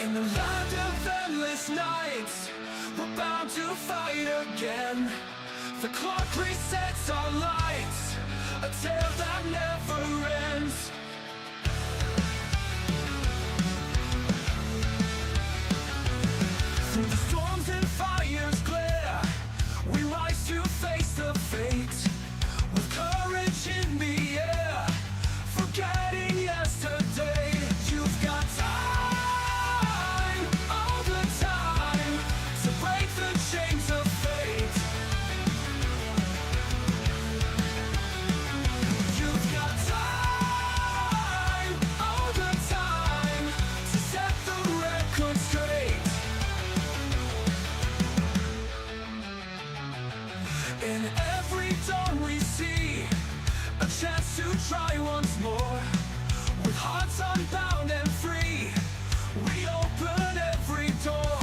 In the land of endless nights, we're bound to fight again. The clock resets our lights, a tale that never ends. Through the storms and fire's glare, we rise to face the fate. With courage in the air, forgetting yesterday. You've got time, all the time, to break the chains of fate. You've got time, all the time, to set the record straight. In every dawn we see a chance to try once more. With hearts unbound and free, we open every door.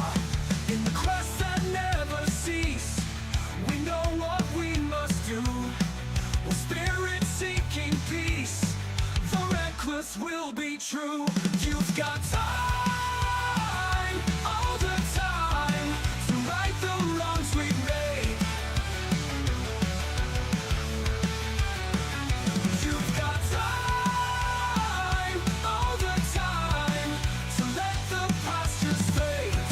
In the quest that never cease, we know what we must do. With spirit seeking peace, the reckless will be true. You've got time, all the time, to right the wrongs we made. You've got time, all the time, to let the past just fade.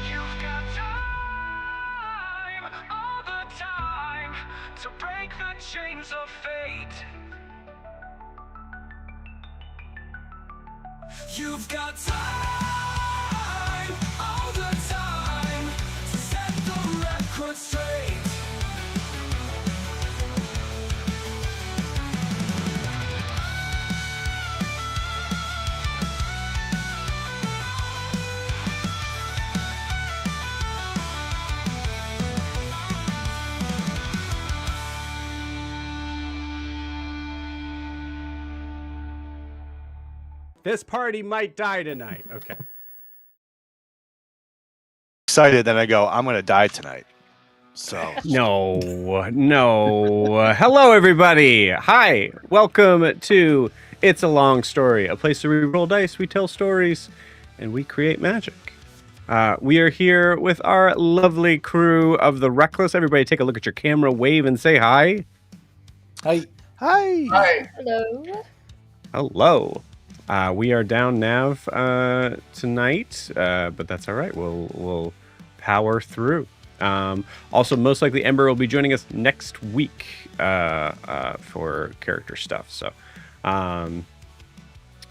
You've got time, all the time, to break the chains of fate. You've got time, all the time, to set the record straight. This party might die tonight. Okay. Excited, then I go, I'm going to die tonight. So. No. Hello, everybody. Hi. Welcome to It's a Long Story, a place where we roll dice, we tell stories, and we create magic. We are here with our lovely crew of the Wreckless. Everybody take a look at your camera, wave, and say hi. Hi. Hi. Hi. Hello. Hello. We are down Nav tonight, but that's all right. We'll power through. Also, most likely Ember will be joining us next week for character stuff. So,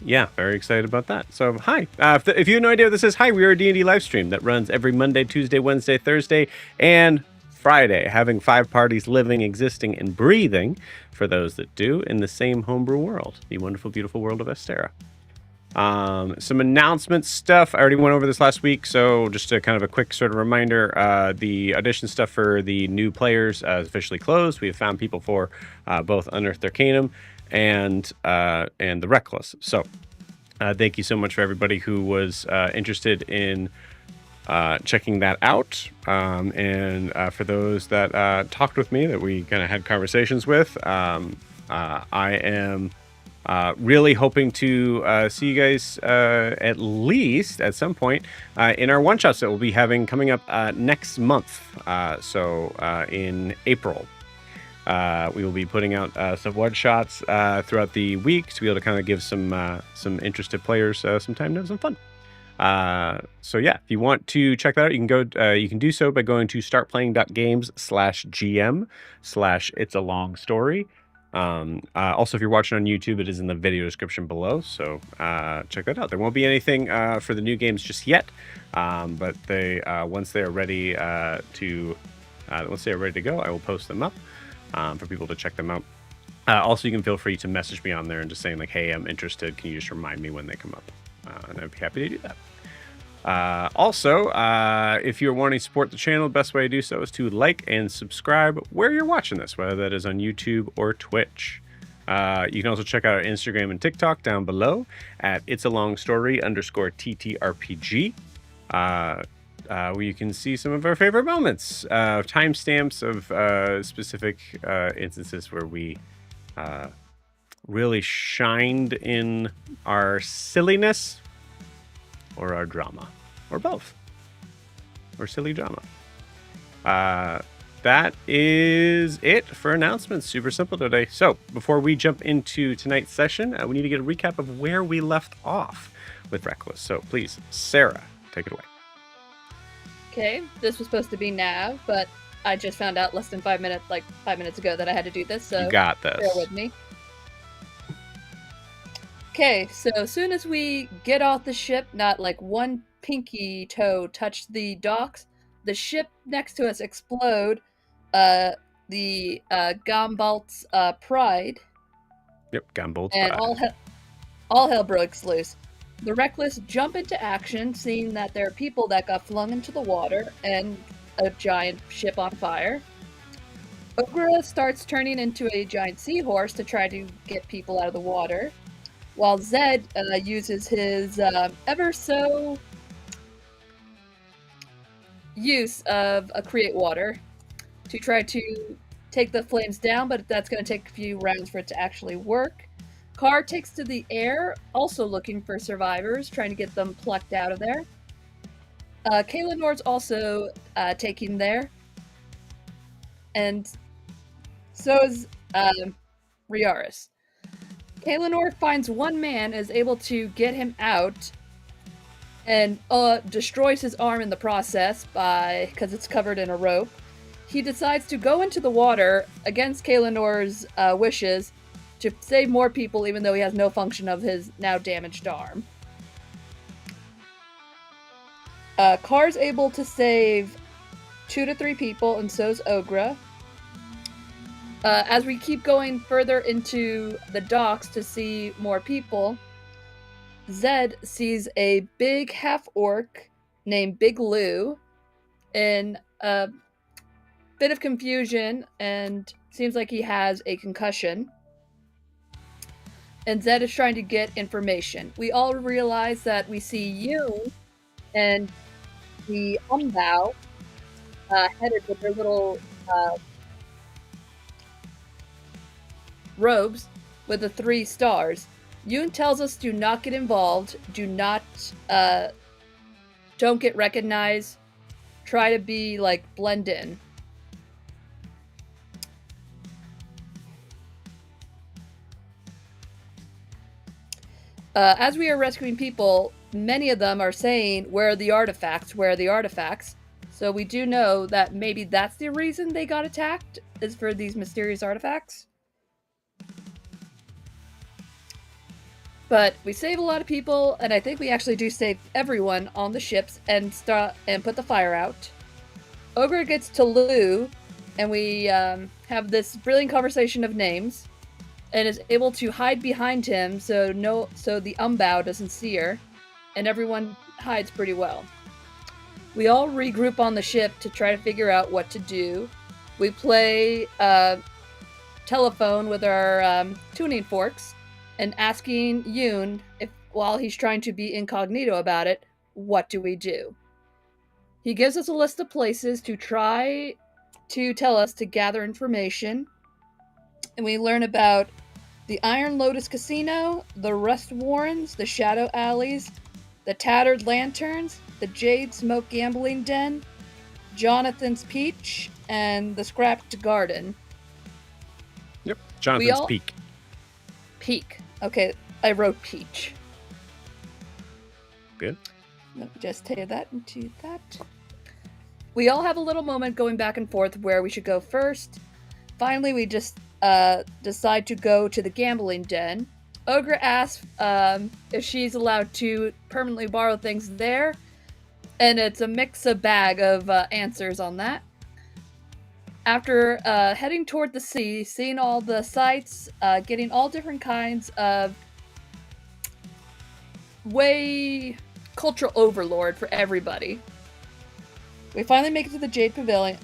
yeah, very excited about that. So, hi. If you have no idea what this is, hi, we are a D&D live stream that runs every Monday, Tuesday, Wednesday, Thursday, and Friday, having 5 parties living, existing, and breathing, for those that do, in the same homebrew world, the wonderful, beautiful world of Estera. Some announcement stuff. I already went over this last week, so just a kind of a quick sort of reminder. The audition stuff for the new players is officially closed. We have found people for both Unearthed Arcanum and the Wreckless. So thank you so much for everybody who was interested in checking that out. And for those that talked with me, that we kind of had conversations with, I am really hoping to see you guys at least at some point in our one-shots that we'll be having coming up next month. So in April. We will be putting out some one-shots throughout the week to be able to kind of give some interested players some time to have some fun. So yeah, if you want to check that out, you can go. You can do so by going to startplaying.games/GM/It's a Long Story. Also, if you're watching on YouTube, it is in the video description below. So check that out. There won't be anything for the new games just yet, but they once they are ready to go, I will post them up for people to check them out. Also, you can feel free to message me on there and just saying like, "Hey, I'm interested. Can you just remind me when they come up?" And I'd be happy to do that. Also, if you're wanting to support the channel, the best way to do so is to like and subscribe where you're watching this, whether that is on YouTube or Twitch. You can also check out our Instagram and TikTok down below at itsalongsstory_TTRPG, where you can see some of our favorite moments, timestamps of specific instances where we really shined in our silliness or our drama, or both, or silly drama. That is it for announcements. Super simple today. So before we jump into tonight's session, we need to get a recap of where we left off with Wreckless. So please, Sarah, take it away. Okay, this was supposed to be Nav, but I just found out less than 5 minutes ago that I had to do this, so You got this. bear with me. Okay, so as soon as we get off the ship, not like one pinky toe touched the docks, the ship next to us explode. The Ganbold's Pride. Yep, Ganbold's And Pride. all hell breaks loose. The Wreckless jump into action, seeing that there are people that got flung into the water and a giant ship on fire. Ogra starts turning into a giant seahorse to try to get people out of the water, while Zed uses his ever so use of a create water to try to take the flames down, but that's going to take a few rounds for it to actually work. Carr takes to the air, also looking for survivors, trying to get them plucked out of there. Kaylanor's also taking there. And so is Riaris. Kaylanor finds one man, is able to get him out, and destroys his arm in the process because it's covered in a rope. He decides to go into the water against Kaylanor's wishes to save more people, even though he has no function of his now damaged arm. Carr's able to save 2 to 3 people, and so's Ogra. As we keep going further into the docks to see more people, Zed sees a big half-orc named Big Lou in a bit of confusion and seems like he has a concussion. and Zed is trying to get information. We all realize that we see Yoon and the Umbao headed with their little robes with the 3 stars. Yoon tells us do not get involved, don't get recognized, try to be like blend in. As we are rescuing people, many of them are saying, where are the artifacts? Where are the artifacts? So we do know that maybe that's the reason they got attacked, is for these mysterious artifacts. But we save a lot of people, and I think we actually do save everyone on the ships and put the fire out. Ogre gets to Lou, and we have this brilliant conversation of names, and is able to hide behind him so the Umbao doesn't see her, and everyone hides pretty well. We all regroup on the ship to try to figure out what to do. We play telephone with our tuning forks, and asking Yoon, while he's trying to be incognito about it, what do we do? He gives us a list of places to try to tell us to gather information, and we learn about the Iron Lotus Casino, the Rust Warrens, the Shadow Alleys, the Tattered Lanterns, the Jade Smoke Gambling Den, Jonathan's Peach, and the Scrapped Garden. Yep, Jonathan's Peak. Peak. Okay, I wrote Peach. Good. Let me just take that into that. We all have a little moment going back and forth where we should go first. Finally, we just decide to go to the gambling den. Ogre asks if she's allowed to permanently borrow things there, and it's a bag of answers on that. After heading toward the sea, seeing all the sights, getting all different kinds of cultural overlord for everybody, we finally make it to the Jade Pavilion,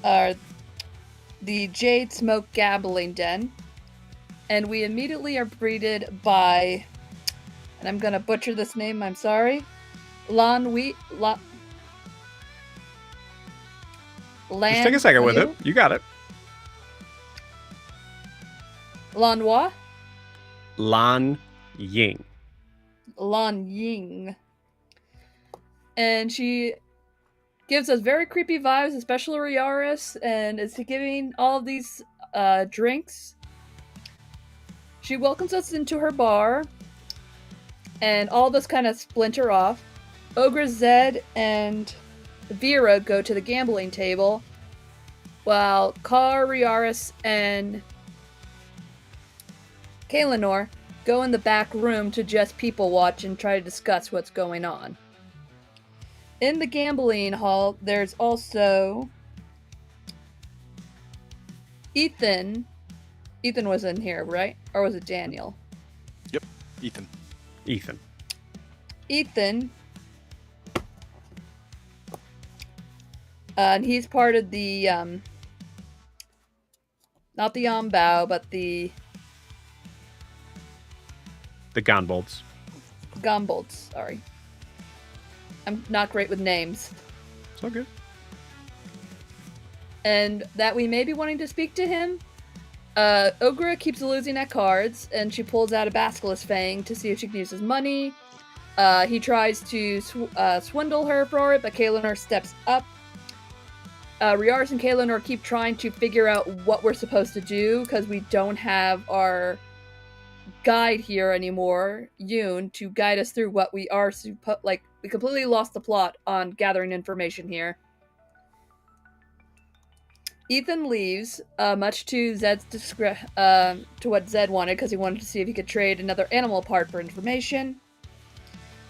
the Jade Smoke Gambling Den, and we immediately are greeted by, and I'm gonna butcher this name, I'm sorry, Just take a second with it. You got it. Lanwa? Lan Ying. Lan Ying. And she gives us very creepy vibes, especially Riaris, and is giving all of these drinks. She welcomes us into her bar, and all of us kind of splinter off. Ogre, Zed, and Vera go to the gambling table, while Kar, Riaris, and Kaelinor go in the back room to just people watch and try to discuss what's going on. In the gambling hall, there's also Ethan. Ethan was in here, right? Or was it Daniel? Yep, Ethan. Ethan. And he's part of the, not the Umbao, but the Ganbolds. Ganbolds, sorry. I'm not great with names. It's all good. And that we may be wanting to speak to him. Ogre keeps losing at cards, and she pulls out a Basilisk Fang to see if she can use his money. He tries to swindle her for it, but Kaelinor steps up. Riaris and Kaelinor keep trying to figure out what we're supposed to do, because we don't have our guide here anymore, Yoon, to guide us through what we are we completely lost the plot on gathering information here. Ethan leaves, much to Zed's to what Zed wanted, because he wanted to see if he could trade another animal part for information.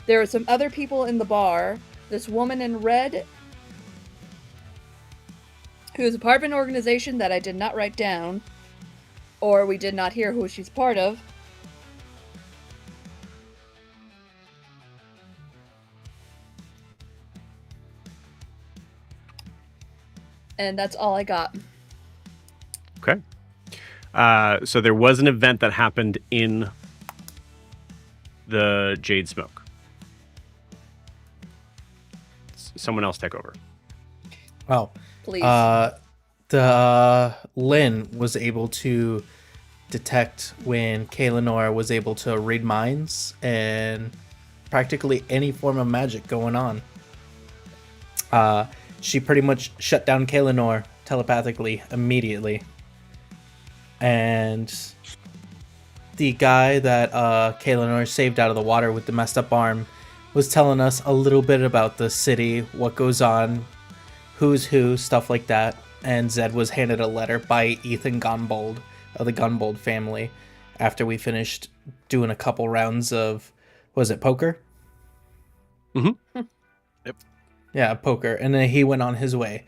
There are some other people in the bar. This woman in red, who is a part of an organization that I did not write down, or we did not hear who she's part of. And that's all I got. Okay. So there was an event that happened in the Jade Smoke. Someone else take over. Oh, Please. the Lynn was able to detect when Kaelinor was able to read minds and practically any form of magic going on. She pretty much shut down Kaelinor telepathically immediately. And the guy that Kaelinor saved out of the water with the messed up arm was telling us a little bit about the city, what goes on, who's who, stuff like that. And Zed was handed a letter by Ethan Ganbold of the Ganbold family after we finished doing a couple rounds of, was it poker? Mm-hmm. Yep. Yeah, poker. And then he went on his way.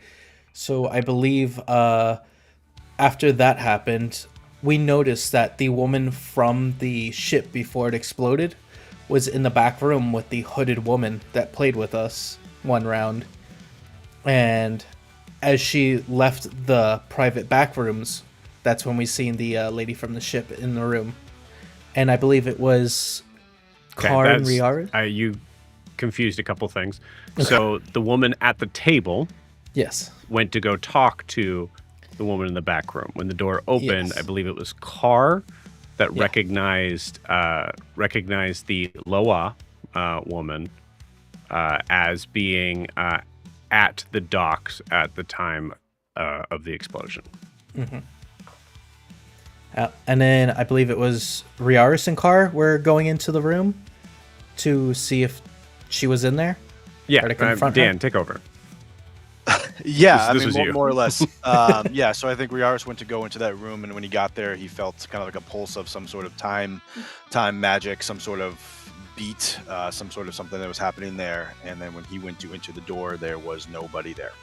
So I believe after that happened, we noticed that the woman from the ship before it exploded was in the back room with the hooded woman that played with us one round. And as she left the private back rooms, that's when we seen the lady from the ship in the room. And I believe it was Car and Riara? You confused a couple things. Okay. So the woman at the table yes, went to go talk to the woman in the back room. When the door opened, yes. I believe it was Car that recognized the Loa woman as being at the docks at the time of the explosion. Mm-hmm. And then I believe it was Riaris and Car were going into the room to see if she was in there. Yeah, Dan, take over. Yeah, this I mean, more or less. Yeah, so I think Riaris went to go into that room, and when he got there, he felt kind of like a pulse of some sort of time magic, some sort of beat, some sort of something that was happening there. And then when he went to enter the door, there was nobody there.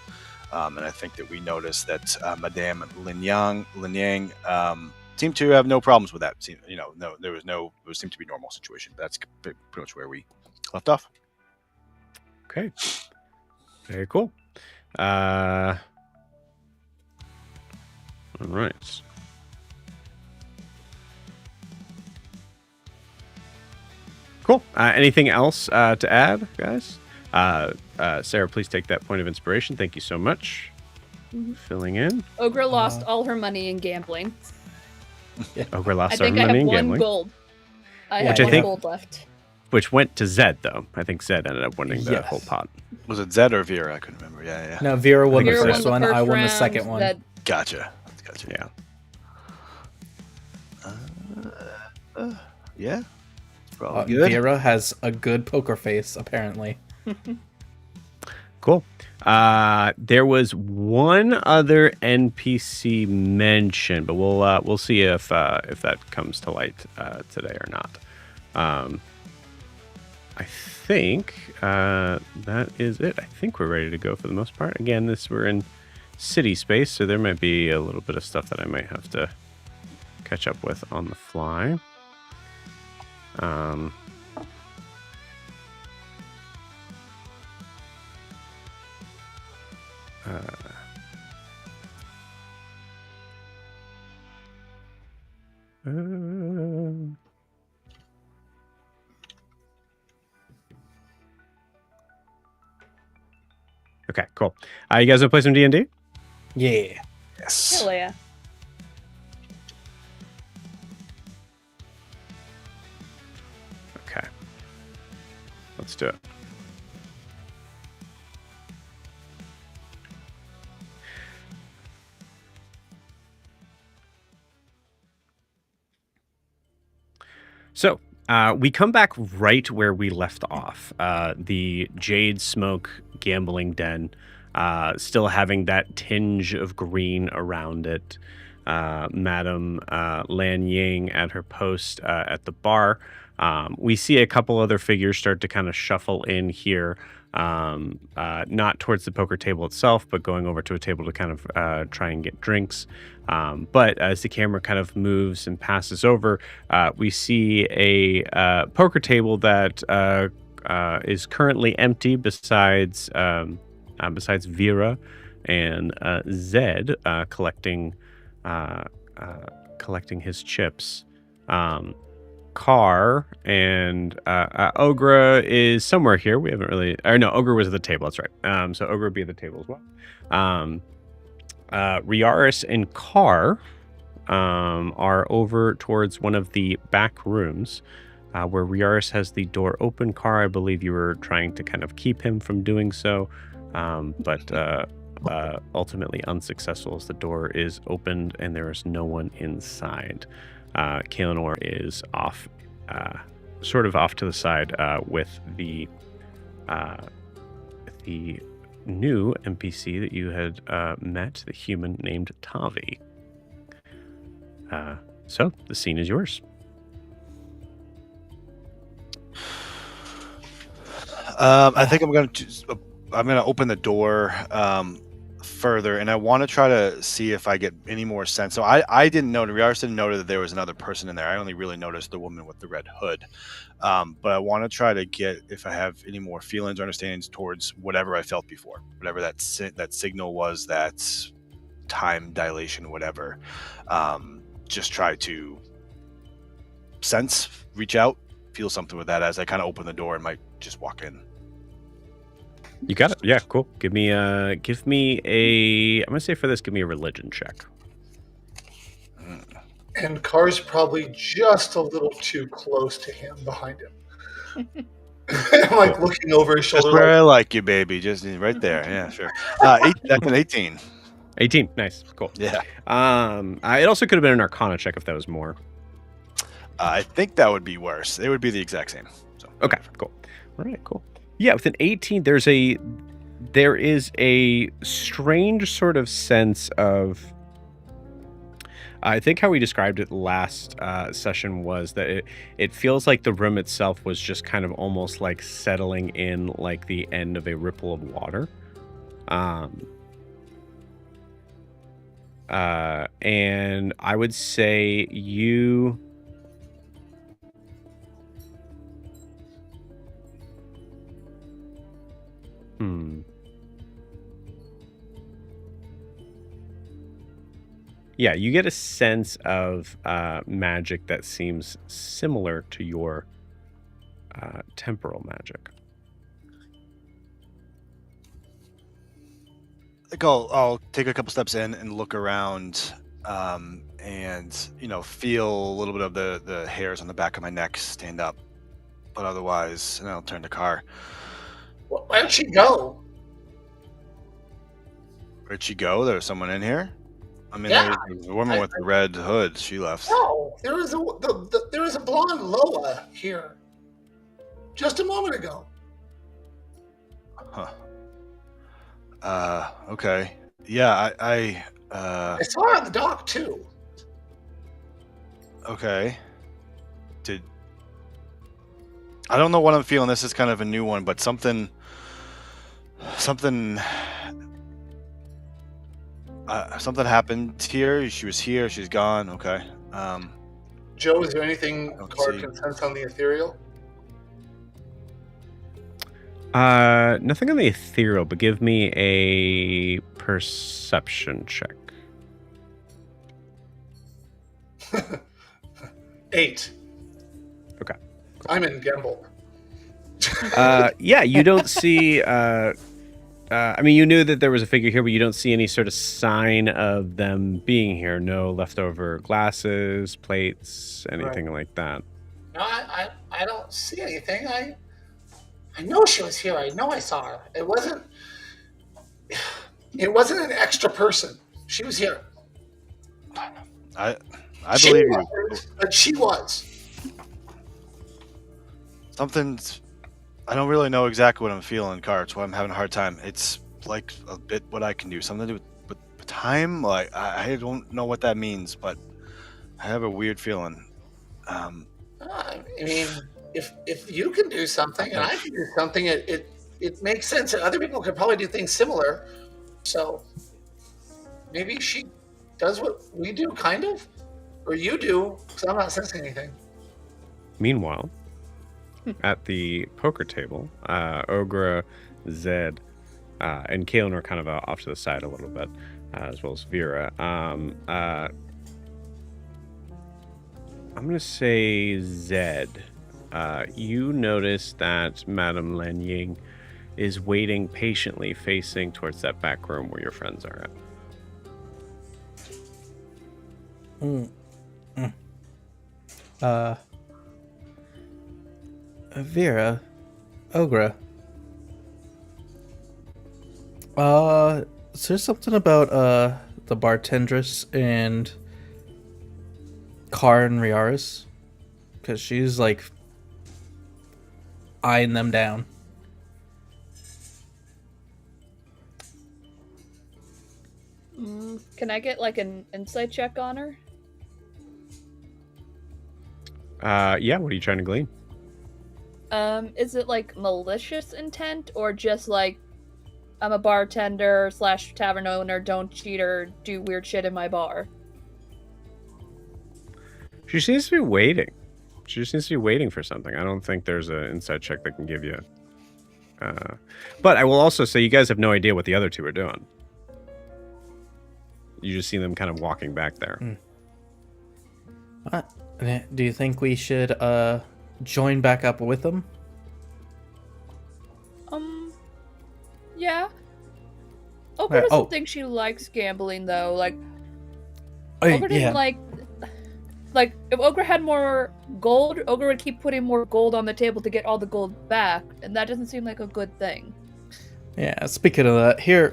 And I think that we noticed that Madame Lin Yang seemed to have no problems with that. It seemed to be a normal situation. That's pretty much where we left off. Okay. Very cool. All right. Cool. Anything else to add, guys? Sarah, please take that point of inspiration. Thank you so much. Mm-hmm. Filling in. Ogre lost all her money in gambling. Yeah. Ogre lost all her money in gambling. I think I have 1 gold. I have 1 gold left. Which went to Zed, though. I think Zed ended up winning the whole pot. Was it Zed or Vera? I couldn't remember. Yeah. No, Vera won the first one. I won the second one. Zed. Gotcha. Yeah. Yeah. Vera has a good poker face, apparently. Cool. There was one other NPC mention, but we'll see if that comes to light today or not. I think that is it. I think we're ready to go for the most part. Again, we're in city space, so there might be a little bit of stuff that I might have to catch up with on the fly. Okay, cool. You guys want to play some D&D? Yeah. Yes. Hell yeah. Okay. Let's do it. So, we come back right where we left off. The Jade Smoke gambling den, still having that tinge of green around it. Madame Lan Ying at her post at the bar. We see a couple other figures start to kind of shuffle in here, not towards the poker table itself, but going over to a table to kind of try and get drinks. But as the camera kind of moves and passes over, we see a poker table that is currently empty besides Vera and Zed collecting his chips. Carr and Ogra is somewhere here. We haven't really, or no, Ogra was at the table. That's right. So Ogra would be at the table as well. Riaris and Carr are over towards one of the back rooms where Riaris has the door open. Carr, I believe you were trying to kind of keep him from doing so, but ultimately unsuccessful as the door is opened and there is no one inside. Kaelinor is off, sort of off to the side with the new NPC that you had met, the human named Tavi. So the scene is yours. I think I'm going to open the door further, and I want to try to see if I get any more sense. So I didn't know, Riaris didn't know that there was another person in there. I only really noticed the woman with the red hood. But I want to try to get if I have any more feelings or understandings towards whatever I felt before, whatever that signal was, that time dilation, whatever. Just try to sense, reach out, feel something with that as I kind of open the door and might just walk in. You got it. Yeah, cool. Give me a. I'm gonna say for this, give me a religion check. And Carr's probably just a little too close to him, behind him. I'm like looking over his Just shoulder. where I like you, baby. Just right there. Yeah, sure. That's an 18. 18. Nice. Cool. Yeah. It also could have been an Arcana check if that was more. I think that would be worse. It would be the exact same. So Okay. Cool. All right. Cool. Yeah, with an 18, there is a strange sort of sense of. I think how we described it last session was that it feels like the room itself was just kind of almost like settling in like the end of a ripple of water. And I would say you... Yeah, you get a sense of magic that seems similar to your temporal magic. I think I'll take a couple steps in and look around, and feel a little bit of the hairs on the back of my neck stand up, but otherwise, and I'll turn to Carr. Well, why don't she go? Where'd she go? There was someone in here. I mean, Yeah, there's a woman with the red hood. She left. No, there was a blonde Lola here just a moment ago. Huh. Okay. Yeah, I saw her on the dock too. Okay. I don't know what I'm feeling. This is kind of a new one, but something happened here. She was here. She's gone. Okay. Joe, is there anything don't Carr see. can sense on the ethereal? Nothing on the ethereal, but give me a perception check. 8. Okay. I'm in Ganbold. Yeah, you don't see. I mean, you knew that there was a figure here, but you don't see any sort of sign of them being here. No leftover glasses, plates, anything like that. No, I don't see anything. I know she was here. I know I saw her. It wasn't an extra person. She was here. I She believe you. was, but she was. Something's. I don't really know exactly what I'm feeling, Carr. That's why I'm having a hard time. It's like a bit what I can do. Something to do with time. Like I don't know what that means, but I have a weird feeling. I mean, if you can do something and I can do something, it makes sense. And other people could probably do things similar. So maybe she does what we do, kind of, or you do, because I'm not sensing anything. Meanwhile, at the poker table, Ogra, Zed, and Kaelin are kind of off to the side a little bit, as well as Vera. I'm gonna say Zed. You notice that Madame Lanying is waiting patiently, facing towards that back room where your friends are at. Vera, Ogre. Is there something about the bartendress and Car and Riaris? Because she's like eyeing them down. Can I get like an insight check on her? Yeah, what are you trying to glean? Is it like malicious intent or just like I'm a bartender / tavern owner, don't cheat or do weird shit in my bar? She seems to be waiting. She just seems to be waiting for something. I don't think there's an inside check that can give you. But I will also say you guys have no idea what the other two are doing. You just see them kind of walking back there. Do you think we should join back up with them? Yeah. Ogre doesn't think she likes gambling though. Like, Ogre didn't like if Ogre had more gold, Ogre would keep putting more gold on the table to get all the gold back, and that doesn't seem like a good thing. Yeah, speaking of that, here,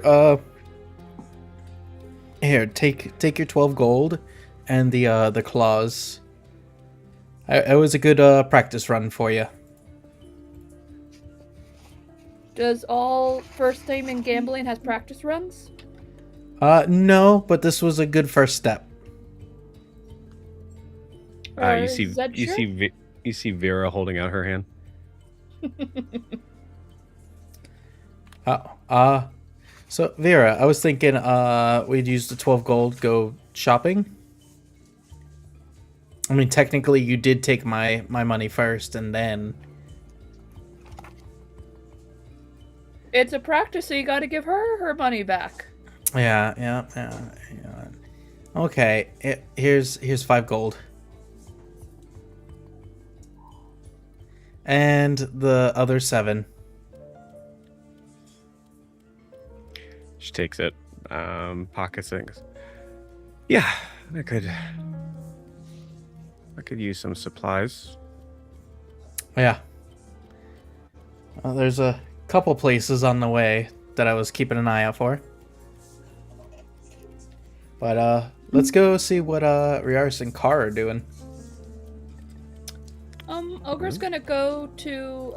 take your 12 gold and the claws. It was a good practice run for you. Does all first time in gambling has practice runs? No, but this was a good first step. You see Vera holding out her hand. So Vera, I was thinking we'd use the 12 gold, go shopping. I mean, technically, you did take my money first, and then... It's a practice, so you gotta give her money back. Yeah. Okay, here's 5 gold. And the other 7. She takes it, pockets it. Yeah, I could use some supplies. Yeah. There's a couple places on the way that I was keeping an eye out for. But let's go see what Riaris and Car are doing. Ogre's gonna go to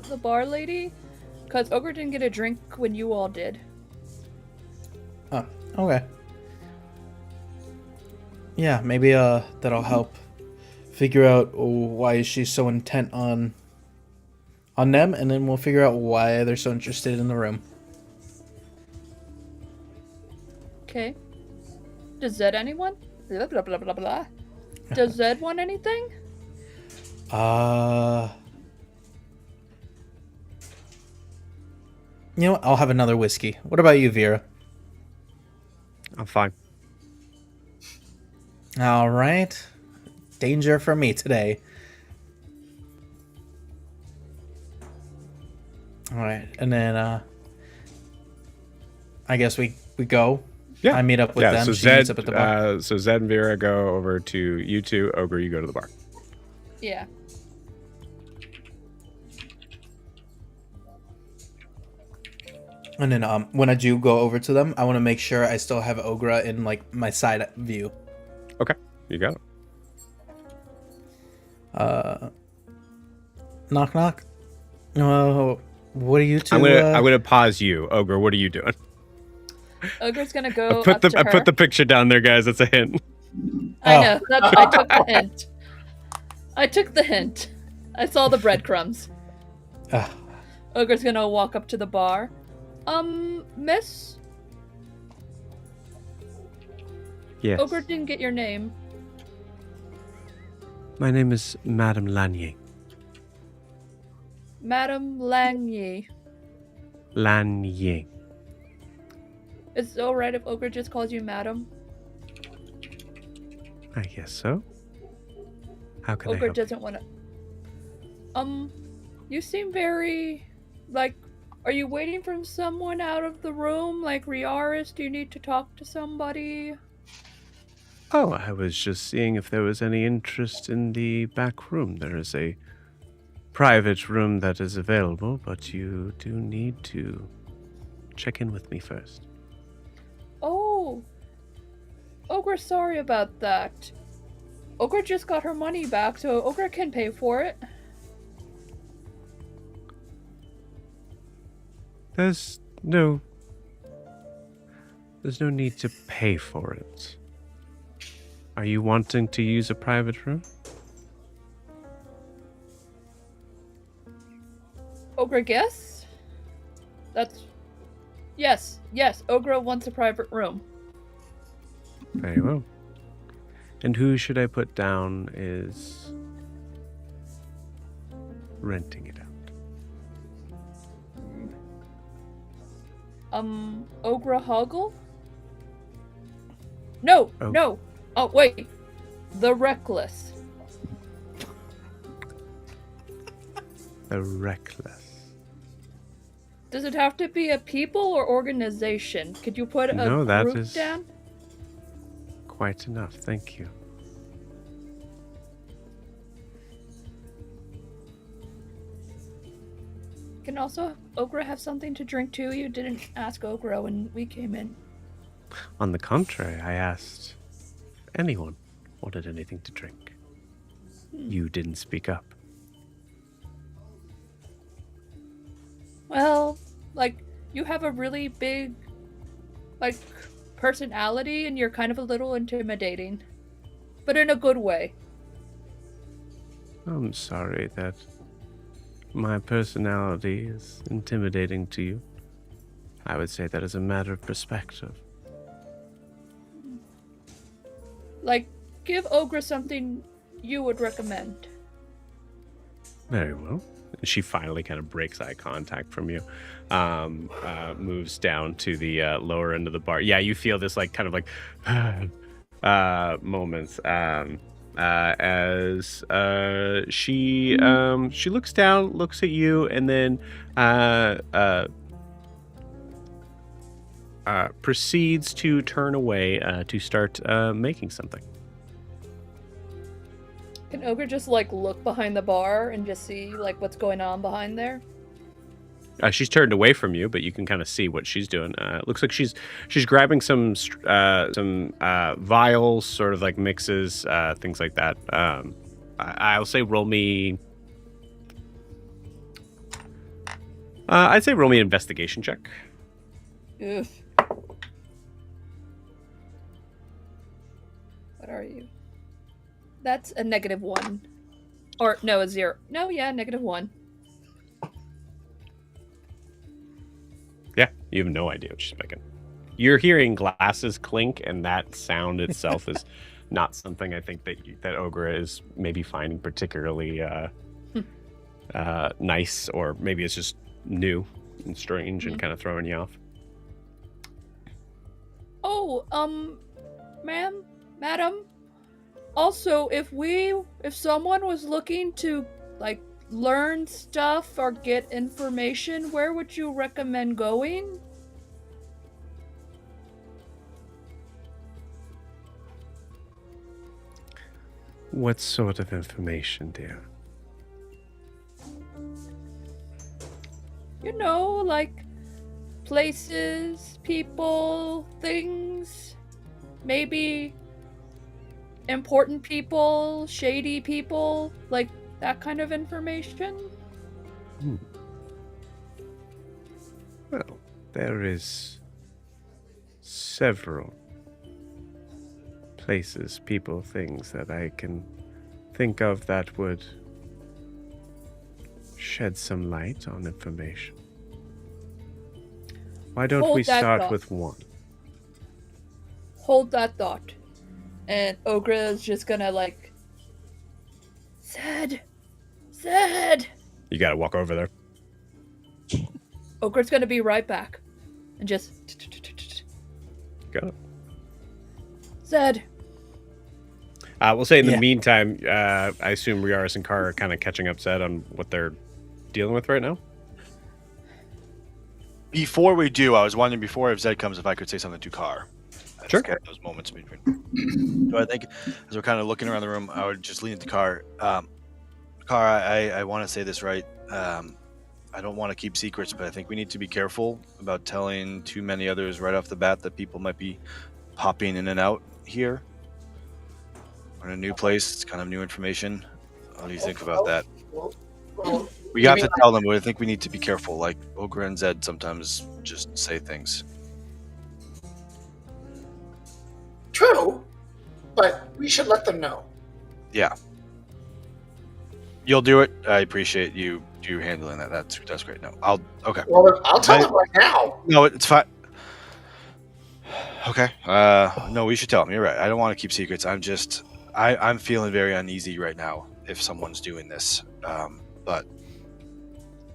the bar lady, because Ogre didn't get a drink when you all did. Oh, okay. Yeah, maybe that'll help figure out why she's so intent on them, and then we'll figure out why they're so interested in the room. Okay. Does Zed anyone? Blah blah blah blah blah. Does Zed want anything? You know what? I'll have another whiskey. What about you, Vera? I'm fine. All right. Danger for me today. All right, and then I guess we go. Yeah, I meet up with them. So She Zed, meets up at the bar. so Zed and Vera go over to you two. Ogre, you go to the bar. Yeah. And then when I do go over to them, I want to make sure I still have Ogre in like my side view. Okay, you got it. Knock knock. What are you two? I'm gonna pause you, Ogre. What are you doing? Ogre's gonna go. I put the picture down there, guys. That's a hint. I know. I took the hint. I took the hint. I saw the breadcrumbs. Ogre's gonna walk up to the bar. Miss? Yes. Ogre didn't get your name. My name is Madame Lanying. Madame Langye. Lanying. Is it alright if Ogre just calls you Madam? I guess so. How can I Ogre help you? doesn't want to. You seem very, like, are you waiting for someone out of the room? Like Riaris, do you need to talk to somebody? Oh, I was just seeing if there was any interest in the back room. There is a private room that is available, but you do need to check in with me first. Oh, Ogre, sorry about that. Ogre just got her money back, so Ogre can pay for it. There's no need to pay for it. Are you wanting to use a private room? Ogre, guess? That's... Yes, Ogre wants a private room. Very well. And who should I put down is renting it out? Ogre Hoggle? No, Oh. no. Oh, wait. The Wreckless. The Wreckless. Does it have to be a people or organization? Could you put a No, that group is- down? Quite enough, thank you. Can also Ogre have something to drink too? You didn't ask Ogre when we came in. On the contrary, I asked if anyone wanted anything to drink. You didn't speak up. Well, like, you have a really big, like, personality and you're kind of a little intimidating. But in a good way. I'm sorry that my personality is intimidating to you. I would say that is a matter of perspective. Like, give Ogre something you would recommend. Very well. She finally kind of breaks eye contact from you, moves down to the lower end of the bar. Yeah, you feel this like kind of like moments as she looks down, looks at you, and then proceeds to turn away to start making something. Can Ogre just, like, look behind the bar and just see, like, what's going on behind there? She's turned away from you, but you can kind of see what she's doing. It looks like she's grabbing some vials, sort of like mixes, things like that. I'll say roll me. I'd say roll me an investigation check. Ugh. What are you? That's a -1. Or, no, a 0. No, yeah, -1. Yeah, you have no idea what she's making. You're hearing glasses clink, and that sound itself is not something I think that Ogre is maybe finding particularly nice, or maybe it's just new and strange and kind of throwing you off. Oh, ma'am, madam. Also, if someone was looking to, like, learn stuff or get information, where would you recommend going? What sort of information, dear? You know, like, places, people, things, maybe important people, shady people, like that kind of information. Well, there is several places, people, things that I can think of that would shed some light on information. Why don't Hold we that start thought. with one? Hold that thought. And Ogre is just gonna, like, Zed! You gotta walk over there. Ogre's gonna be right back. And just, Go. Zed, We'll say in the Yeah. meantime, I assume Riaris and Kara are kind of catching up Zed on what they're dealing with right now. Before we do, I was wondering before if Zed comes, if I could say something to Car. I Sure. just get those moments between. So I think as we're kind of looking around the room, I would just lean into Car. Car, I want to say this right. I don't want to keep secrets, but I think we need to be careful about telling too many others right off the bat that people might be popping in and out here. We're in a new place. It's kind of new information. What do you think about that? Well, We you got mean to tell them, but I think we need to be careful. Like Ogre and Zed sometimes just say things. true, but we should let them know. Yeah. You'll do it. I appreciate you handling that. That's great. No, okay. Well, I'll tell them right now. No, it's fine. Okay. No, we should tell them. You're right. I don't want to keep secrets. I'm feeling very uneasy right now if someone's doing this. But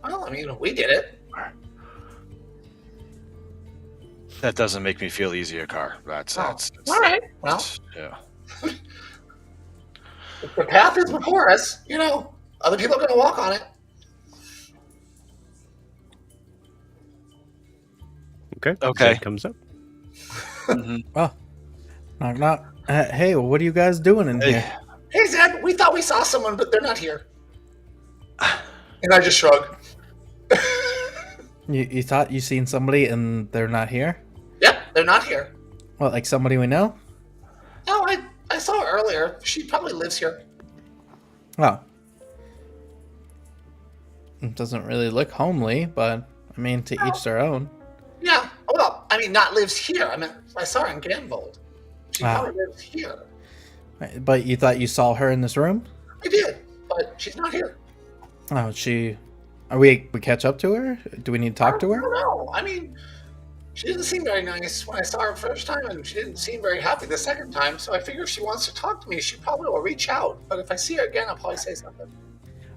Well, I mean, we did it. that doesn't make me feel easier, Car. That's All right. Well, yeah. if the path is before us, other people are going to walk on it. Okay. Zed comes up. Mhm. Knock knock. Hey, what are you guys doing in here? Hey, Zed, we thought we saw someone, but they're not here. And I just shrug. You thought you seen somebody and they're not here? Yep, they're not here. Well, like somebody we know? Oh, I saw her earlier. She probably lives here. Oh. It doesn't really look homely, but I mean, to each their own. Yeah. Well, I mean, not lives here. I mean, I saw her in Ganbold. She Ah. probably lives here. But you thought you saw her in this room? I did, but she's not here. Oh, Are we catch up to her? Do we need to talk to I her? don't know. I mean, she didn't seem very nice when I saw her first time, and she didn't seem very happy the second time. So I figure if she wants to talk to me, she probably will reach out. But if I see her again, I'll probably say something.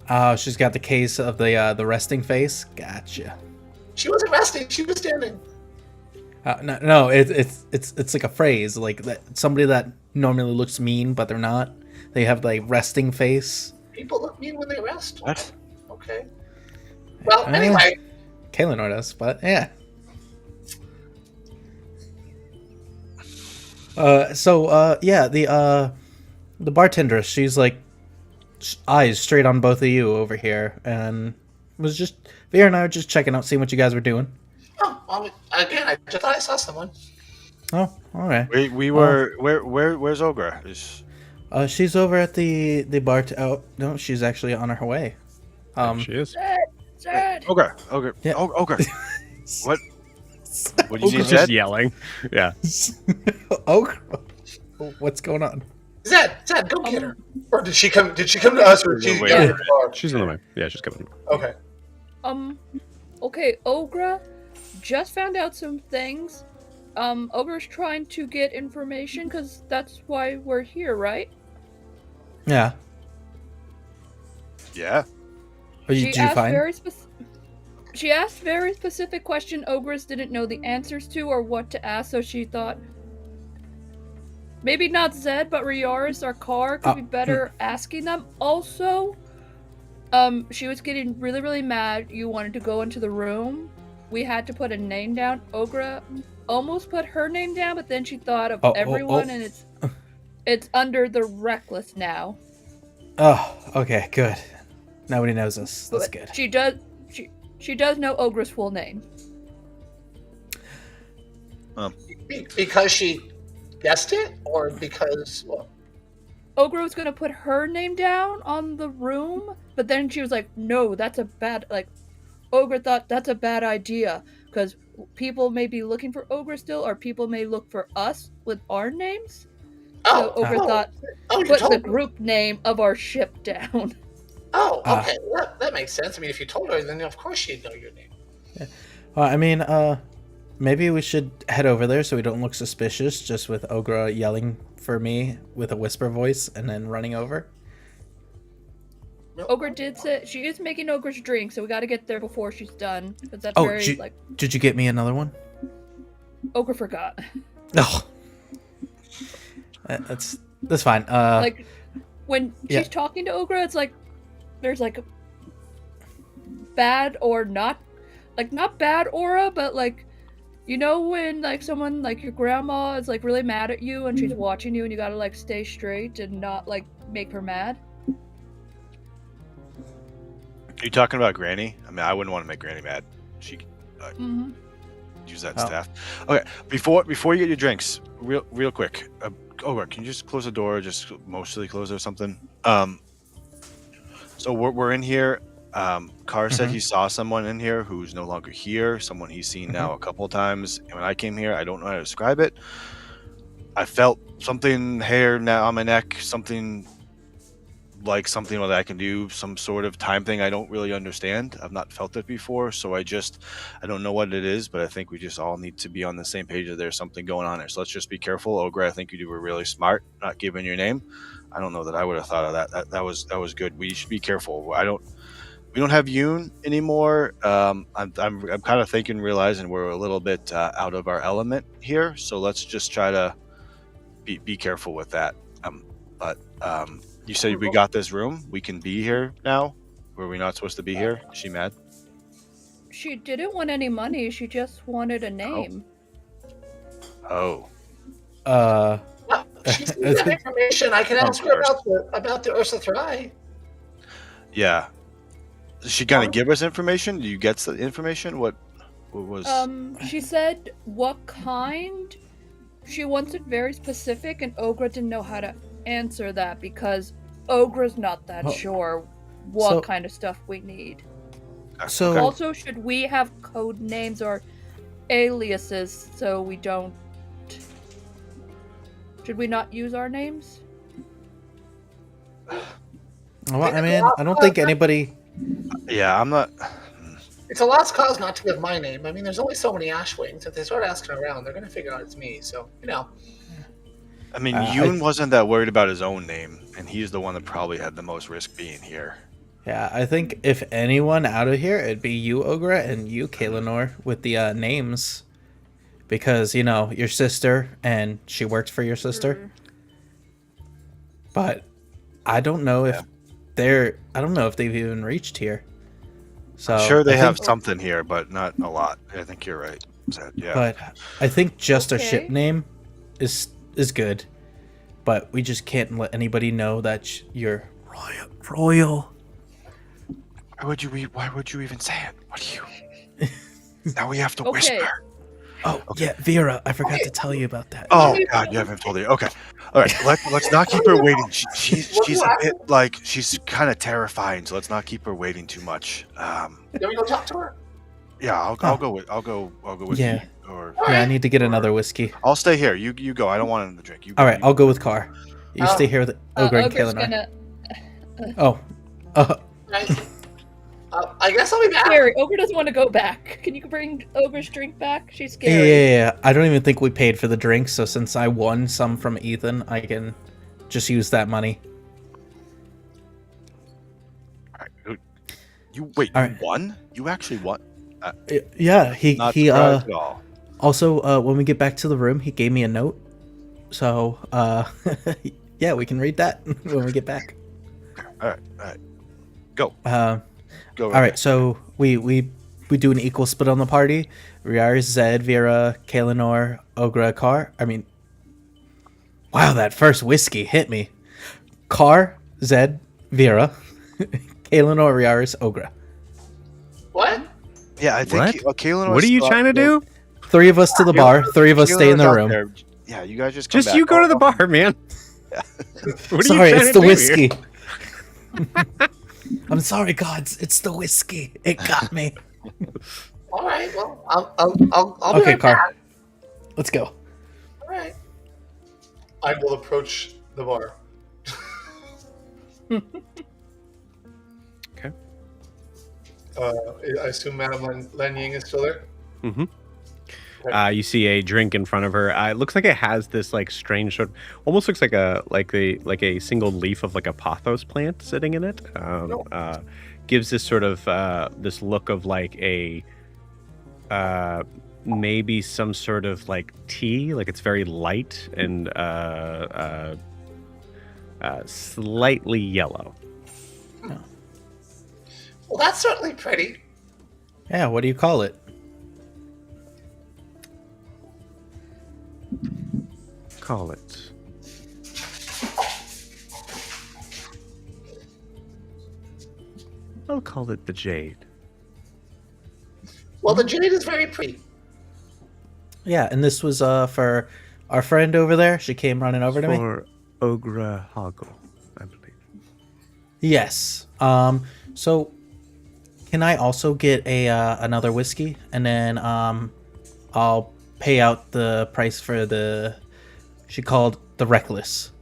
Oh, she's got the case of the resting face. Gotcha. She wasn't resting; she was standing. No, it's like a phrase, like that somebody that normally looks mean but they're not. They have like resting face. People look mean when they rest. What? Okay. Well, anyway, Kaylin noticed, but yeah. Yeah, the bartender, she's like eyes straight on both of you over here, and was just Vera and I were just checking out, seeing what you guys were doing. well, again, I just thought I saw someone. Oh, all right. We were where's Ogre? She's over at the bar. Oh no, she's actually on her way. There she is. Zed! Ogre. Yeah. Ogre. What? What do you She's need, just Zed? yelling. Yeah. Oh, what's going on? Zed, go get her. Or did she come? Did she come to us, or she? Wait. Yeah. She's on the way. Yeah, she's coming. Okay. Okay, Ogra just found out some things. Ogra's trying to get information because that's why we're here, right? Yeah. Yeah. Oh, did you find? She asked very specific question Ogress didn't know the answers to or what to ask, so she thought maybe not Zed, but Riaris or Car could be better asking them. Also, she was getting really, really mad. You wanted to go into the room. We had to put a name down. Ogra almost put her name down, but then she thought of everyone, and it's under the Wreckless now. Oh, okay, good. Nobody knows us. That's But good. She does know Ogra's full name. Because she guessed it, or because well, Ogra was gonna put her name down on the room, but then she was like, "No, that's a bad." Like, Ogra thought that's a bad idea because people may be looking for Ogra still, or people may look for us with our names. So Ogra thought, you put told the me. group name of our ship down. Oh, okay, that makes sense. I mean, if you told her, then of course she'd know your name. Well, I mean, maybe we should head over there so we don't look suspicious, just with Ogra yelling for me with a whisper voice and then running over. Ogra did say she is making Ogra's drink, so we got to get there before she's done. Because that's Oh, very like did you get me another one? Ogra forgot. No. That's That's fine. Like when yeah. she's talking to Ogra, it's like there's like a bad or not, like not bad aura, but like you know when like someone like your grandma is like really mad at you and she's watching you and you gotta like stay straight and not like make her mad. Are you talking about Granny? I mean, I wouldn't want to make Granny mad. She Mm-hmm. use that Oh. staff. Okay, before you get your drinks, real quick. Ogre, can you just close the door? Just mostly close it or something. So we're in here. Carr said he saw someone in here who's no longer here. Someone he's seen now a couple of times. And when I came here, I don't know how to describe it. I felt something hair now on my neck, something that I can do, some sort of time thing I don't really understand. I've not felt it before, so I don't know what it is, but I think we just all need to be on the same page that there's something going on there. So let's just be careful. Ogre, I think you were really smart not giving your name. I don't know that I would have thought of that. That was good. We should be careful. We don't have Yoon anymore. I'm kind of realizing we're a little bit out of our element here. So let's just try to be careful with that. You said we got this room. We can be here now. Were we not supposed to be here? Is she mad? She didn't want any money. She just wanted a name. Oh. She's got information. I can ask her about the Ursa Thrai. Yeah. Is she gonna give us information? Do you get the information? What was? She said what kind. She wants it very specific, and Ogra didn't know how to answer that because Ogra's not that sure what kind of stuff we need. So Also, should we have code names or aliases so we don't? Should we not use our names? well, I mean, I don't think anybody. Yeah, I'm not. It's a lost cause not to give my name. I mean, there's only so many Ashwings. If they start asking around, they're going to figure out it's me. So, you know. I mean, Yoon wasn't that worried about his own name, and he's the one that probably had the most risk being here. Yeah, I think if anyone out of here, it'd be you, Ogra, and you, Kaelinor, with the names. Because, you know, your sister, and she works for your sister. But I don't know if I don't know if they've even reached here. So I'm sure they I have think, something here, but not a lot. I think you're right, Zed. Yeah. But I think just a Okay. ship name is good. But we just can't let anybody know that you're royal. Why would you even say it? What do you? Now we have to Okay. whisper. Oh, yeah, Vera, I forgot to tell you about that. Oh God, you haven't told her. Okay, all right. Let's not keep her waiting. She's a bit like she's kind of terrifying. So let's not keep her waiting too much. Can we go talk to her? Yeah, I'll go with Yeah. you. Or Yeah, I need to get another whiskey. I'll stay here. You go. I don't want him to drink. You go, All right, you I'll go with Carr. You stay here with Ogre and Ogre's Kaelinor. gonna. Oh. Right. I guess I'll be back. Scary. Ogre doesn't want to go back. Can you bring Ogre's drink back? She's Yeah, scary. yeah. I don't even think we paid for the drinks, so since I won some from Ethan, I can just use that money. All right. You wait. All You right. won? You actually won? Yeah, he Not he surprised at all. also when we get back to the room, he gave me a note. So yeah, we can read that when we get back. All right. Go. Go. All right, so we do an equal split on the party. Riars, Zed, Vera, Kaelinor, Ogra, Carr. I mean, wow, that first whiskey hit me. Carr, Zed, Vera, Kaelinor, Riars, Ogra. What? Yeah, I think What? Kaelin. What are you trying to do? 3 of us to the bar. 3 of us stay in the room. Yeah, you guys just come Just back. you go to the bar, man. What are Sorry, you trying it's to the do whiskey. here? I'm sorry, gods. It's the whiskey. It got me. All right. Well, I'll be Okay, right Carr. back. Let's go. All right. I will approach the bar. Okay. I assume Madame Len Ying is still there. Mm-hmm. You see a drink in front of her. It looks like it has this like strange sort of, almost looks like a single leaf of like a pothos plant sitting in it. Gives this sort of this look of like a maybe some sort of like tea, like it's very light and slightly yellow. Well, that's certainly pretty. Yeah, what do you call it? Call it. I'll call it the Jade. Well, the jade is very pretty. Yeah, and this was for our friend over there. She came running over to me. For Ogra Hoggle, I believe. Yes. So can I also get a another whiskey, and then I'll pay out the price for the. She called the Wreckless.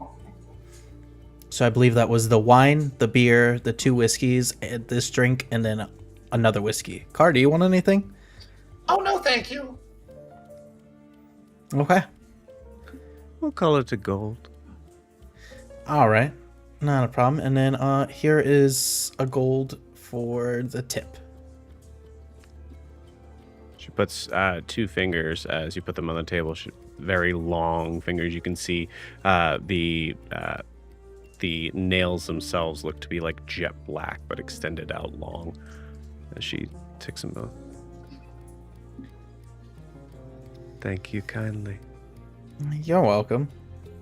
So I believe that was the wine, the beer, the 2 whiskeys, and this drink, and then another whiskey. Car, do you want anything? Oh, no, thank you. Okay. We'll call it a gold. All right. Not a problem. And then here is a gold for the tip. She puts 2 fingers as you put them on the table. Very long fingers. You can see the nails themselves look to be like jet black, but extended out long. As she takes them both. Thank you kindly. You're welcome.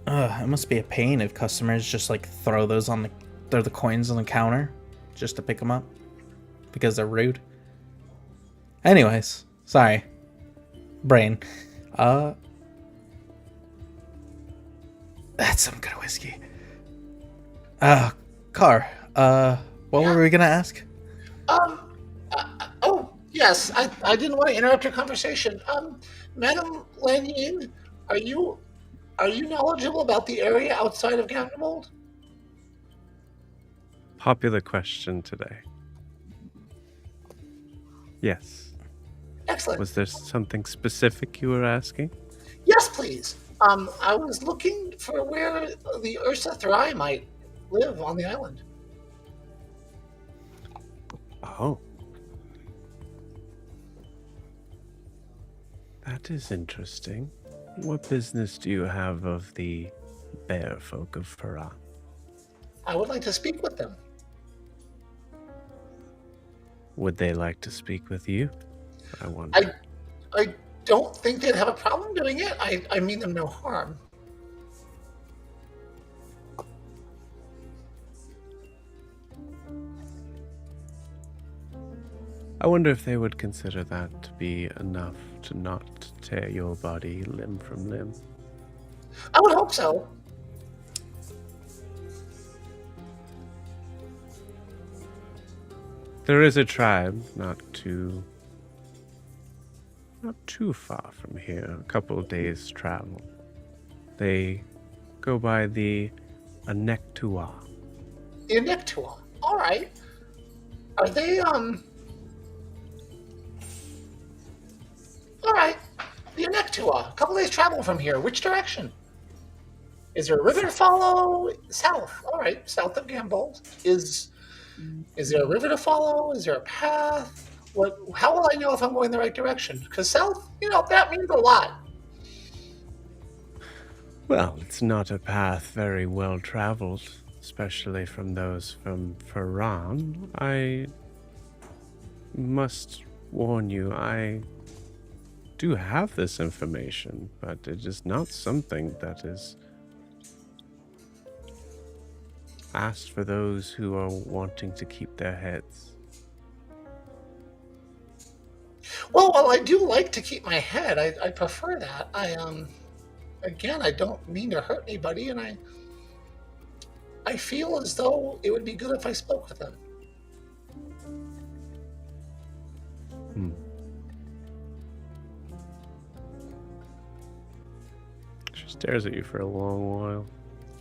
It must be a pain if customers just like throw the coins on the counter just to pick them up because they're rude. Anyways, sorry. Brain. That's some good whiskey. Car. What were we gonna ask? Oh, yes, I didn't want to interrupt your conversation. Madam Lanyon, are you knowledgeable about the area outside of Ganbold? Popular question today. Yes. Excellent. Was there something specific you were asking? Yes, please. I was looking for where the Ursa Thrai might live on the island. Oh. That is interesting. What business do you have of the bear folk of Farah? I would like to speak with them. Would they like to speak with you? I wonder. I don't think they'd have a problem doing it. I mean them no harm. I wonder if they would consider that to be enough to not tear your body limb from limb. I would hope so. There is a tribe not too far from here, a couple of days' travel. They go by the Anektua. The Anektua. All right. Are they All right. The Anektua. A couple days travel from here. Which direction? Is there a river to follow? South. All right. South of Ganbold. Is there a river to follow? Is there a path? How will I know if I'm going the right direction? Because south, that means a lot. Well, it's not a path very well traveled, especially from those from Faran. I must warn you, I do have this information, but it is not something that is asked for those who are wanting to keep their heads. Well, while I do like to keep my head, I prefer that. Again, I don't mean to hurt anybody, and I feel as though it would be good if I spoke with them. She stares at you for a long while.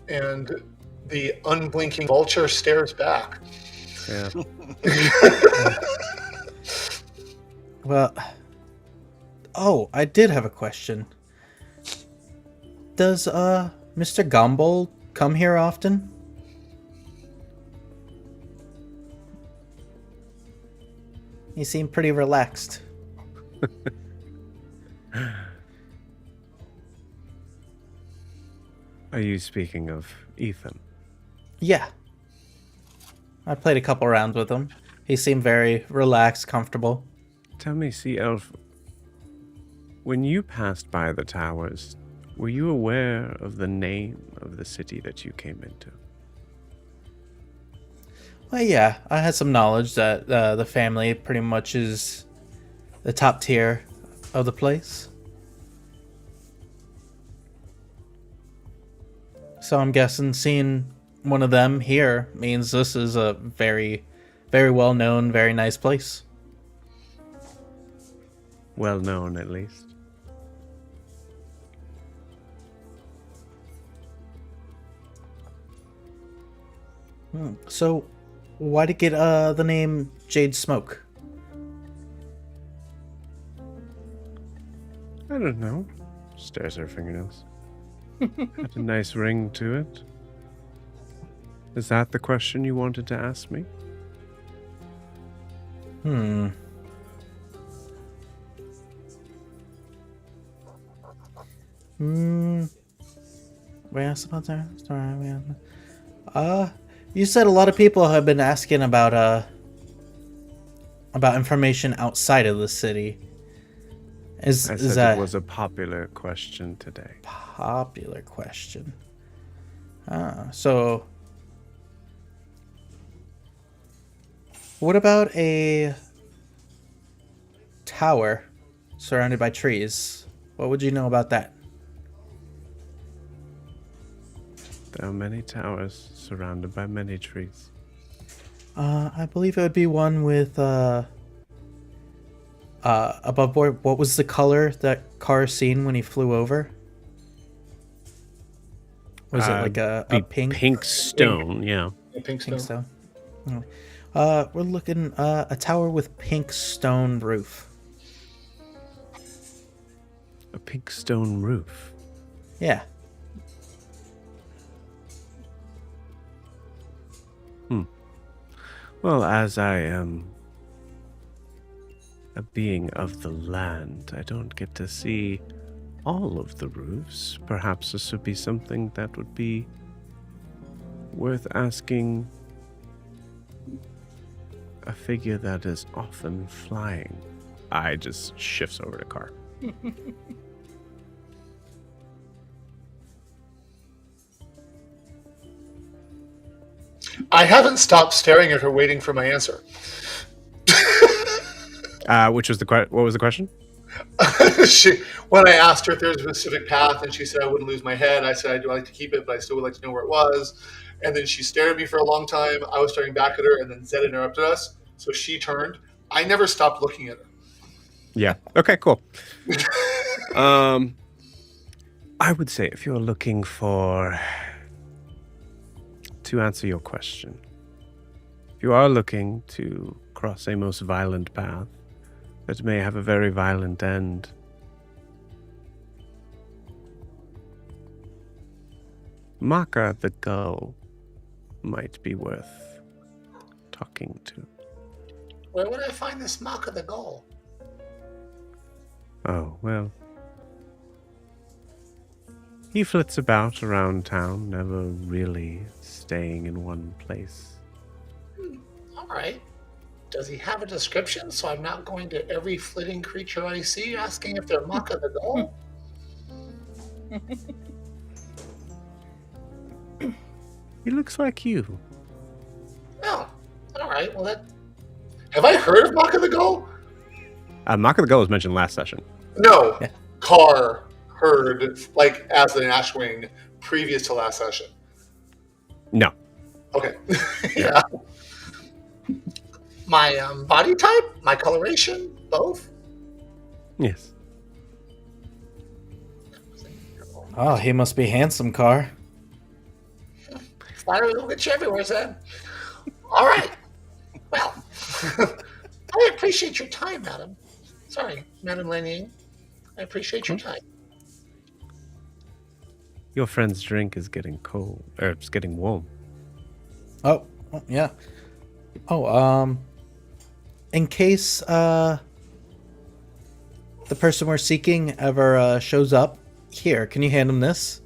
And the unblinking vulture stares back. Yeah. Well, I did have a question. Does Mr. Ganbold come here often? He seemed pretty relaxed. Are you speaking of Ethan? Yeah. I played a couple rounds with him. He seemed very relaxed, comfortable. Tell me, Sea Elf, when you passed by the towers, were you aware of the name of the city that you came into? Well, yeah, I had some knowledge that the family pretty much is the top tier of the place. So I'm guessing seeing one of them here means this is a very, very well known, very nice place. Well known, at least. So, why to get the name Jade Smoke? I don't know. Stares at her fingernails. Had a nice ring to it. Is that the question you wanted to ask me? Hmm. We asked about that. You said a lot of people have been asking about information outside of the city. I said that it was a popular question today. popular question? So what about a tower surrounded by trees? What would you know about that? There are many towers surrounded by many trees. I believe it would be one with above board. What was the color that car seen when he flew over? Was it like a pink? Pink stone, yeah. A pink Pink stone. stone. Oh. We're looking a tower with pink stone roof. A pink stone roof. Yeah. Well, as I am a being of the land, I don't get to see all of the roofs. Perhaps this would be something that would be worth asking a figure that is often flying. I just shifts over to Car. I haven't stopped staring at her, waiting for my answer. Which was what was the question? When I asked her if there was a specific path, and she said I wouldn't lose my head, I said I do like to keep it, but I still would like to know where it was. And then she stared at me for a long time. I was staring back at her, and then Zed interrupted us, so she turned. I never stopped looking at her. Yeah. Okay, cool. I would say if you're looking for... To answer your question, if you are looking to cross a most violent path that may have a very violent end, Maka the gull might be worth talking to. Where would I find this Maka the Gull? Oh, well. He flits about around town, never really staying in one place. All right. Does he have a description so I'm not going to every flitting creature I see asking if they're Maka the Gull? He looks like you. Oh, all right. Well, have I heard of Maka the Gull? Maka the gull was mentioned last session. No. Yeah. Carr heard, like, as an Ashwing previous to last session. No. Okay. Yeah. My body type? My coloration? Both? Yes. Oh, he must be handsome, Car. Flattery will get you everywhere, Zed. All right. Well, I appreciate your time, madam. Sorry, Madam Lanning. I appreciate your time. Your friend's drink is getting cold, or it's getting warm. Oh, yeah. Oh, in case the person we're seeking ever shows up, here, can you hand him this?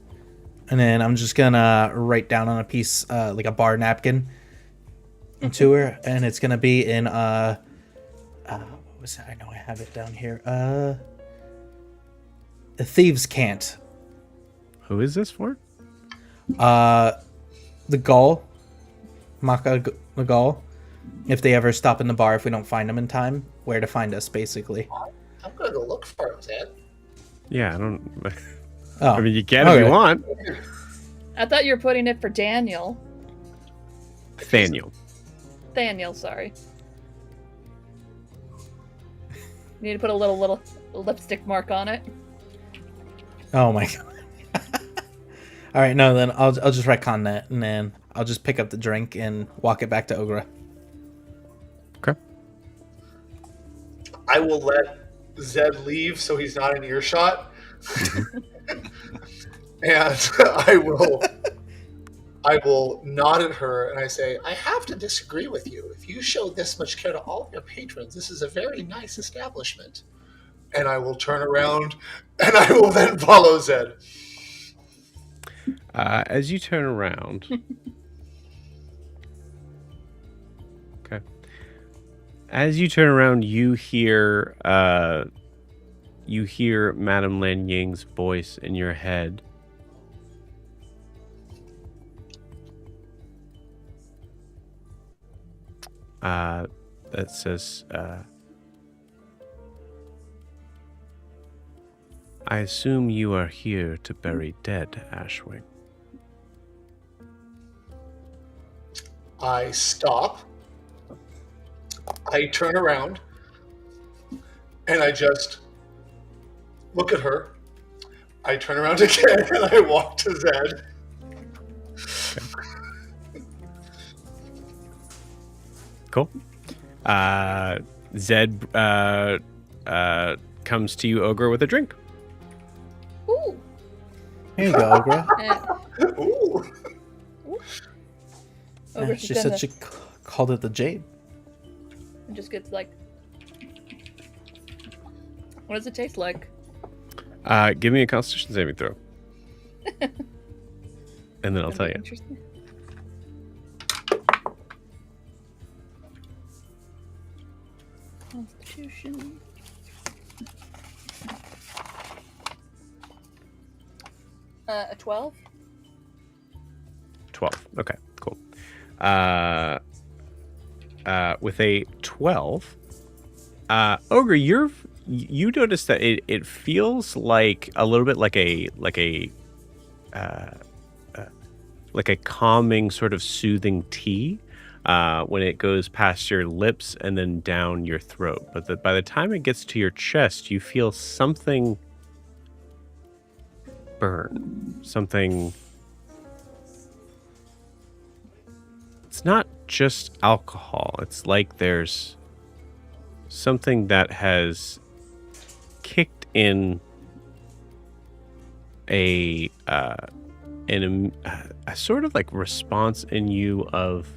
And then I'm just gonna write down on a piece, like a bar napkin, to her, and it's gonna be in what was that? I know I have it down here. The thieves can't. Who is this for? The Gull, the Gull. If they ever stop in the bar, if we don't find them in time, where to find us, basically. I'm going to go look for him, Zed. Yeah, I don't. Oh, I mean, you can if you okay. want. I thought you were putting it for Daniel. Nathaniel. Daniel, sorry. Need to put a little lipstick mark on it. Oh my god. All right, no, then I'll just retcon that, and then I'll just pick up the drink and walk it back to Ogra. Okay. I will let Zed leave so he's not in earshot. And I will nod at her and I say, I have to disagree with you. If you show this much care to all of your patrons, this is a very nice establishment. And I will turn around and I will then follow Zed. As you turn around. Okay. As you turn around, you hear Madame Lan Ying's voice in your head. That says, I assume you are here to bury dead, Ashwing. I stop. I turn around and I just look at her. I turn around again and I walk to Zed. Cool. Zed comes to you, Ogre, with a drink. Ooh. Here you go, Ogra. Ooh. Ogre's She just said gonna- she called it the Jade. It just gets like. What does it taste like? Give me a Constitution saving throw. And then I'll tell you. Interesting. Constitution. A 12. 12. Okay, cool. With a 12, Ogre, you notice that it feels like a little bit like a calming, sort of soothing tea when it goes past your lips and then down your throat. But by the time it gets to your chest, you feel something burn. Something. It's not just alcohol. It's like there's something that has kicked in a sort of like response in you of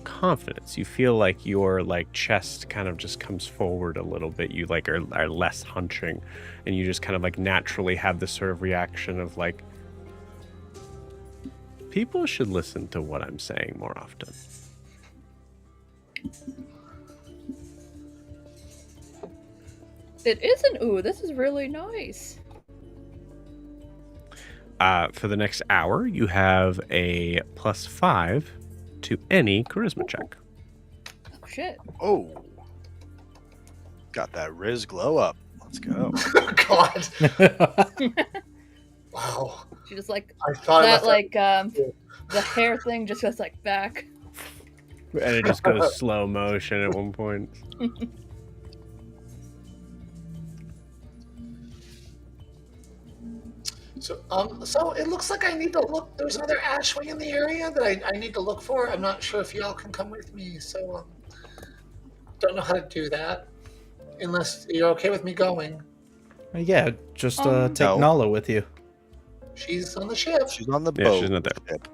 confidence. You feel like your like chest kind of just comes forward a little bit. You like are less hunching, and you just kind of like naturally have this sort of reaction of like, people should listen to what I'm saying more often. It is an ooh. This is really nice. For the next hour, you have a +5 to any charisma check. Oh shit. Oh. Got that Riz glow up. Let's go. God. Wow. She just like I thought that about like the hair thing just goes like back. And it just goes slow motion at one point. So it looks like I need to look. There's another Ashwing in the area that I need to look for. I'm not sure if y'all can come with me. So don't know how to do that. Unless you're okay with me going. Yeah, just take No. Nala with you. She's on the ship. She's on the Yeah, boat. she's not there. Yep.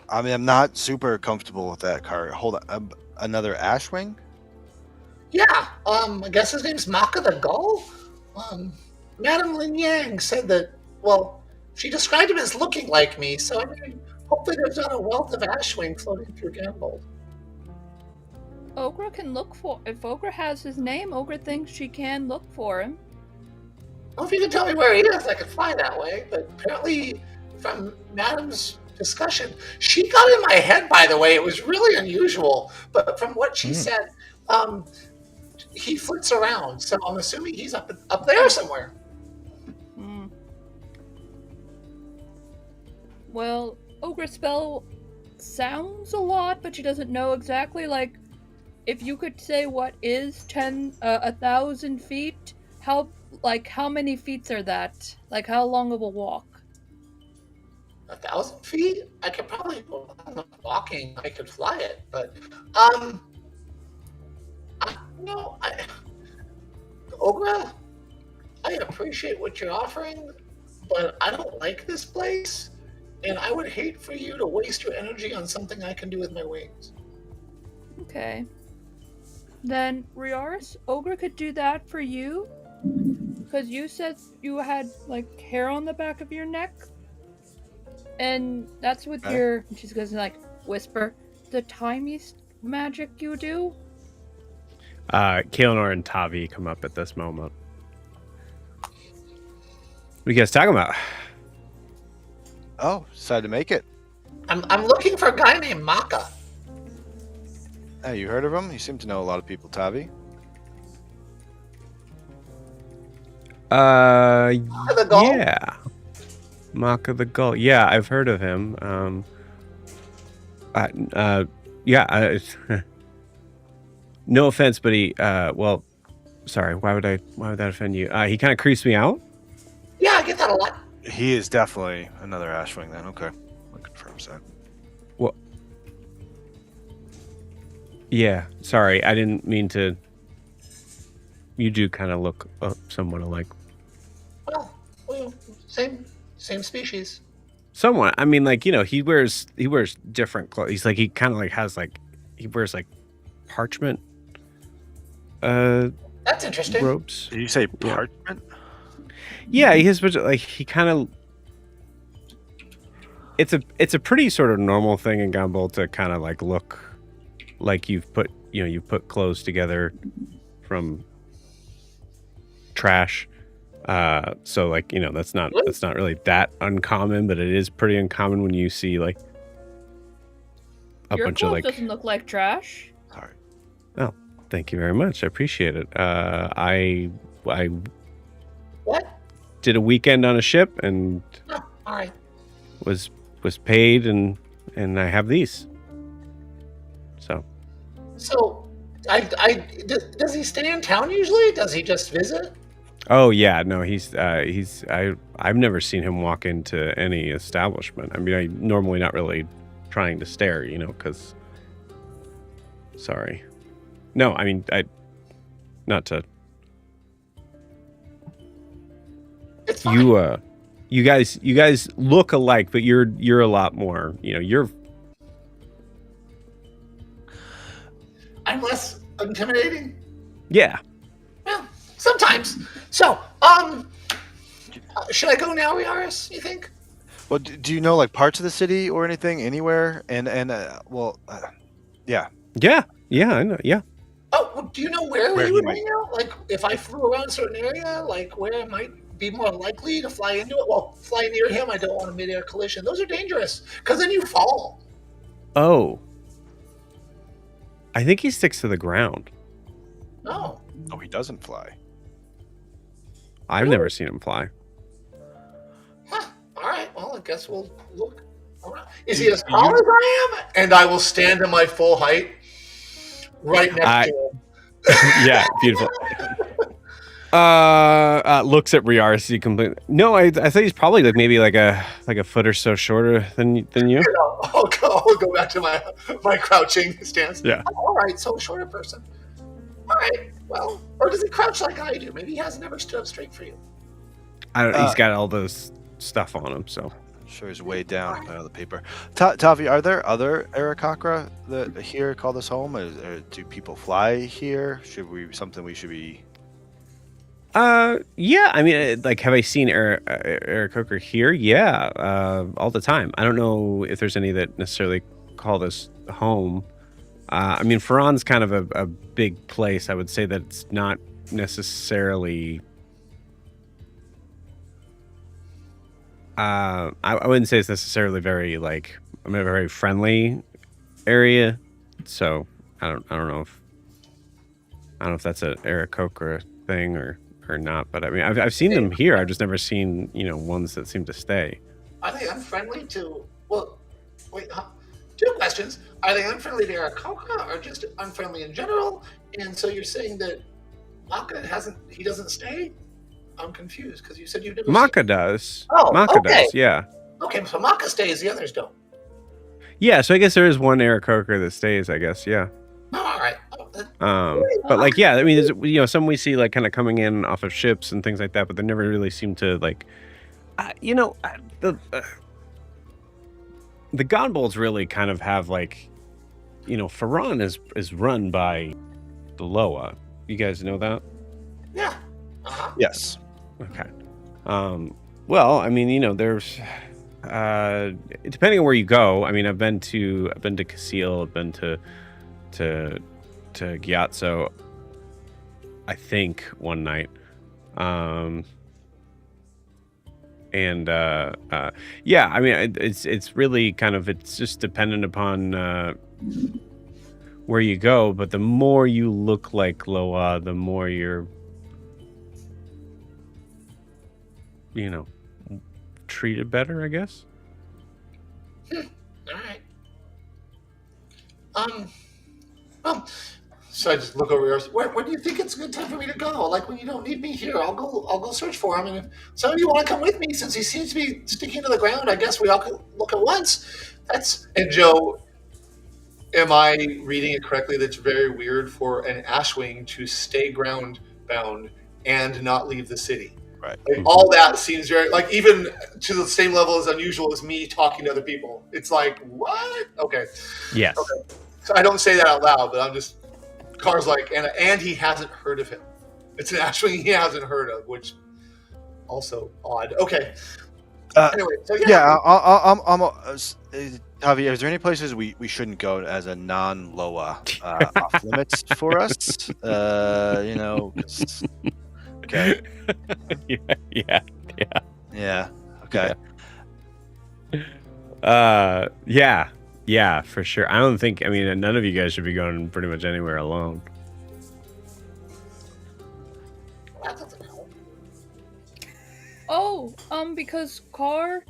I mean, I'm not super comfortable with that card. Hold on. Another Ashwing? Yeah. I guess his name's Maka the Gull. Madame Lin Yang said that. Well, She described him as looking like me, so I mean, hopefully there's not a wealth of ashwing floating through Ganbold. Ogre can look for. If Ogre has his name, Ogre thinks she can look for him. Well, if you can tell me where he is, I could fly that way. But apparently, from Madame's discussion, she got in my head, by the way. It was really unusual. But from what she said, he flits around. So I'm assuming he's up there somewhere. Hmm. Well, Ogre spell sounds a lot, but she doesn't know exactly. Like, if you could say what is 1,000 feet, how many feet are that? Like, how long of a walk? 1,000 feet? I could probably, I'm not walking. I could fly it, but Ogre, I appreciate what you're offering, but I don't like this place, and I would hate for you to waste your energy on something I can do with my wings. Okay. Then, Riaris, Ogre could do that for you. Because you said you had, like, hair on the back of your neck. And that's with your... She's going to, like, whisper, the timey magic you do? Kaelinor and Tavi come up at this moment. What are you guys talking about? Oh, decided to make it. I'm looking for a guy named Maka. Hey, you heard of him? You seem to know a lot of people, Tavi. The Gull? Yeah. Maka the Gull. Yeah, I've heard of him. Yeah. No offense, but he. Well, sorry. Why would that offend you? He kind of creeps me out. Yeah, I get that a lot. He is definitely another Ashwing then. Okay. That confirms that. Well. Yeah. Sorry, I didn't mean to. You do kind of look somewhat alike. Well, same species. Somewhat. I mean, like, he wears different clothes. He's like, he kind of like has like, he wears like parchment. That's interesting. Robes. Did you say parchment? Yeah, he has like he kind of. It's a pretty sort of normal thing in Ganbold to kind of like look like you've put clothes together from trash. So like, that's not really that uncommon, but it is pretty uncommon when you see like a Your bunch of clothes like. doesn't look like trash. Sorry. Oh, thank you very much. I appreciate it. I What? did a weekend on a ship and Oh, all right. was paid and I have these. So. So, does he stay in town usually? Does he just visit? Oh yeah, no, I've never seen him walk into any establishment. I mean, I normally not really trying to stare, because. Sorry. No, I mean, not to. It's fine. You guys look alike, but you're a lot more. You're. I'm less intimidating. Yeah. Well, sometimes. So, should I go now, Riaris? You think? Well, do you know like parts of the city or anything anywhere? And yeah. Yeah, I know. Yeah. Oh, well, do you know where Where he he would might- hang out? Like, if I flew around a certain area, like where I might be more likely to fly into it? Well, fly near him, I don't want a mid-air collision. Those are dangerous, because then you fall. Oh. I think he sticks to the ground. No. Oh, he doesn't fly. I've never seen him fly. Huh. All right. Well, I guess we'll look around. Is he as tall as I am? And I will stand at my full height right next to him. Yeah, beautiful. Looks at Riaris completely. No, I thought he's probably like maybe like a foot or so shorter than you. I'll go back to my crouching stance. Yeah. Oh, all right. So a shorter person. All right. Well, or does he crouch like I do? Maybe he has never stood up straight for you. I don't. He's got all those stuff on him. So I'm sure he's way down by the paper. Tavi, are there other Arakocra that here call this home? Or do people fly here? We should be Yeah. I mean, like, have I seen Eric Coker here? Yeah, all the time. I don't know if there's any that necessarily call this home. I mean, Ferran's kind of a big place. I would say that it's not necessarily. I wouldn't say it's necessarily very like a very friendly area. So I don't know if that's a Eric Coker thing or not. But I mean, I've seen them here. I've just never seen ones that seem to stay. Are they unfriendly to? Well, wait. Two questions: are they unfriendly to Arakoka, or just unfriendly in general? And so you're saying that Maka he doesn't stay? I'm confused because you said you've never. Maka does. Oh, Maka okay. does. Yeah. Okay, so Maka stays, the others don't. Yeah. So I guess there is one Eric Coker that stays. I guess. Yeah. Oh, all right. But like, yeah, I mean, there's, some we see like kind of coming in off of ships and things like that, but they never really seem to like, the Ganbolds really kind of have like, Ferran is run by the Loa. You guys know that? Yeah. Uh-huh. Yes. Okay. Well, I mean, there's depending on where you go. I mean, I've been to Casil, I've been to Gyatso, I think, one night. Yeah, I mean, it's really kind of, it's just dependent upon where you go, but the more you look like Loa, the more you're treated better, I guess. All right. Well, so I just look over yours. Where do you think it's a good time for me to go? Like, when you don't need me here, I'll go search for him. And if some of you want to come with me, since he seems to be sticking to the ground, I guess we all can look at once. And Joe, am I reading it correctly? That's very weird for an Ashwing to stay ground bound and not leave the city. Right. Like, all that seems very, like, even to the same level as unusual as me talking to other people. It's like, what? Okay. Yes. Okay. So I don't say that out loud, but I'm just, Car's like, and he hasn't heard of him. It's an Ashwing he hasn't heard of, which also odd. Okay. Anyway, so yeah. Javier, is there any places we shouldn't go as a non-Loa off limits for us? Okay. Yeah. Okay. Yeah, for sure. I don't think. I mean, none of you guys should be going pretty much anywhere alone. that doesn't help. Oh, because Car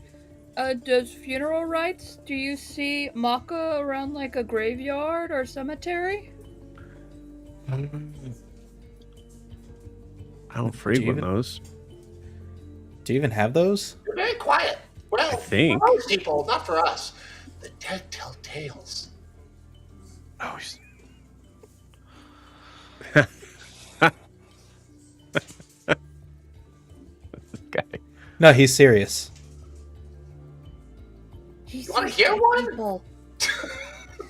does funeral rites. Do you see Maka around like a graveyard or cemetery? I don't frequent those. Do you even have those? You're very quiet. Well, I think. for most people, not for us. The dead tell tales. Oh, This guy. No, he's serious. You want to hear one?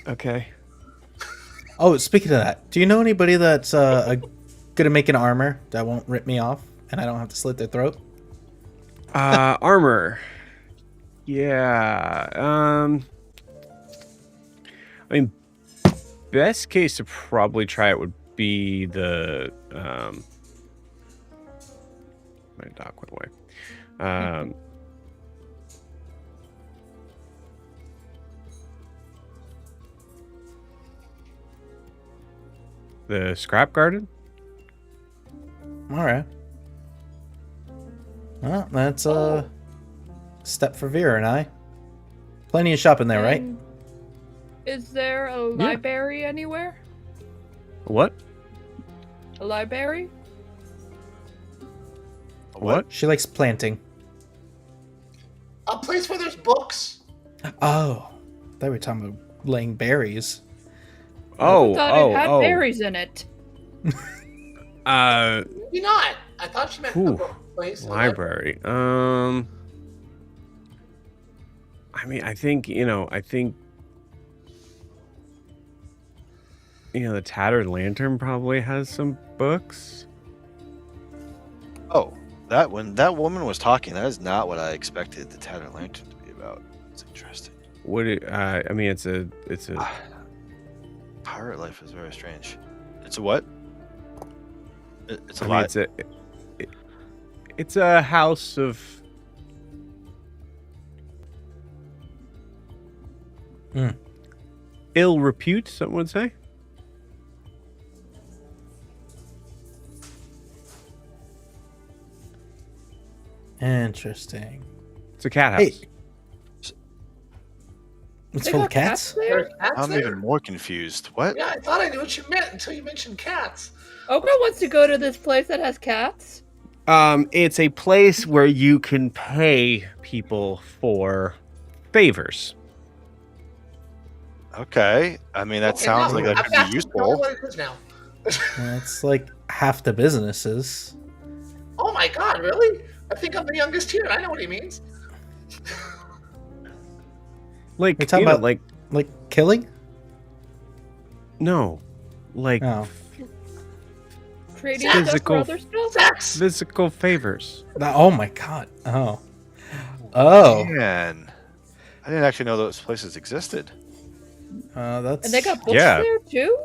Okay. Oh, speaking of that, do you know anybody that's good at making armor that won't rip me off and I don't have to slit their throat? Armor. Yeah. I mean, best case to probably try it would be the my dock went away. The scrap garden. All right. Well, that's a step for Vera and I. Plenty of shopping there, right? And is there a library anywhere? What? A library? What? She likes planting. A place where there's books. Oh, they were talking about laying berries. I thought it had berries in it. Maybe not. I thought she meant a book place. Library. I mean, I think the Tattered Lantern probably has some books. That when that woman was talking, that is not what I expected the Tattered Lantern to be about. It's interesting. I mean, it's a Pirate life is very strange. It's a what? It's a I mean, lot. it's a house of ill repute, some would say. Interesting. It's a cat house. Hey, it's They full got of cats. there? There's cats I'm there? even more confused. What? Yeah, I thought I knew what you meant until you mentioned cats. Oprah wants to go to this place that has cats. It's a place where you can pay people for favors. Okay. I mean, that Okay, sounds now, like that I'm could back be to knowing useful. what it is now. It's like half the businesses. Oh my god, really? I think I'm the youngest here. I know what he means. Like, You're talking you know, about like killing? no, like Oh. Trading Sex. stuff for Physical- other stuff. Sex. physical favors. Oh my god. Oh. Man, I didn't actually know those places existed. That's And they got books Yeah. there too.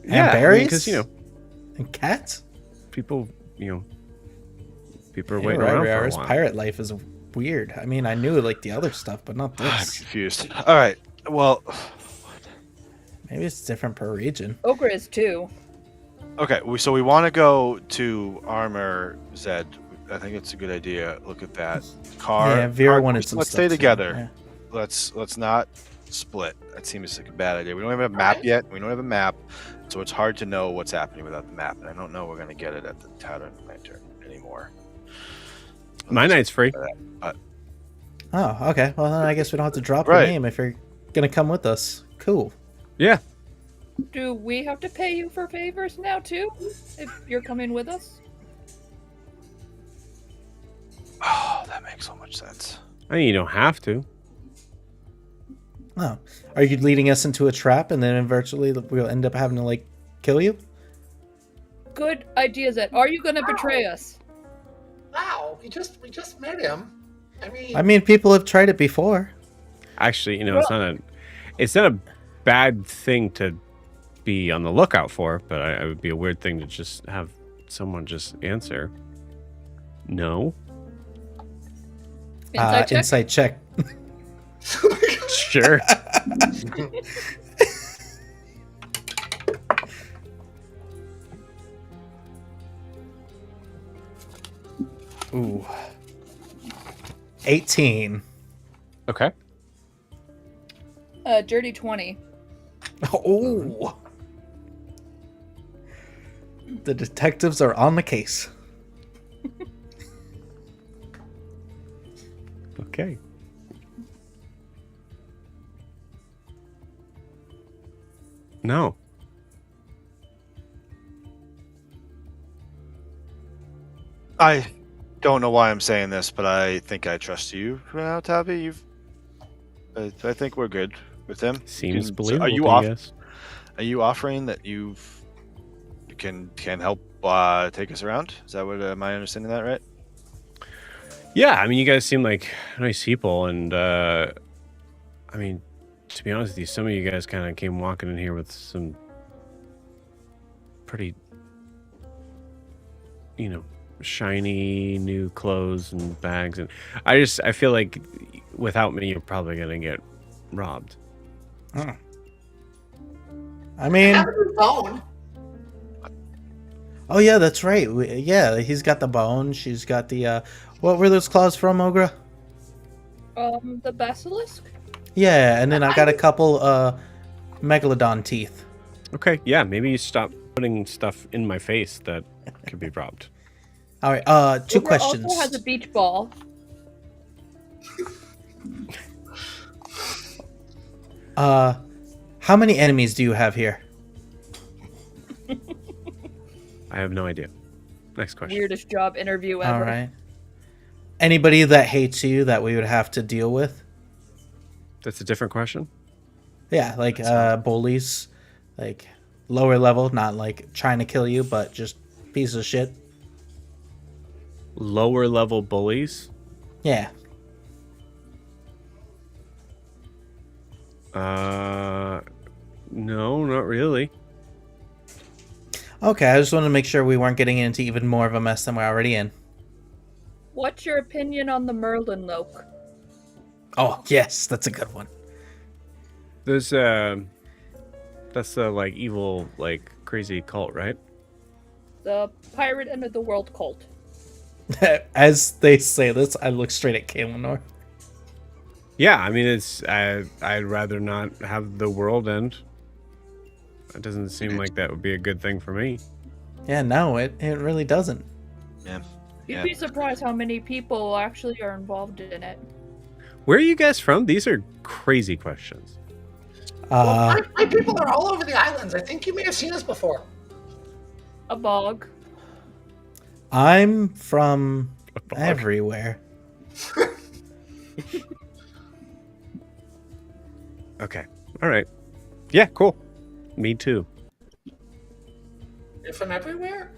and Yeah, berries because and cats. people, people are Yeah, waiting right, around for a His while. pirate life is weird. I mean, I knew like the other stuff, but not I'm this. confused. All right. Well, Maybe it's different per region. Ogre is too. okay. So we want to go to Armor Zed. I think it's a good idea. Look at that. Car. Yeah, Vera Car- wanted some Let's stuff stay too, together. yeah. Let's not split. That seems like a bad idea. We don't have a map Alright. yet. We don't have a map, so it's hard to know what's happening without the map. And I don't know we're gonna get it at the Tattered Lantern anymore. My night's free. Oh, okay. Well, then I guess we don't have to drop Right. your name if you're gonna come with us. Cool. Yeah, Do we have to pay you for favors now too? If you're coming with us? Oh, that makes so much sense. I mean, you don't have to. Oh, are you leading us into a trap and then eventually we'll end up having to like kill you? Good idea, Zed. Are you gonna betray us? Wow, we just met him. I mean, people have tried it before. Actually, it's not a bad thing to be on the lookout for, but it would be a weird thing to just have someone just answer. No. Inside check? Insight check. Sure. Ooh. 18. Okay. Dirty 20. Oh. The detectives are on the case. Okay. No. I don't know why I'm saying this, but I think I trust you for now, Tavi. I think we're good with him. Seems So believable. Are you to off? guess. Are you offering that you can help take us around? Is that what am I understanding that right? Yeah, I mean, you guys seem like nice people, and I mean, to be honest with you, some of you guys kind of came walking in here with some pretty, shiny new clothes and bags, and I feel like without me, you're probably gonna get robbed. I I mean, have a new phone. oh yeah, that's right. Yeah, he's got the bone. She's got the what were those claws from, Ogra? The basilisk? Yeah, and then I got a couple megalodon teeth. Okay, yeah, maybe you stop putting stuff in my face that could be robbed. All right, two Ogre questions. also has a beach ball. How many enemies do you have here? I have no idea. Next question. Weirdest job interview ever. All right. Anybody that hates you that we would have to deal with? That's a different question. Yeah, like bullies, like lower level, not like trying to kill you, but just piece of shit. Lower level bullies? Yeah. No, not really. Okay, I just wanted to make sure we weren't getting into even more of a mess than we're already in. What's your opinion on the Merlin Loke? Oh, yes, that's a good one. There's that's the like evil, like crazy cult, right? The Pirate End of the World cult. As they say this, I look straight at Kaelinor. Yeah, I mean I'd rather not have the world end. It doesn't seem like that would be a good thing for me. Yeah, no, it really doesn't. Yeah. You'd Yeah. be surprised how many people actually are involved in it. Where are you guys from? These are crazy questions. Well, my people are all over the islands. I think you may have seen us before. A bog. I'm from bog. everywhere. Okay. All right. Yeah, cool. Me too. You're from everywhere?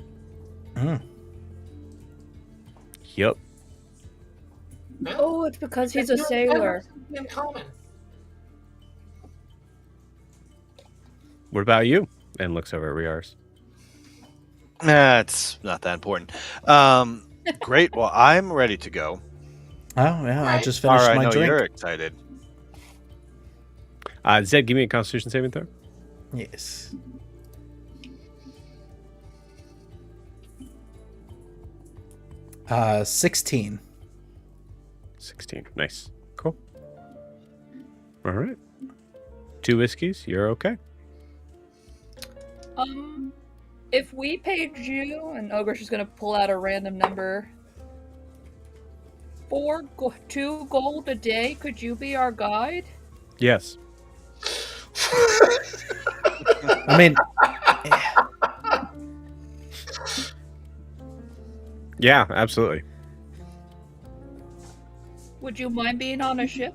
Yep. Well, Oh, it's because he's a you and I sailor. have something in common. What about you? And looks over at Riars. It's not that important. Great. Well, I'm ready to go. Oh, yeah, I Right. just finished I my know drink. you're excited. Zed, give me a Constitution saving throw. Yes. Uh, 16. 16. Nice. Cool. All right. 2 whiskeys. You're okay. If we paid you, and Ogre's just gonna pull out a random number, 2 gold a day, could you be our guide? Yes. I mean, Yeah, absolutely. Would you mind being on a ship?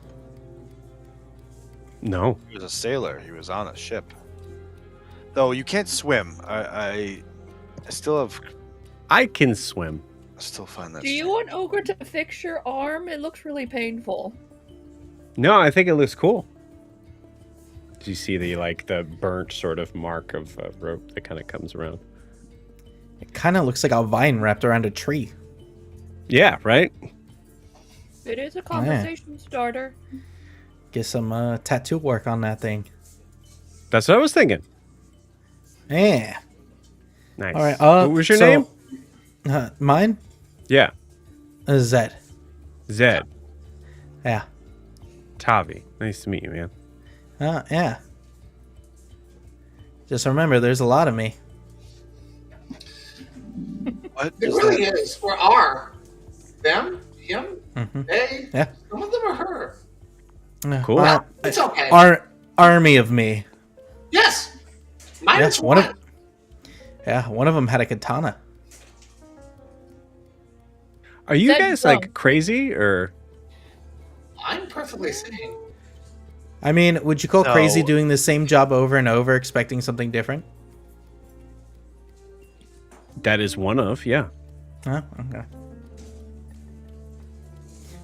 No. He was a sailor. He was on a ship. Though you can't swim. I still have. I can swim. I still find that. Do you want Ogre to fix your arm? It looks really painful. No, I think it looks cool. Do you see the burnt sort of mark of rope that kind of comes around? it kind of looks like a vine wrapped around a tree. Yeah, right? It is a conversation starter. Get some tattoo work on that thing. That's what I was thinking. Yeah. Nice. All right. What was your name? Mine? Yeah. Zed. Zed. Yeah. Tavi. Nice to meet you, man. Yeah. Just remember, there's a lot of me. What It is really that? is. Or are. Them, him, Mhm. they. Yeah. Some of them are her. Cool. Well, it's okay. Army of me. Yes. Mine Yes, is one one. of. Yeah, one of them had a katana. Are you Zed's guys dumb. crazy or? I'm perfectly sane. I mean, would you call No. crazy doing the same job over and over, expecting something different? That is one of, yeah. Oh, okay.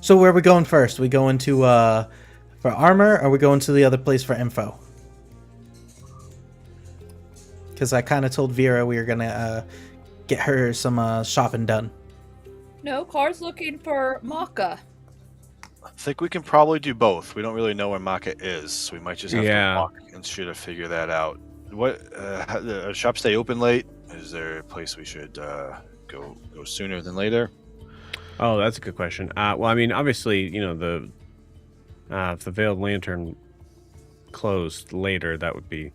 So where are we going first? We going to for armor, or we going to the other place for info? Because I kind of told Vera we were gonna get her some shopping done. No, Car's looking for Maka. I think we can probably do both. We don't really know where Maka is, so we might just have Yeah. to walk and try to figure that out. What? Shop stay open late? Is there a place we should go sooner than later? Oh, that's a good question. Well, I mean, obviously, if the Veiled Lantern closed later, that would be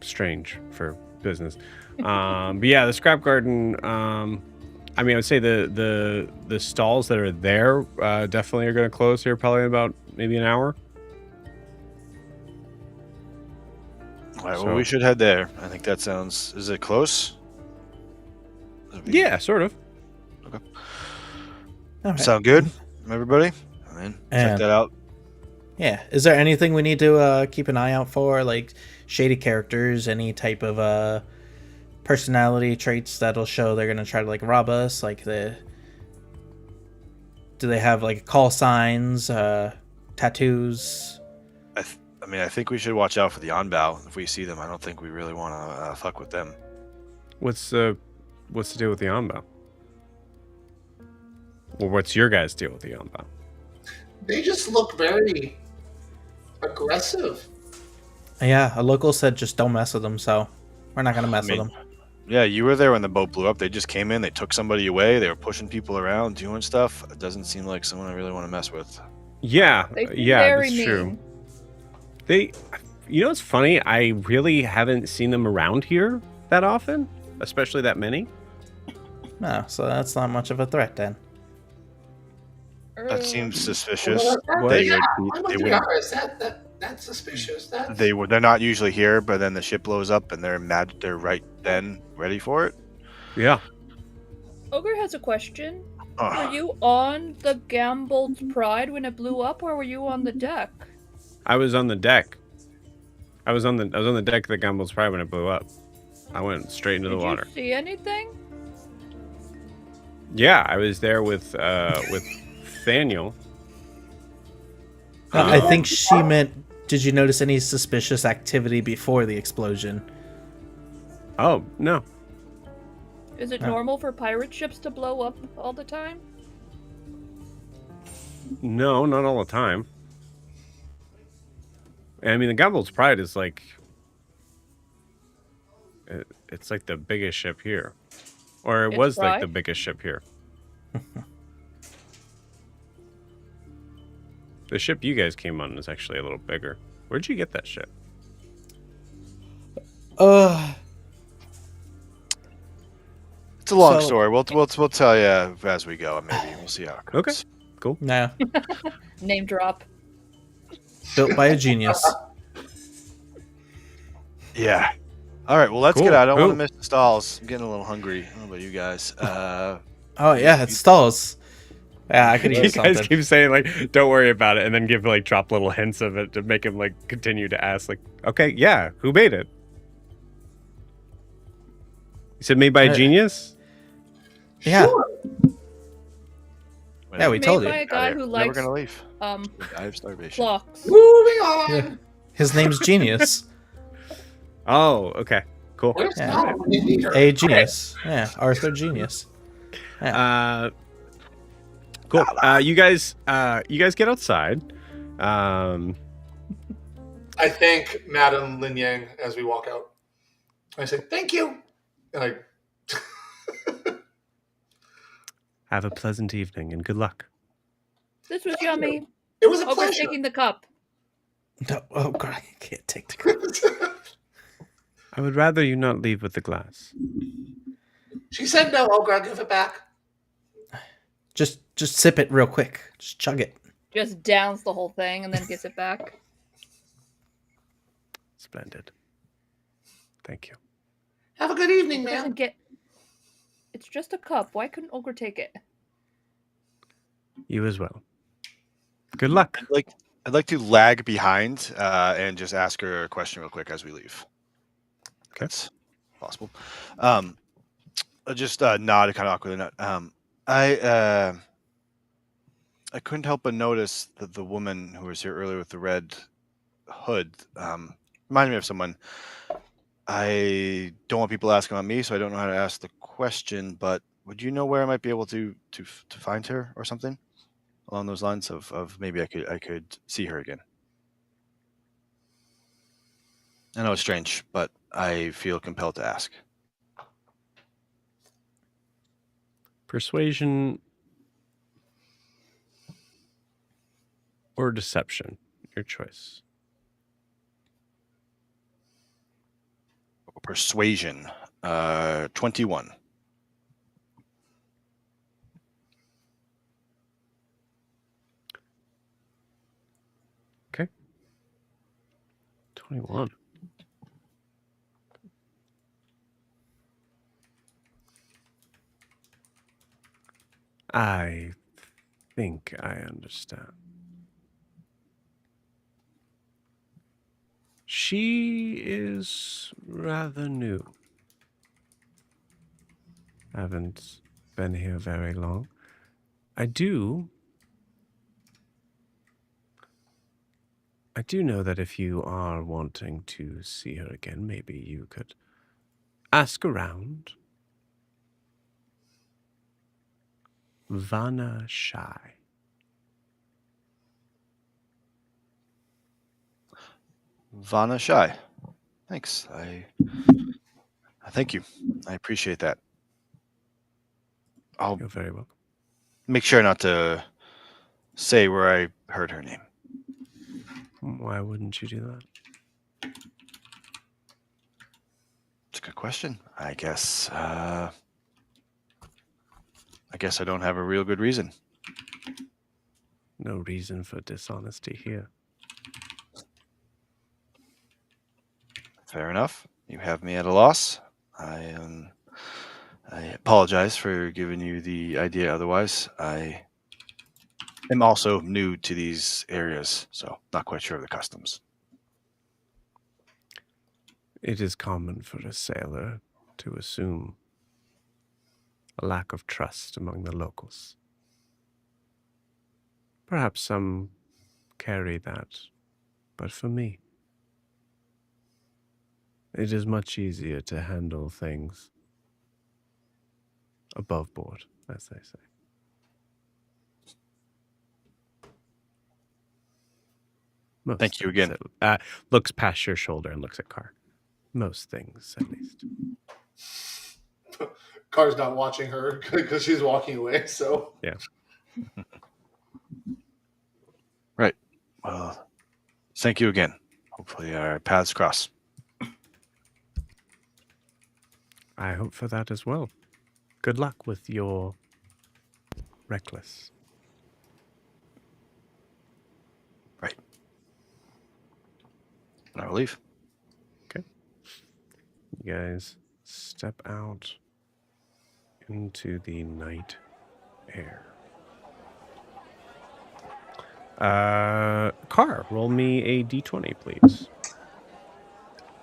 strange for business. But yeah, the Scrap Garden. I mean, I would say the stalls that are there definitely are going to close here, probably in about maybe an hour. All right. So- Well, we should head there. I think that sounds. Is it close? Yeah, sort of. All right. Sound good, everybody? I mean, check Yeah. that out. Yeah. Is there anything we need to keep an eye out for, like shady characters, any type of personality traits that'll show they're gonna try to like rob us? Like do they have like call signs, tattoos? I mean, I think we should watch out for the onbow. If we see them, I don't think we really want to fuck with them. What's the deal with the onbow? Well, what's your guys' deal with the onbow? They just look very aggressive. Yeah, a local said just don't mess with them, so we're not gonna mess with them. Yeah, you were there when the boat blew up. They just came in, they took somebody away, they were pushing people around, doing stuff. It doesn't seem like someone I really want to mess with. Yeah, They seem yeah, very that's true. mean. They, you know, what's funny? I really haven't seen them around here that often, especially that many. No, so that's not much of a threat then. That seems suspicious. What? They Yeah, would, I'm they with you, wouldn't- Iris. That's suspicious. they're not usually here, but then the ship blows up and they're right then ready for it. Yeah. Ogre has a question. Were Ugh. you on the Ganbold's Pride when it blew up, or were you on the deck? I was on the deck. I was on the deck of the Ganbold's Pride when it blew up. I went straight into the water. Did you see anything? Yeah, I was there with Thaniel. I think she meant, did you notice any suspicious activity before the explosion? Oh, no. Is it Oh. normal for pirate ships to blow up all the time? No, not all the time. I mean, the Ganbold's Pride is like... It's like the biggest ship here. Or it It's was like Pride? the biggest ship here. The ship you guys came on is actually a little bigger. Where'd you get that ship? It's a long So- story. We'll tell you as we go. Maybe we'll see how it goes. Okay. Cool. No, Name drop. built by a genius. Yeah. All right. Well, let's Cool. get out. I don't want Cool. to miss the stalls. I'm getting a little hungry. I don't know about you guys. Oh yeah, it stalls. Yeah, I could You use guys something. keep saying like, "Don't worry about it," and then drop little hints of it to make him continue to ask. Okay, yeah, who made it? You said made by a genius. Yeah, Sure. yeah, we Made told by you. a guy who Never likes gonna leave. um I have starvation. clocks. Moving on. Yeah. His name's Genius. Oh, okay, cool. Where's Yeah. Tom when you need her? A Genius. Yeah, Arthur Genius. Cool. You guys get outside. I thank Madame Lin Yang as we walk out. I say thank you, and I Have a pleasant evening and good luck. This was Thank you. yummy. it was a Ogre's pleasure. taking the cup. No, oh god, I can't take the cup. I would rather you not leave with the glass. She said no. Ogre, I'll give it back. Just sip it real quick. Just chug it. Just downs the whole thing and then gives it back. Splendid. Thank you. Have a good evening, It man. doesn't get. It's just a cup. Why couldn't Ogre take it? You as well. Good luck. I'd like to lag behind and just ask her a question real quick as we leave. Okay. That's possible. I'll just nod kind of awkwardly. I couldn't help but notice that the woman who was here earlier with the red hood reminded me of someone. I don't want people asking on me, so I don't know how to ask the question. But would you know where I might be able to find her or something along those lines of maybe I could see her again? I know it's strange, but I feel compelled to ask. Persuasion or deception, your choice. Persuasion, 21. Okay. 21. I think I understand. She is rather new. Haven't been here very long. I do know that if you are wanting to see her again, maybe you could ask around. Vanna Shy. Vanna Shy. Thanks. I thank you. I appreciate that. I'll You're very welcome. make sure not to say where I heard her name. Why wouldn't you do that? It's a good question. I guess I don't have a real good reason. No reason for dishonesty here. Fair enough. You have me at a loss. I apologize for giving you the idea otherwise. I am also new to these areas, so not quite sure of the customs. It is common for a sailor to assume a lack of trust among the locals. Perhaps some carry that, but for me, it is much easier to handle things above board, as they say. Most Thank you things, again. looks past your shoulder and looks at Carr. Most things, at least. Car's not watching her because she's walking away. So Yeah. Right. Well, thank you again. Hopefully our paths cross. I hope for that as well. Good luck with your Wreckless. Right. I will leave. Okay. You guys step out into the night air. Carr, roll me a d20, please.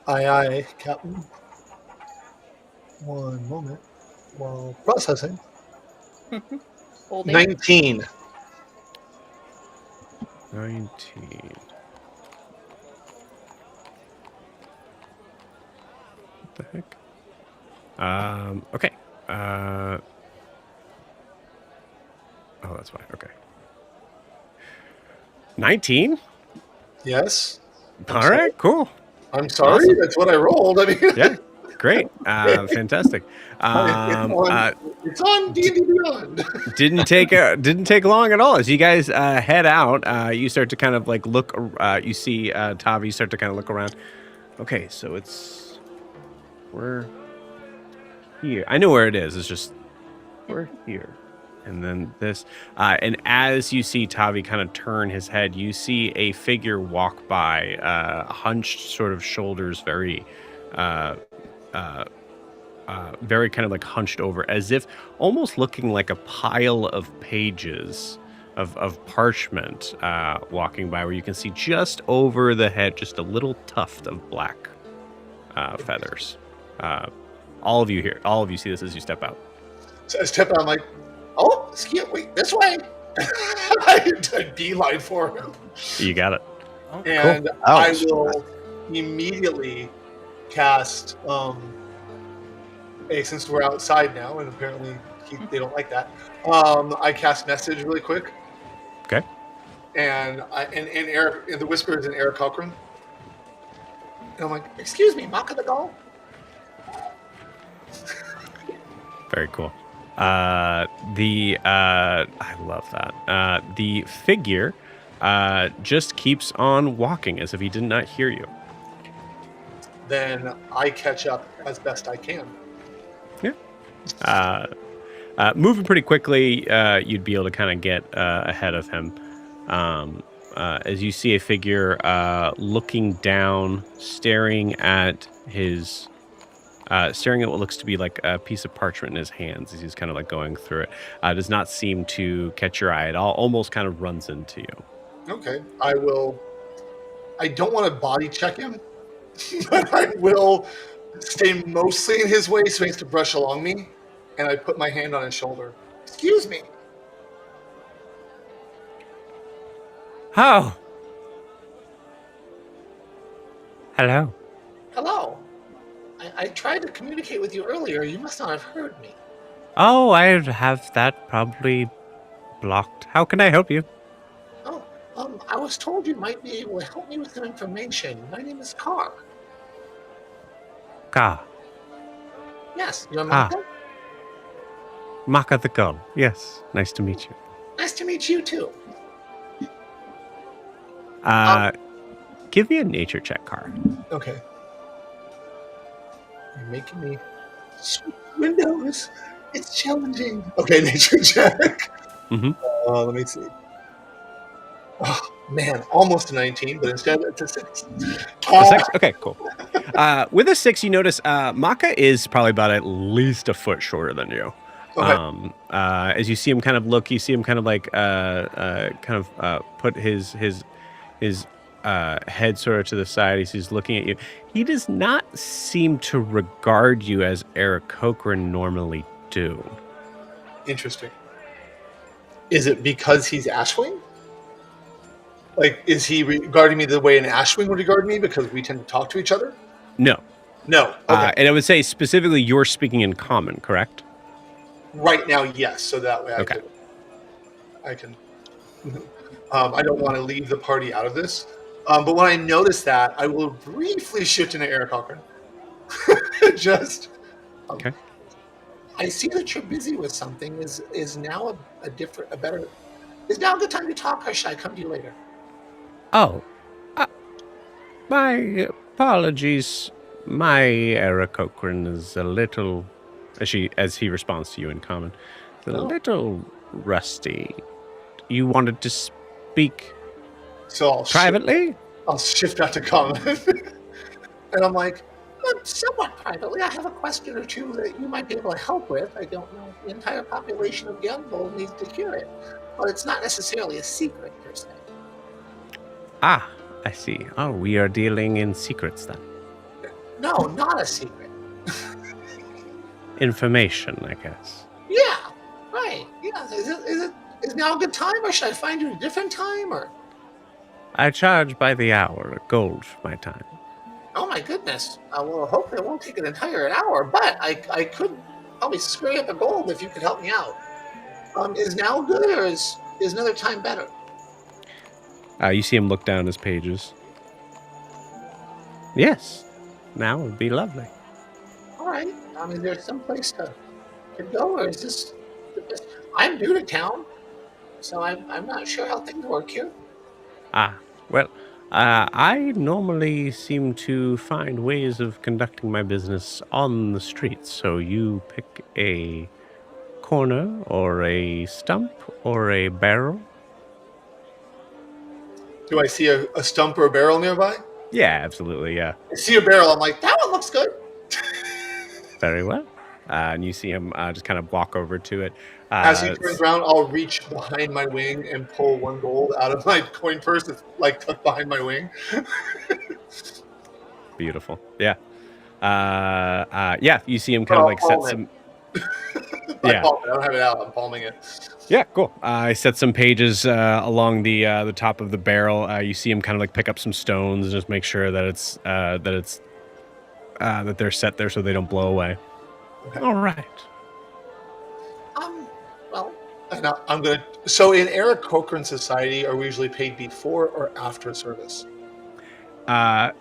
aye, Captain. One moment while processing. Holding. 19. 19. What the heck? Okay. Oh, that's why. Okay. 19? Yes. All right, cool. I'm sorry. Awesome. That's what I rolled. I mean, Yeah, great. Fantastic. it's on D&D Beyond. Didn't take long at all. As you guys head out, you start to kind of like look. You see Tavi start to kind of look around. Okay, so we're here. I know where it is. It's just we're here, and then this. And as you see Tavi kind of turn his head, you see a figure walk by, hunched, sort of shoulders, very kind of like hunched over, as if almost looking like a pile of pages of parchment walking by, where you can see just over the head, just a little tuft of black feathers. All of you see this as you step out. So I step out, I'm like, oh, excuse me, this way. I beeline for him. You got it. And Cool. I Ouch. will immediately cast since we're outside now, and apparently they don't like that. I cast message really quick, Okay. and Eric, and the whisper is in Eric Cochran. And I'm like, excuse me, Maka the Gall. Very cool. I love that. The figure just keeps on walking as if he did not hear you. Then I catch up as best I can. Moving pretty quickly, you'd be able to kind of get ahead of him. As you see a figure looking down, staring at what looks to be like a piece of parchment in his hands as he's kind of like going through it. Does not seem to catch your eye at all, almost kind of runs into you. Okay, I don't want to body check him, but I will stay mostly in his way so he has to brush along me. and I put my hand on his shoulder. Excuse me. Oh. Hello. Hello. I tried to communicate with you earlier. You must not have heard me. Oh, I have that probably blocked. How can I help you? Oh, I was told you might be able to help me with some information. My name is Carr. Ka. Yes, you're Ah. Maka? Maka the Gull. Yes. Nice to meet you. Nice to meet you too. Give me a nature check, Car. Okay. You're making me switch windows. It's challenging. Okay, nature check. Mhm. Let me see. Oh, man, almost a 19, but instead it's a 6. A 6? Okay, cool. With a 6, you notice Maka is probably about at least a foot shorter than you. Okay. As you see him kind of look, you see him kind of like put his head sort of to the side. He's looking at you. He does not seem to regard you as Eric Cochran normally do. Interesting. Is it because he's Ashwing? Like, is he regarding me the way an Ashwing would regard me because we tend to talk to each other? No. No. Okay. And I would say specifically you're speaking in common, correct? Right now, yes. So that way I can. I don't want to leave the party out of this. But when I notice that, I will briefly shift into Eric Cochran. Just. Okay. I see that you're busy with something. Is now a better? Is now a good time to talk, or should I come to you later? Oh, my apologies. My Eric Cochran is a little, as he responds to you in common, a little rusty. You wanted to speak So I'll privately? I'll shift out to common. And I'm like, somewhat privately, I have a question or two that you might be able to help with. I don't know if the entire population of Ganbold needs to hear it, but it's not necessarily a secret per se. Ah, I see. Oh, we are dealing in secrets then. No, not a secret. Information, I guess. Yeah, right. Yeah, is now a good time, or should I find you a different time, or? I charge by the hour, a gold for my time. Oh my goodness. Well, hopefully it won't take an entire hour, but I could probably screw up a gold if you could help me out. Is now good, or is another time better? You see him look down his pages. Yes, now would be lovely. All right. Is there some place to go, or is this the best? I'm new to town, so I'm not sure how things work here. Well, I normally seem to find ways of conducting my business on the streets. So you pick a corner or a stump or a barrel. Do I see a stump or a barrel nearby? Yeah, absolutely. Yeah. I see a barrel. I'm like, that one looks good. Very well. And you see him just kind of walk over to it. As he turns around, I'll reach behind my wing and pull one gold out of my coin purse that's like tucked behind my wing. Beautiful. Yeah. Yeah. You see him kind of like set some. I don't have it out. I'm palming it. Yeah, cool. I set some pages along the top of the barrel. You see him kind of like pick up some stones and just make sure that that they're set there so they don't blow away. Okay. All right. Well, I'm gonna. So in Eric Cochran society, are we usually paid before or after service? I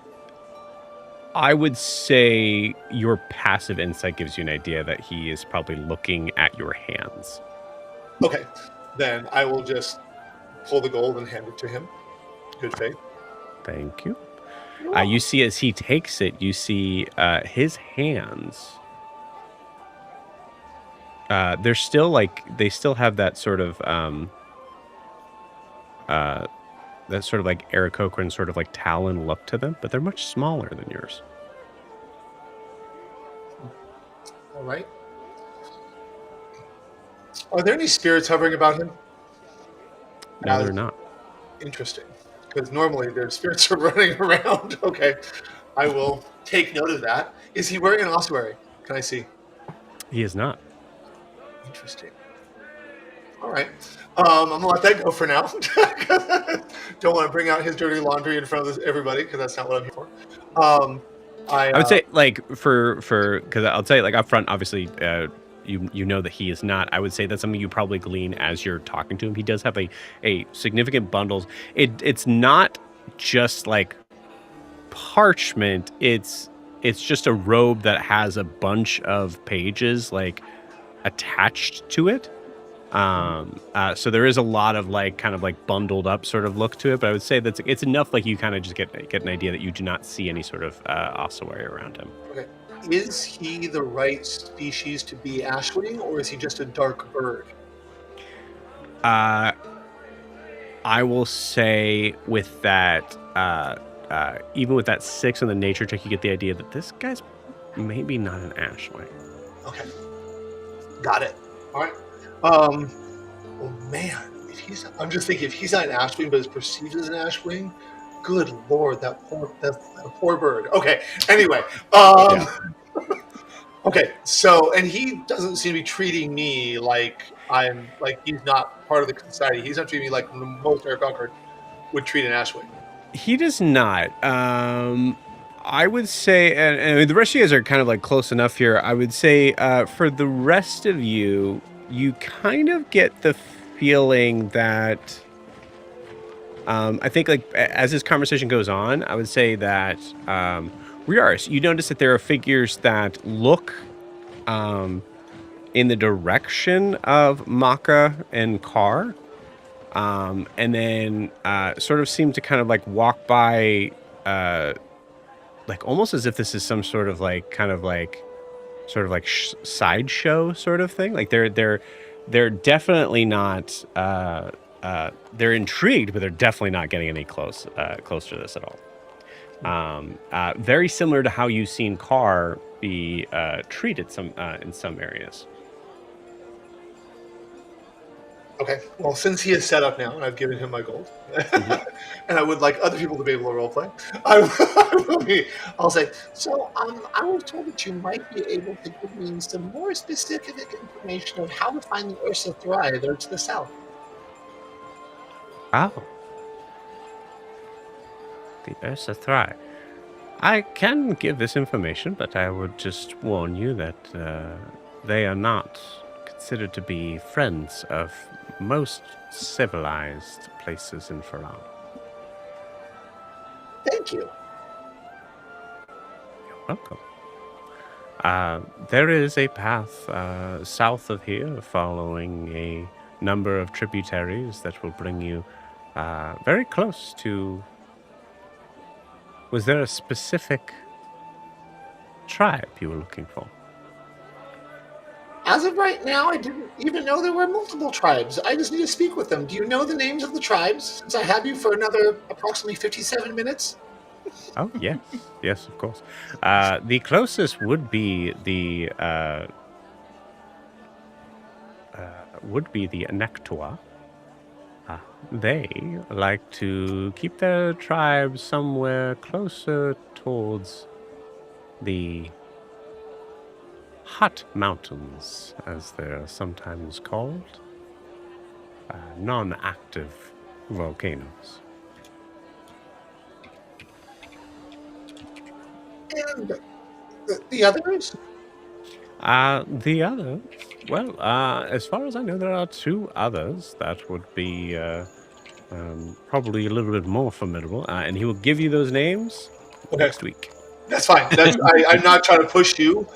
would say your passive insight gives you an idea that he is probably looking at your hands. Okay, then I will just pull the gold and hand it to him. Good faith. Thank you. You see as he takes it, you see his hands. They're still they still have that sort of like Eric Cochran sort of like talon look to them, but they're much smaller than yours. All right. Are there any spirits hovering about him? No, they're not. Interesting. Because normally their spirits are running around. Okay. I will take note of that. Is he wearing an ossuary? Can I see? He is not. Interesting. All right. I'm gonna let that go for now. Don't want to bring out his dirty laundry in front of everybody because that's not what I'm here for. I would say like for because I'll say like up front, obviously, you know that he is not. I would say that's something you probably glean as you're talking to him. He does have a significant bundles. It's not just like parchment. It's just a robe that has a bunch of pages like attached to it. So there is a lot of like kind of like bundled up sort of look to it, but I would say that it's enough like you kind of just get an idea that you do not see any sort of ossuary around him. Okay. Is he the right species to be ashwing, or is he just a dark bird? I will say with that, even with that 6 on the nature check, you get the idea that this guy's maybe not an ashwing. Okay. Got it. All right. Oh man, I'm just thinking if he's not an ashwing but is perceived as an ashwing, good lord, that poor bird. Okay. Anyway, okay. So, and he doesn't seem to be treating me like he's not part of the society. He's not treating me like most Eric Concord would treat an ashwing. He does not. I would say, and I mean, the rest of you guys are kind of like close enough here. I would say for the rest of you, you kind of get the feeling that I think like as this conversation goes on, I would say that Riaris, you notice that there are figures that look in the direction of Maka and Carr, and then sort of seem to kind of like walk by like almost as if this is some sort of like kind of like sort of like sideshow sort of thing. Like they're definitely not they're intrigued, but they're definitely not getting any close to this at all. Very similar to how you've seen Carr be treated in some areas. Okay. Well, since he is set up now, and I've given him my gold, and I would like other people to be able to roleplay, I'll say. So, I was told that you might be able to give me some more specific information of how to find the Ursa Thry there to the south. Oh. The Ursa Thry. I can give this information, but I would just warn you that they are not considered to be friends of most civilized places in Faran. Thank you. You're welcome. There is a path south of here following a number of tributaries that will bring you very close to... Was there a specific tribe you were looking for? As of right now, I didn't even know there were multiple tribes. I just need to speak with them. Do you know the names of the tribes, since I have you for another approximately 57 minutes? Oh, yes. Yes, of course. The closest would be the Anektua. They like to keep their tribe somewhere closer towards the Hot Mountains, as they're sometimes called. Non-active volcanoes. And the others? The other, well, as far as I know, there are 2 others that would be probably a little bit more formidable, and he will give you those names next week. That's fine. I'm not trying to push you.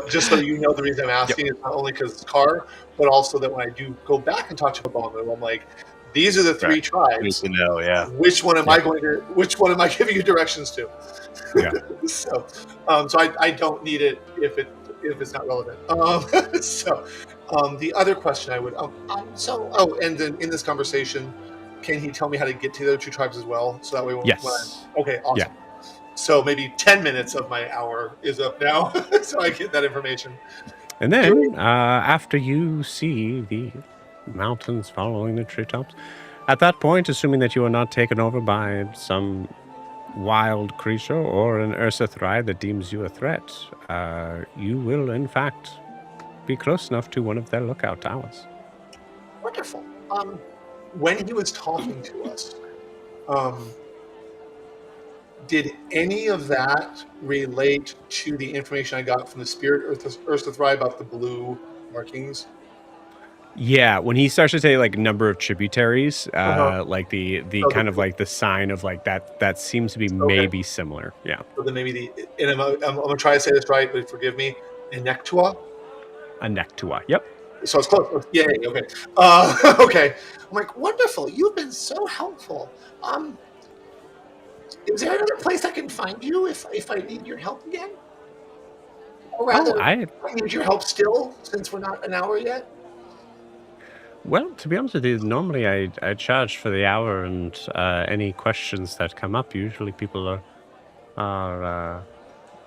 Just so you know, the reason I'm asking is not only because it's Carr, but also that when I do go back and talk to Obama, I'm like, these are the 3 tribes. You know, yeah. Which one am I giving you directions to? Yeah. So I don't need it if it's not relevant. The other question I would and then in this conversation, can he tell me how to get to the other 2 tribes as well? So that way, okay, awesome. Yeah. So maybe 10 minutes of my hour is up now, so I get that information. And then after you see the mountains following the treetops, at that point, assuming that you are not taken over by some wild creature or an Ursa Thry that deems you a threat, you will in fact be close enough to one of their lookout towers. Wonderful. When he was talking to us, did any of that relate to the information I got from the Spirit Earth to Thrive about the blue markings? Yeah, when he starts to say like number of tributaries, Uh-huh. like the Oh, kind of like the sign of like that seems to be maybe similar. Yeah, So then maybe and I'm gonna try to say this right, but forgive me. Enectua. a Nectua. Yep. So it's close. Yay. Okay. Okay. I'm like, wonderful. You've been so helpful. Is there another place I can find you if I need your help again? Or Oh, rather, I need your help still, since we're not an hour yet. Well, to be honest with you, normally I charge for the hour, and any questions that come up, usually people are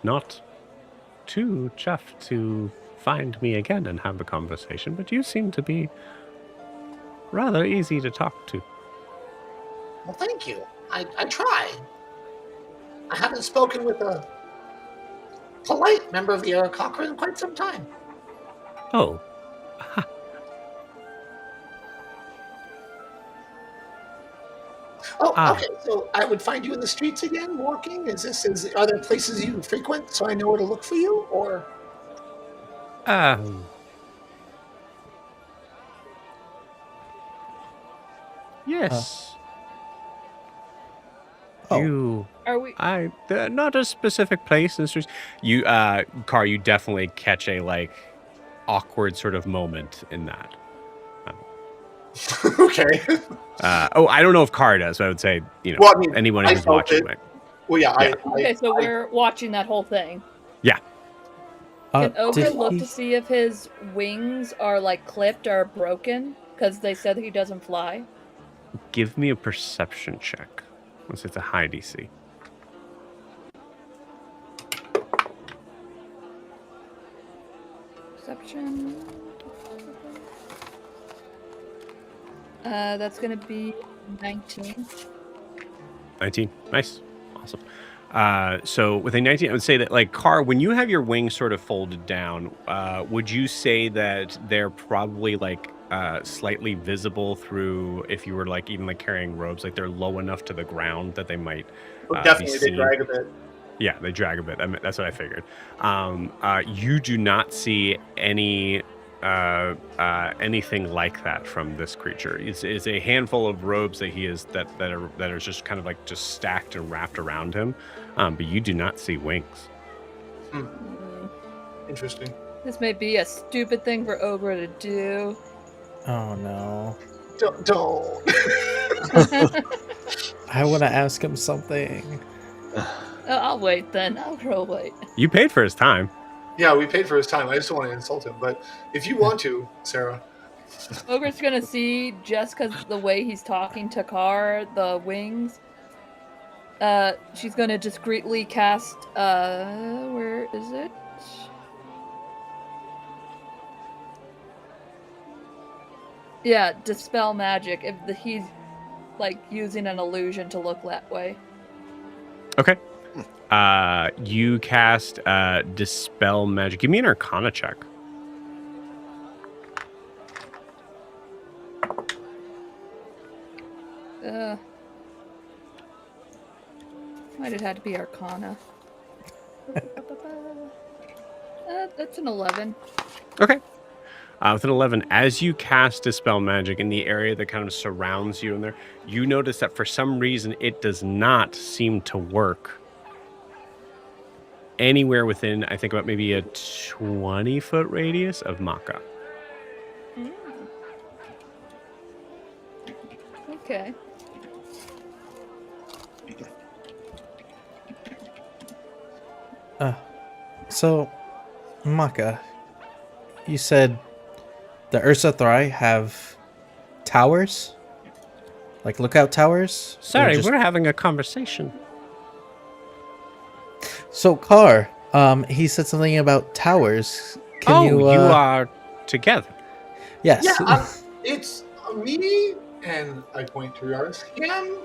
not too chuffed to find me again and have a conversation. But you seem to be rather easy to talk to. Well, thank you. I try. I haven't spoken with a polite member of the Aarakocra in quite some time. Oh, Oh, Ah. okay. So I would find you in the streets again, walking. Are there places you frequent so I know where to look for you? Or um, yes. Oh, Are we? Not a specific place in the streets. You, Car, you definitely catch a like awkward sort of moment in that. okay. I don't know if Car does, but I would say, Well, I mean, anyone I who's felt watching it. might. Well, yeah. Yeah. Okay, so we're watching that whole thing. Yeah. Can Ogre did look he- to see if his wings are like clipped or broken? Because they said that he doesn't fly. Give me a perception check. Unless it's a high DC. Perception. That's gonna be 19. 19. Nice. Awesome. So with a 19, I would say that like Car, when you have your wings sort of folded down, would you say that they're probably like slightly visible through, if you were like even like carrying robes, like they're low enough to the ground that they might definitely be they seen? drag a bit. Yeah, they drag a bit. I mean, that's what I figured. You do not see any anything like that from this creature. It's a handful of robes that he is that are just kind of like just stacked and wrapped around him, but you do not see wings. Interesting. This may be a stupid thing for Ogre to do. Oh no. Don't. I want to ask him something. I'll wait then. I'll wait. You paid for his time. Yeah, we paid for his time. I just don't want to insult him. But if you want to, Sarah. Ogre's gonna see, just because the way he's talking to Car, the wings. She's gonna discreetly cast, where is it? Yeah, dispel magic, if he's, like, using an illusion to look that way. Okay. You cast dispel magic. Give me an Arcana check. Might have had to be Arcana. That's an 11. Okay. With an 11, as you cast Dispel Magic in the area that kind of surrounds you in there, you notice that for some reason it does not seem to work anywhere within, I think, about maybe a 20-foot radius of Maka. Okay. So, Maka, you said the Ursa Thrai have towers? Like lookout towers? Or Sorry, just- we're having a conversation. So, Car, he said something about towers. Can you are together. Yes. Yeah, it's me, and I point to Yaris, him,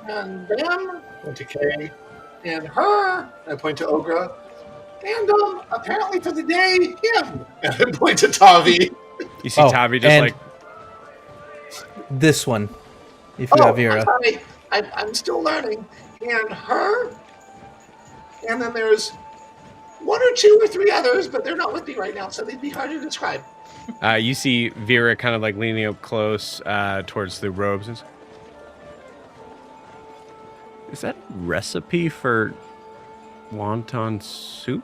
and them, I point to Kay, and her, I point to Ogra, And apparently for the day, him. And I point to Tavi. You see Oh, Tavi just and like, this one, if you have I'm Ira. sorry. I'm still learning. And her. And then there's 1 or 2 or 3 others, but they're not with me right now, so they'd be hard to describe. you see Vera kind of like leaning up close towards the robes. And is that a recipe for wonton soup?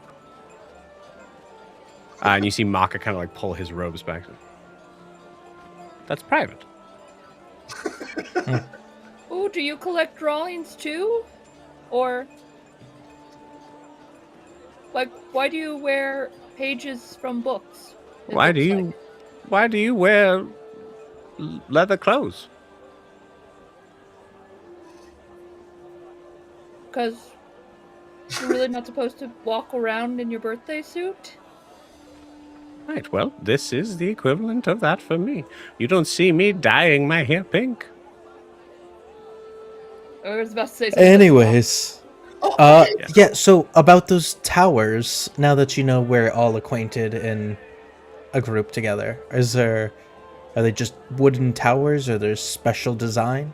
And you see Maka kind of like pull his robes back. That's private. Oh, do you collect drawings too? Or like, why do you wear pages from books? it Why do looks you like? why do you wear leather clothes? Because you're really not supposed to walk around in your birthday suit? Right, well, this is the equivalent of that for me. You don't see me dyeing my hair pink. I was about to say something. Anyways, Oh, okay. yeah. So about those towers, now that you know we're all acquainted in a group together, are they just wooden towers, or there's special design?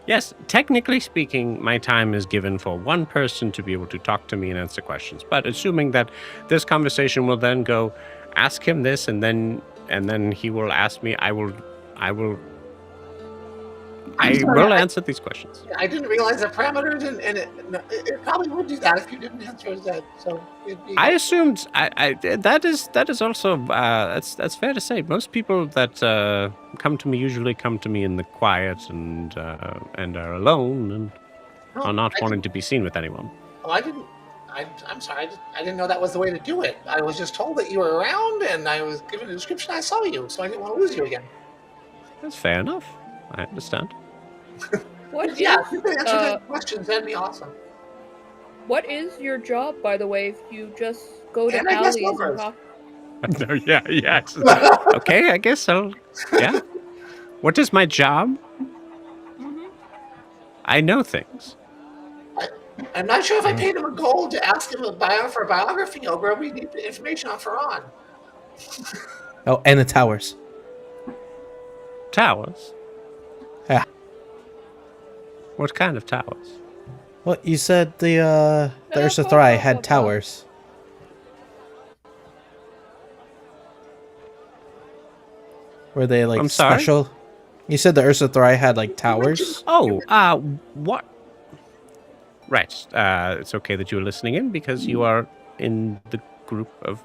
Yes, technically speaking, my time is given for one person to be able to talk to me and answer questions. But assuming that this conversation will then go, ask him this, and then he will ask me, I will answer these questions. I didn't realize the parameters, and it probably would do that if you didn't answer that. So it'd be I assumed that is also that's fair to say. Most people that come to me usually come to me in the quiet and are alone and are not wanting to be seen with anyone. Oh, I didn't. I'm sorry. I didn't know that was the way to do it. I was just told that you were around, and I was given a description. I saw you, so I didn't want to lose you again. That's fair enough. I understand. What Yeah, is, if you could answer the questions, that'd be awesome. what is your job, by the way, if you just go to And I guess alleys and lovers. talk? No, yeah. Okay, I guess so. Yeah. What is my job? Mhm. I know things. I'm not sure if I paid him a gold to ask him for a biography over. We need the information on Ferran. Oh, and the towers. Towers? Yeah. What kind of towers? Well, you said the Ursa Thrai had towers. Were they like I'm sorry? special? You said the Ursa Thrai had like towers. Oh, what? Right. It's okay that you're listening in because you are in the group of.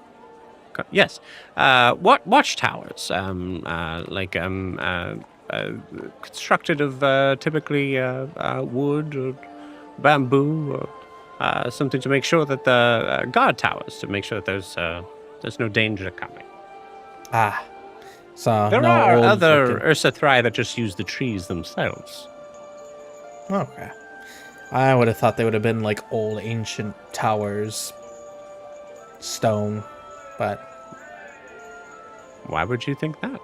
Yes. What watchtowers? Constructed of typically wood or bamboo or something to make sure that the guard towers to make sure that there's no danger coming. Ah, so There no are old other fucking- Ursa Thrai that just use the trees themselves. Okay. I would have thought they would have been like old ancient towers, stone, but Why would you think that?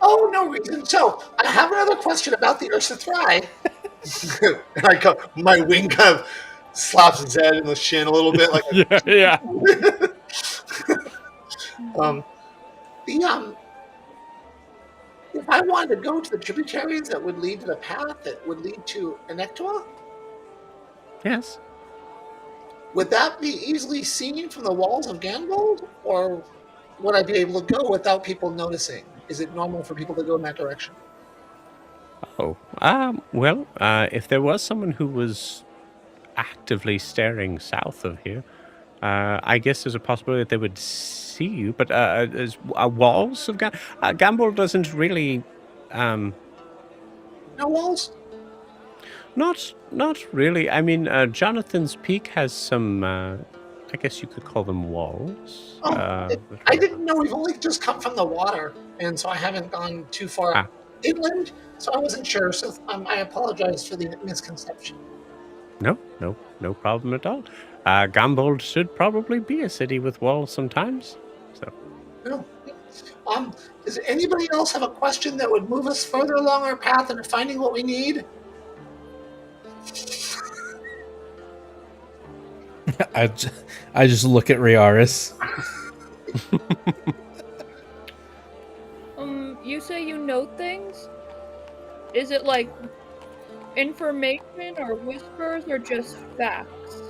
Oh, no reason. So I have another question about the Ursa Thrai. And my wing kind of slaps his head in the shin a little bit, like yeah. if I wanted to go to the tributaries that would lead to the path that would lead to Enectua, Yes. would that be easily seen from the walls of Ganbold, or would I be able to go without people noticing? Is it normal for people to go in that direction? Oh, well, if there was someone who was actively staring south of here, I guess there's a possibility that they would see you. But as walls of Gamble doesn't really, No walls? not really. I mean, Jonathan's Peak has some. I guess you could call them walls. Oh, I didn't know. We've only just come from the water, and so I haven't gone too far inland, so I wasn't sure. So I apologize for the misconception. No problem at all. Ganbold should probably be a city with walls sometimes. So. No. Does anybody else have a question that would move us further along our path into finding what we need? I just look at Riaris. You say you know things? Is it like information or whispers or just facts?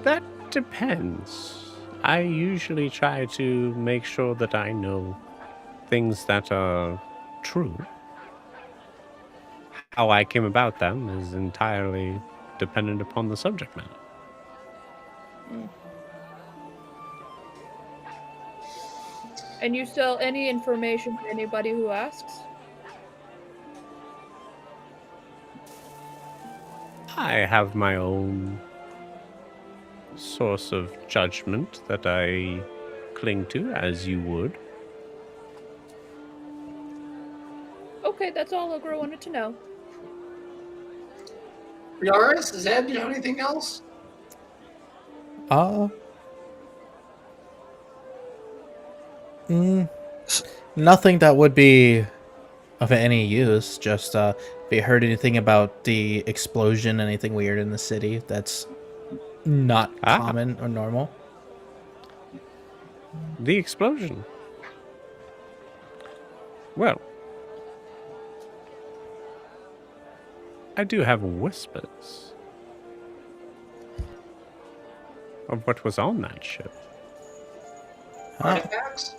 That depends. I usually try to make sure that I know things that are true. How I came about them is entirely dependent upon the subject matter. And you sell any information to anybody who asks? I have my own source of judgment that I cling to, as you would. Okay, that's all Ogre wanted to know. Yaris, Zed, do you have anything else? Nothing that would be of any use. Just if you heard anything about the explosion, anything weird in the city that's not common or normal. The explosion. Well, I do have whispers of what was on that ship. Artifacts?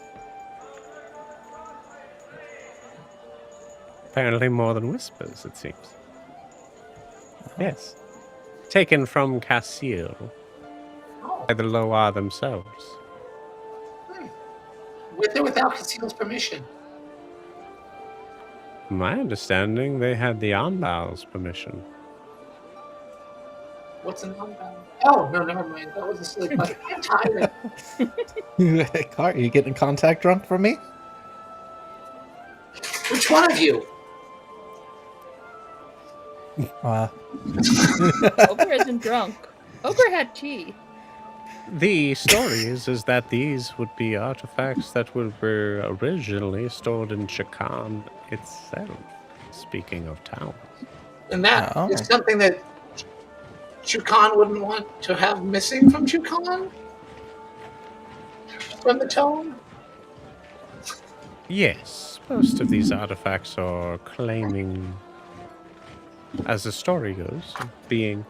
Apparently more than whispers, it seems. Yes. Taken from Cassil Oh, by the Loa themselves. with or without Conceal's permission. From my understanding, they had the Anbal's permission. What's an unbound? Oh, no, never mind. That was a silly question. I'm tired. Car, are you getting contact drunk from me? Which one of you? Ogre isn't drunk. Ogre had tea. The story is that these would be artifacts that were originally stored in Chakan itself. Speaking of towns. And that Oh. is something that Chukan wouldn't want to have missing from Chukan? From the tone? Yes, most of these artifacts are claiming, as the story goes, being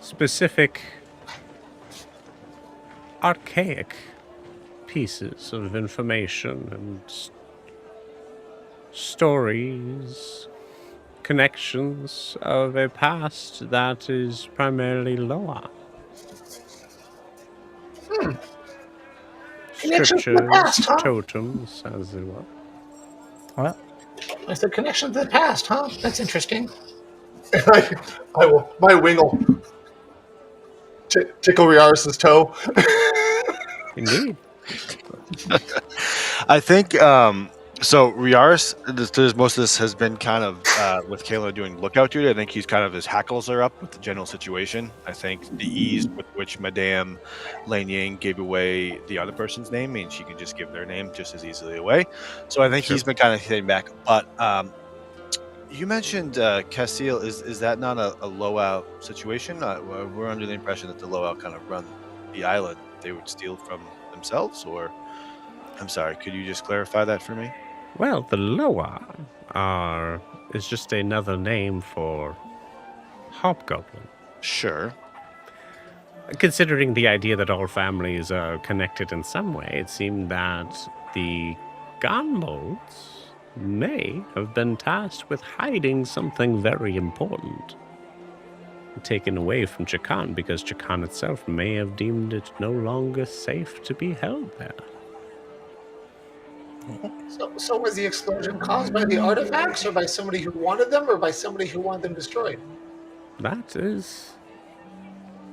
specific archaic pieces of information and stories, connections of a past that is primarily Loa. Connections to the Scriptures, past, huh? totems, as it were. What? I said connection to the past, huh? That's interesting. I will. My wing will tickle Riaris' toe. Indeed. I think so. Riaris, most of this has been kind of with Kayla doing lookout duty. I think he's kind of his hackles are up with the general situation. I think the ease with which Madame Lanyang gave away the other person's name means she can just give their name just as easily away. So I think he's been kind of hitting back. But you mentioned Cassil. Is that not a Loa situation? We're under the impression that the Loa kind of run the island. They would steal from themselves, or I'm sorry, could you just clarify that for me? Well, the Loa is just another name for hobgoblin. Sure. Considering the idea that all families are connected in some way, it seemed that the Ganbolds may have been tasked with hiding something very important, taken away from Chakan, because Chakan itself may have deemed it no longer safe to be held there. So was the explosion caused by the artifacts, or by somebody who wanted them, or by somebody who wanted them destroyed? That is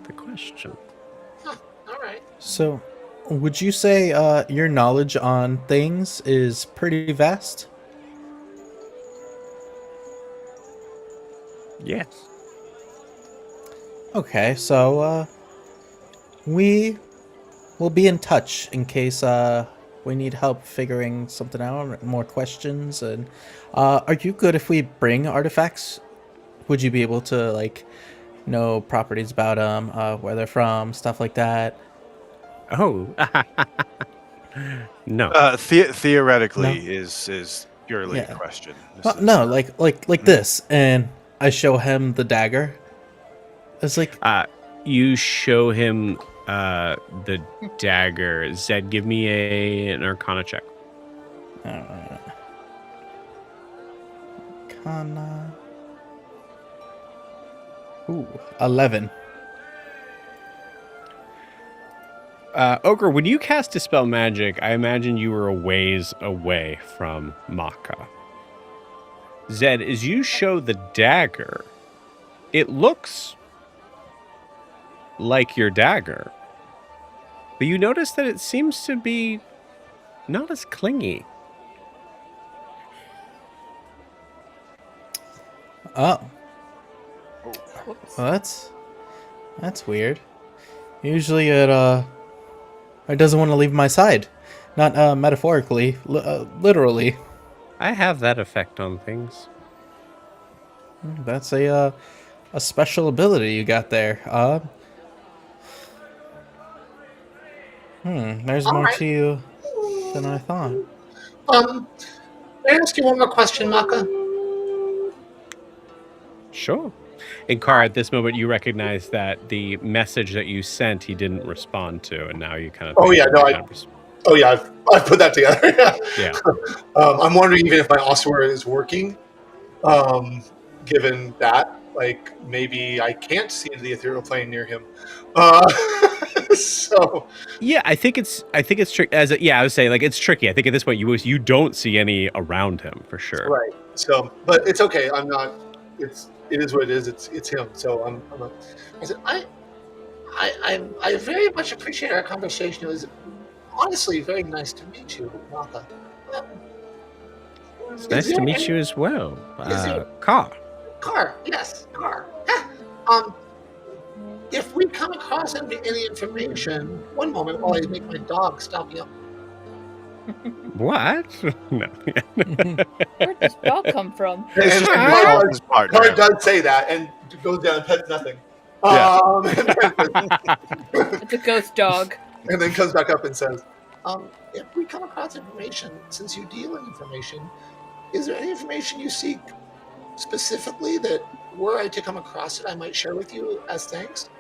the question. Huh, all right. So, would you say your knowledge on things is pretty vast? Yes. Okay, so we will be in touch in case we need help figuring something out, more questions. And are you good if we bring artifacts would you be able to like know properties about them, where they're from, stuff like that? Oh, no. Theoretically No? is purely a Yeah. question. This Well, is no, like Mhm. this, and I show him the dagger. It's like, You show him the dagger. Zed, give me an Arcana check. Kana. Ooh, 11. Ogre, when you cast Dispel Magic, I imagine you were a ways away from Maka. Zed, as you show the dagger, it looks like your dagger. But you notice that it seems to be not as clingy. Oh, Whoops. well, that's weird. Usually it doesn't want to leave my side. Not metaphorically, literally. I have that effect on things. That's a special ability you got there. There's All more right. to you than I thought. May I ask you one more question, Maka? Sure. And Kara, at this moment, you recognize that the message that you sent, he didn't respond to, and now you kind of. Oh, yeah, no, I've put that together. Yeah. I'm wondering even if my Ossuary is working, given that, like, maybe I can't see into the ethereal plane near him. So Yeah, I think it's tricky. I was saying, like, it's tricky. I think at this point you don't see any around him for sure. right. So, but it's okay. I'm not. It is what it is. It's him. So I said, I very much appreciate our conversation. It was honestly very nice to meet you, Maka. It's nice to meet you as well. Is there- Car. Yes, car. If we come across any information, one moment while I make my dog stop me up. What? No. Where'd this dog come from? and His partner. Card does say that and goes down and pets nothing. Yeah. It's a ghost dog. And then comes back up and says, If we come across information, since you deal in information, is there any information you seek specifically that, were I to come across it, I might share with you as thanks?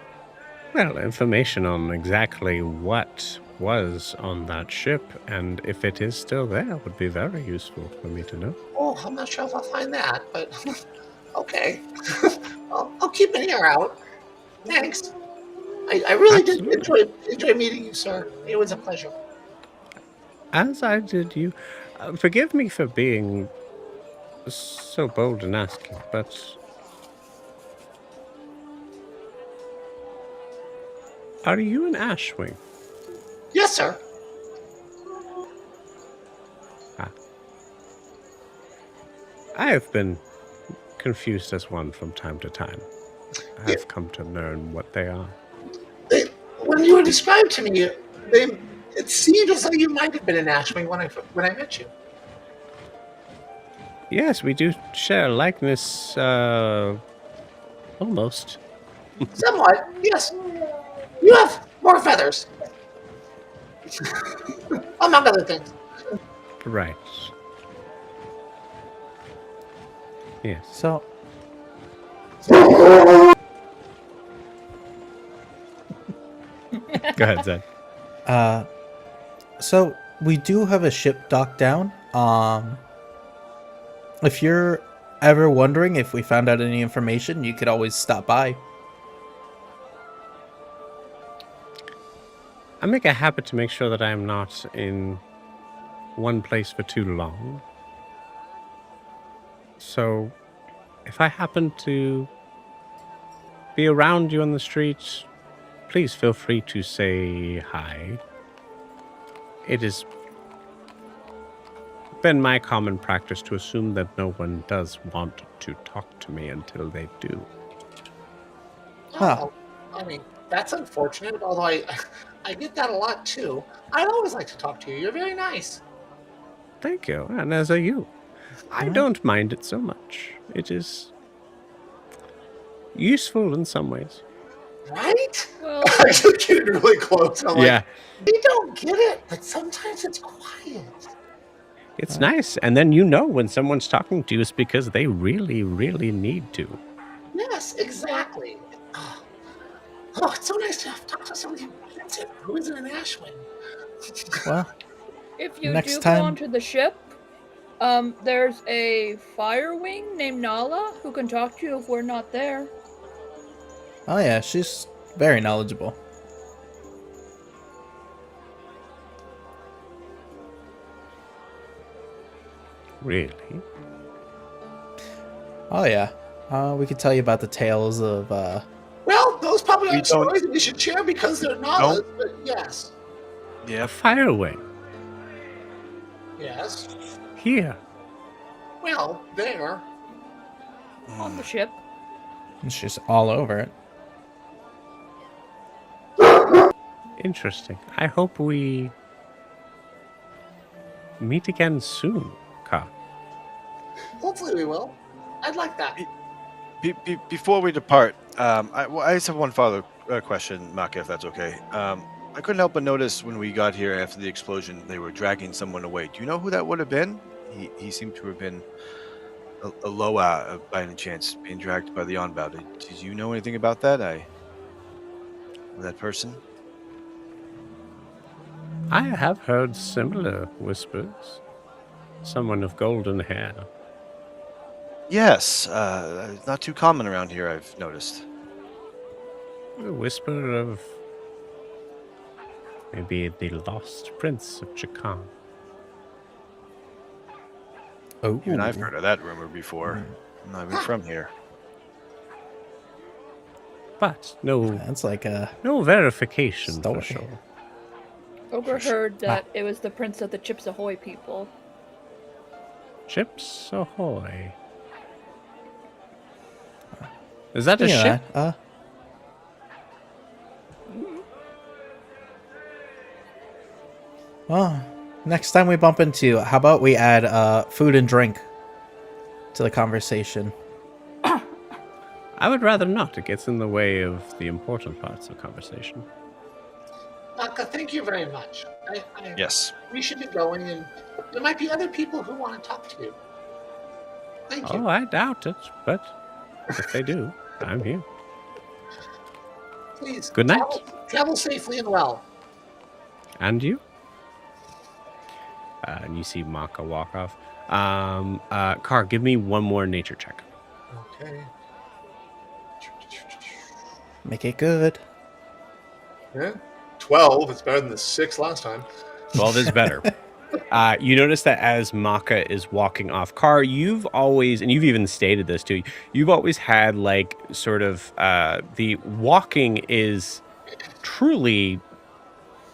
Well, information on exactly what was on that ship, and if it is still there, would be very useful for me to know. Oh, I'm not sure if I'll find that, but okay. I'll keep an ear out. Thanks. I really did enjoy meeting you, sir. It was a pleasure. As I did you. Forgive me for being so bold in asking, but are you an Ashwing? Yes, sir. I have been confused as one from time to time. I have come to learn what they are. When you were described to me, it seemed as though you might have been an Ashwing when I met you. Yes, we do share a likeness, almost. Somewhat, yes. You have more feathers, among other things. Right. Yes. So, Go ahead, Zed. so we do have a ship docked down. If you're ever wondering if we found out any information, you could always stop by. I make a habit to make sure that I am not in one place for too long. So, if I happen to be around you on the streets, please feel free to say hi. It has been my common practice to assume that no one does want to talk to me until they do. Huh. Oh, I mean, that's unfortunate, although I get that a lot too. I'd always like to talk to you. You're very nice. Thank you, and as are you. I don't mind it so much. It is useful in some ways. Right? Well, I just get really close. I'm Yeah. like, They don't get it, but sometimes it's quiet. It's nice. And then you know when someone's talking to you, it's because they really, really need to. Yes, exactly. Oh, it's so nice to talk to somebody who gets it, who isn't an Ashwin. Well, if you Next do time- go onto the ship, there's a fire wing named Nala who can talk to you if we're not there. oh yeah, she's very knowledgeable. Really? Oh yeah. We could tell you about the tales of Well, those probably We aren't don't- stories that we should share because they're novels, but yes. Yeah. A fire wing. Yes. Here. Well, there. On the ship. it's just all over it. Interesting. I hope we meet again soon, Ka. Hopefully we will. I'd like that. Before we depart, I just have one follow question, Maka, if that's okay. I couldn't help but notice when we got here after the explosion, they were dragging someone away. Do you know who that would have been? He seemed to have been a Loa by any chance, being dragged by the Onbound. Did you know anything about that? That person? I have heard similar whispers. Someone of golden hair. Yes, not too common around here, I've noticed. A whisper of maybe the lost prince of Chakhan. Oh, Even I've heard of that rumor before. I'm not even from here. But no that's like a verification Story. for sure. Ogre heard that it was the prince of the Chips Ahoy people. Chips ahoy. Is that a Speaking of ship? that, well, next time we bump into, how about we add food and drink to the conversation? I would rather not. It gets in the way of the important parts of conversation. Naka, thank you very much. Yes. We should be going, and there might be other people who want to talk to you. Thank you. Oh, I doubt it, but if they do, I'm here. Please. Good night. Travel safely and well. And you? And you see Maka walk off. Car, give me one more nature check. okay. Make it good. Yeah. 12. It's better than the 6 last time. 12 is better. You notice that as Maka is walking off, Car, you've always, and you've even stated this too, you've always had like sort of the walking is truly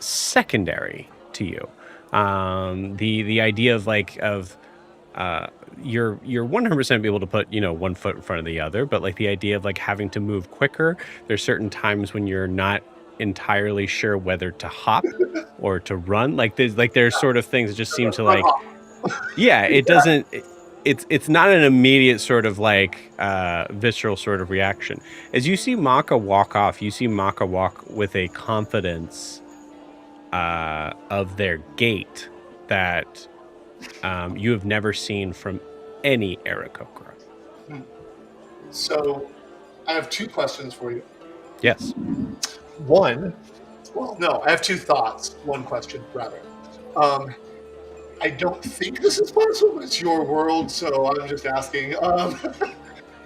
secondary to you. The idea of you're 100% be able to put 1 foot in front of the other, but like the idea of like having to move quicker, there's certain times when you're not entirely sure whether to hop or to run. There's sort of things that just seem to like, yeah, it doesn't. It's not an immediate sort of like visceral sort of reaction. As you see Maka walk off, you see Maka walk with a confidence of their gait that you have never seen from any Aarakocra. So, I have 2 questions for you. Yes. One, well, no, I have 2 thoughts. 1 question, rather. I don't think this is possible, but it's your world, so I'm just asking.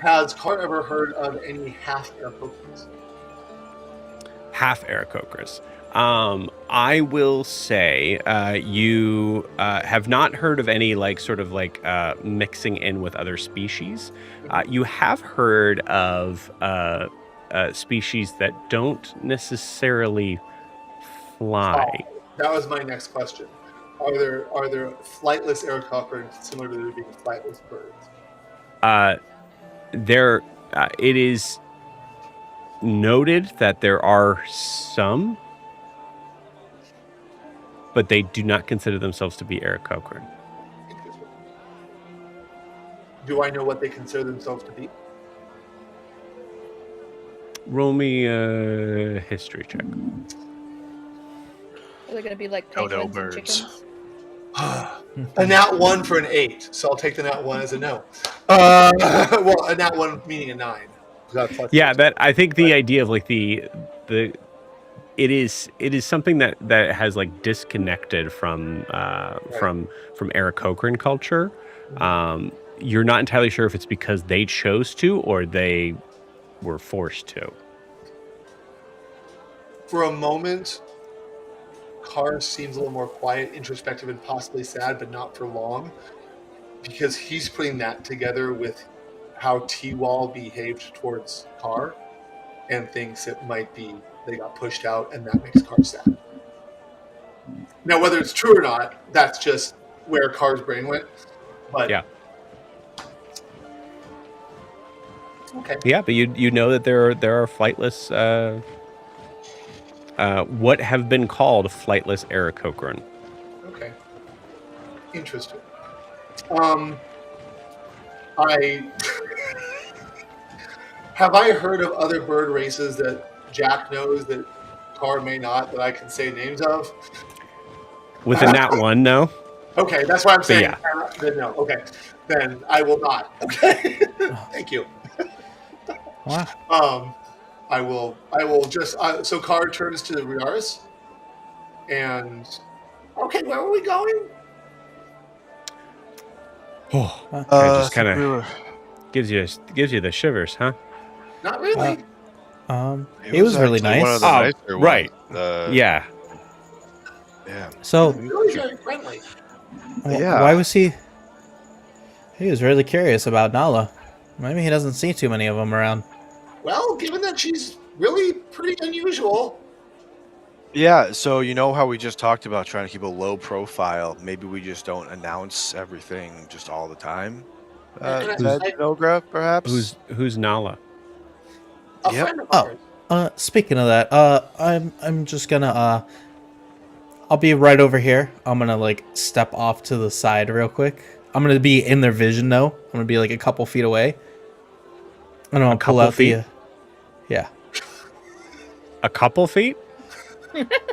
Has Cart ever heard of any half Aarakocras? Half Aarakocras. I will say you have not heard of any like sort of like mixing in with other species. You have heard of species that don't necessarily fly. Oh, that was my next question. Are there flightless Aarakocras similar to there being flightless birds? It is noted that there are some, but they do not consider themselves to be Aarakocran. Interesting. Do I know what they consider themselves to be? roll me a history check. Are they going to be like Dodo penguins and birds. chickens? A nat 1 for an 8, so I'll take the nat 1 as a no. Well, a nat 1 meaning a 9. Yeah, that I think the idea of like the it is something that has like disconnected from from Aarakocra culture. You're not entirely sure if it's because they chose to or they were forced to. For a moment, Carr seems a little more quiet, introspective, and possibly sad, but not for long, because he's putting that together with how T-Wall behaved towards Carr and thinks it might be they got pushed out, and that makes Carr sad. Now, whether it's true or not, that's just where Carr's brain went. But Yeah. Okay. Yeah, but you know that there are flightless what have been called flightless Aarakocra. Okay. Interesting. I have I heard of other bird races that Jack knows that Carr may not, that I can say names of? With a nat 1, no? Okay, that's why I'm saying yeah. then no. Okay, then I will not. Okay, thank you. Wow. I will just so Carr turns to Riaris, and okay, where are we going? Oh, I just think kind we of were- gives you the shivers, huh? Not really. It was really actually one nice. of the Oh, nicer right. ones. Yeah. Yeah. So Really very friendly. Yeah. why was he? He was really curious about Nala. Maybe he doesn't see too many of them around. Well, given that she's really pretty unusual. Yeah, so you know how we just talked about trying to keep a low profile? Maybe we just don't announce everything just all the time. And Zed Ogra, perhaps? Who's Nala? a Yep. friend of Oh. ours. Speaking of that, I'm just gonna I'll be right over here. I'm gonna like step off to the side real quick. I'm gonna be in their vision though. I'm gonna be like a couple feet away. And I'll pull couple out feet? the yeah. A couple feet?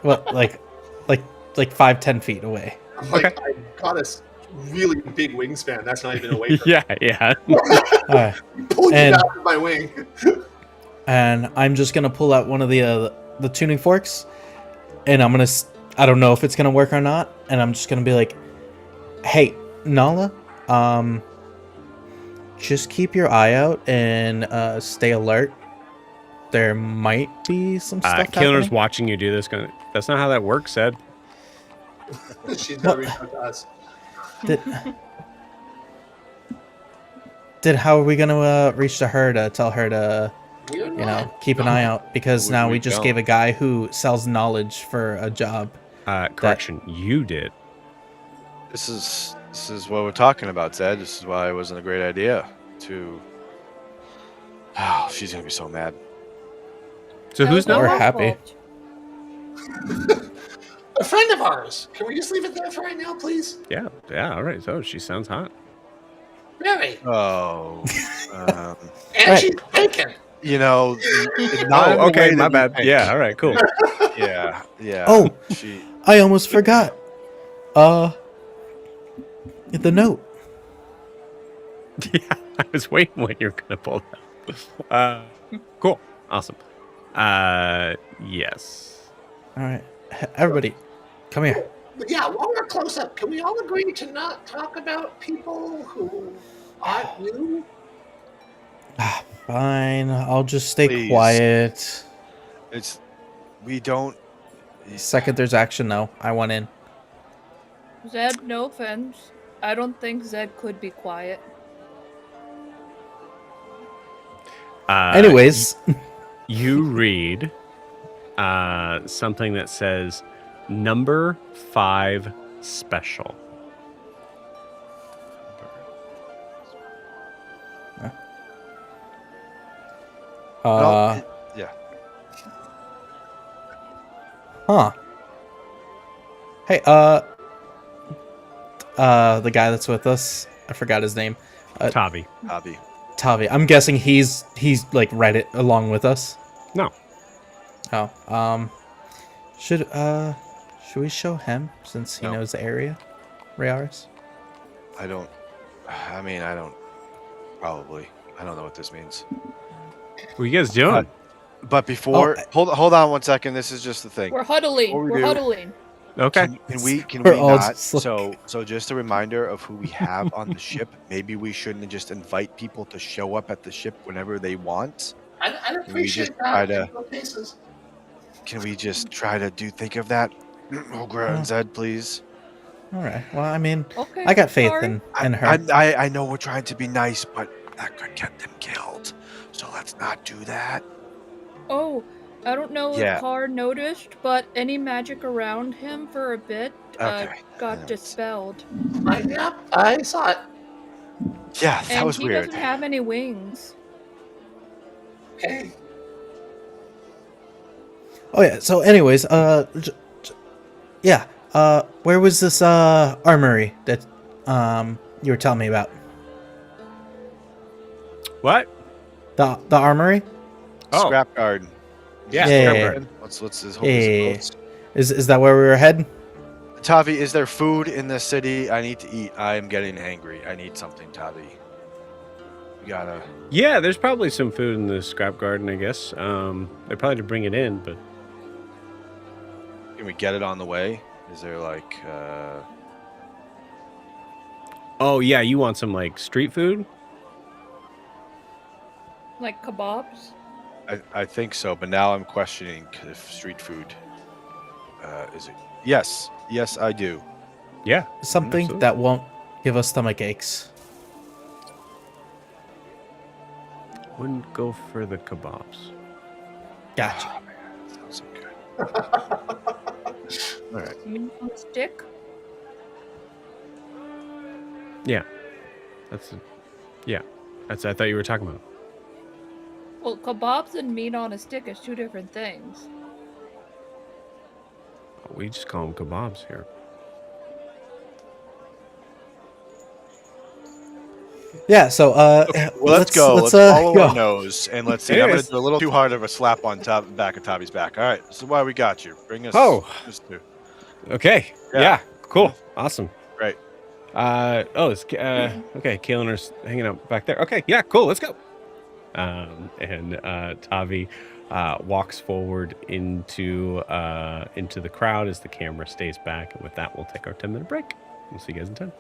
Well, like 5-10 feet away. I'm like, Okay. I got a really big wingspan. That's not even away from Yeah, yeah. Alright. pulling you And- down with my wing. And I'm just gonna pull out one of the tuning forks, and I'm gonna I don't know if it's gonna work or not, and I'm just gonna be like, "Hey, Nala, just keep your eye out and stay alert. There might be some stuff Kilner's happening." watching you do this. That's not how that works, Ed. She's got to reach out to us. Did how are we gonna reach to her to tell her to We're you know not. keep an eye out, because now We we just don't. gave a guy who sells knowledge for a job. Correction, you did. This is what we're talking about, Zed. This is why it wasn't a great idea to. Oh, she's gonna be so mad. So That who's was not We're Nala? my happy. fault. A friend of ours. Can we just leave it there for right now, please? Yeah, all right. So she sounds hot. Really? Oh, And Right. she's taken. you know. not in the Oh, okay, way my that you bad. think. Yeah, all right, cool. Yeah, yeah. Oh. she. I almost forgot. The note. Yeah, I was waiting when you were gonna pull that. Cool, awesome. Yes. All right, everybody, come here. But yeah, while we're close up, can we all agree to not talk about people who aren't you? Fine, I'll just stay Please. quiet. It's. We don't. Second there's action, though, I want in. Zed, no offense. I don't think Zed could be quiet. Anyways, you read something that says number 5 special. Yeah. Huh. Hey, the guy that's with us, I forgot his name. Tavi. Hobby. Tavi. I'm guessing he's like read it along with us. No. Oh, should we show him since he No. knows the area, Rayaris? I don't. I mean, I don't. Probably. I don't know what this means. What are you guys doing? But before, hold on one second. This is just the thing. We're huddling. Before we We're do, huddling. Okay. Can We're we all not? just like- So just a reminder of who we have on the ship. Maybe we shouldn't just invite people to show up at the ship whenever they want. I'd we just appreciate try that. to- In both cases. Can we just try to think of that, Ogra and Zed, please? All right. Well, I mean, Okay. I got faith sorry. in her. I know we're trying to be nice, but that could get them killed. So let's not do that. Oh, I don't know Yeah. if Carr noticed, but any magic around him for a bit Okay. got dispelled. I saw it. Yeah, that And was he weird. doesn't have any wings. Okay. Oh yeah. So, anyways, yeah. Where was this armory that you were telling me about? What? The armory? Oh. Scrap garden. Yeah. Yeah. Scrap garden. Let's hope this Yeah. goes. Is that where we were heading? Tavi, is there food in the city? I need to eat. I am getting hangry. I need something, Tavi. You gotta. Yeah, there's probably some food in the scrap garden, I guess. They probably did bring it in, but Can we get it on the way? Is there like? oh yeah, you want some like street food? Like kebabs? I think so, but now I'm questioning if street food. Is it? Yes, I do. Yeah. Something absolutely. that won't give us stomach aches. Wouldn't go for the kebabs. Gotcha. Oh, man, that sounds so good. All right. Meat on a stick? Yeah. That's I thought you were talking about. Well, kebabs and meat on a stick is two different things. We just call them kebabs here. Yeah. So Well, let's go. Let's follow go. our nose and let's see. I'm gonna Anyways. do a little too hard of a slap on back of Tavi's back. All right. This is why we got you. Bring us. Oh. us to- Okay. Yeah. Yeah. Cool. Awesome. Right. It's okay. Kaelin's hanging out back there. Okay. Yeah. Cool. Let's go. And Tavi walks forward into the crowd as the camera stays back. And with that, we'll take our 10-minute break. We'll see you guys in 10.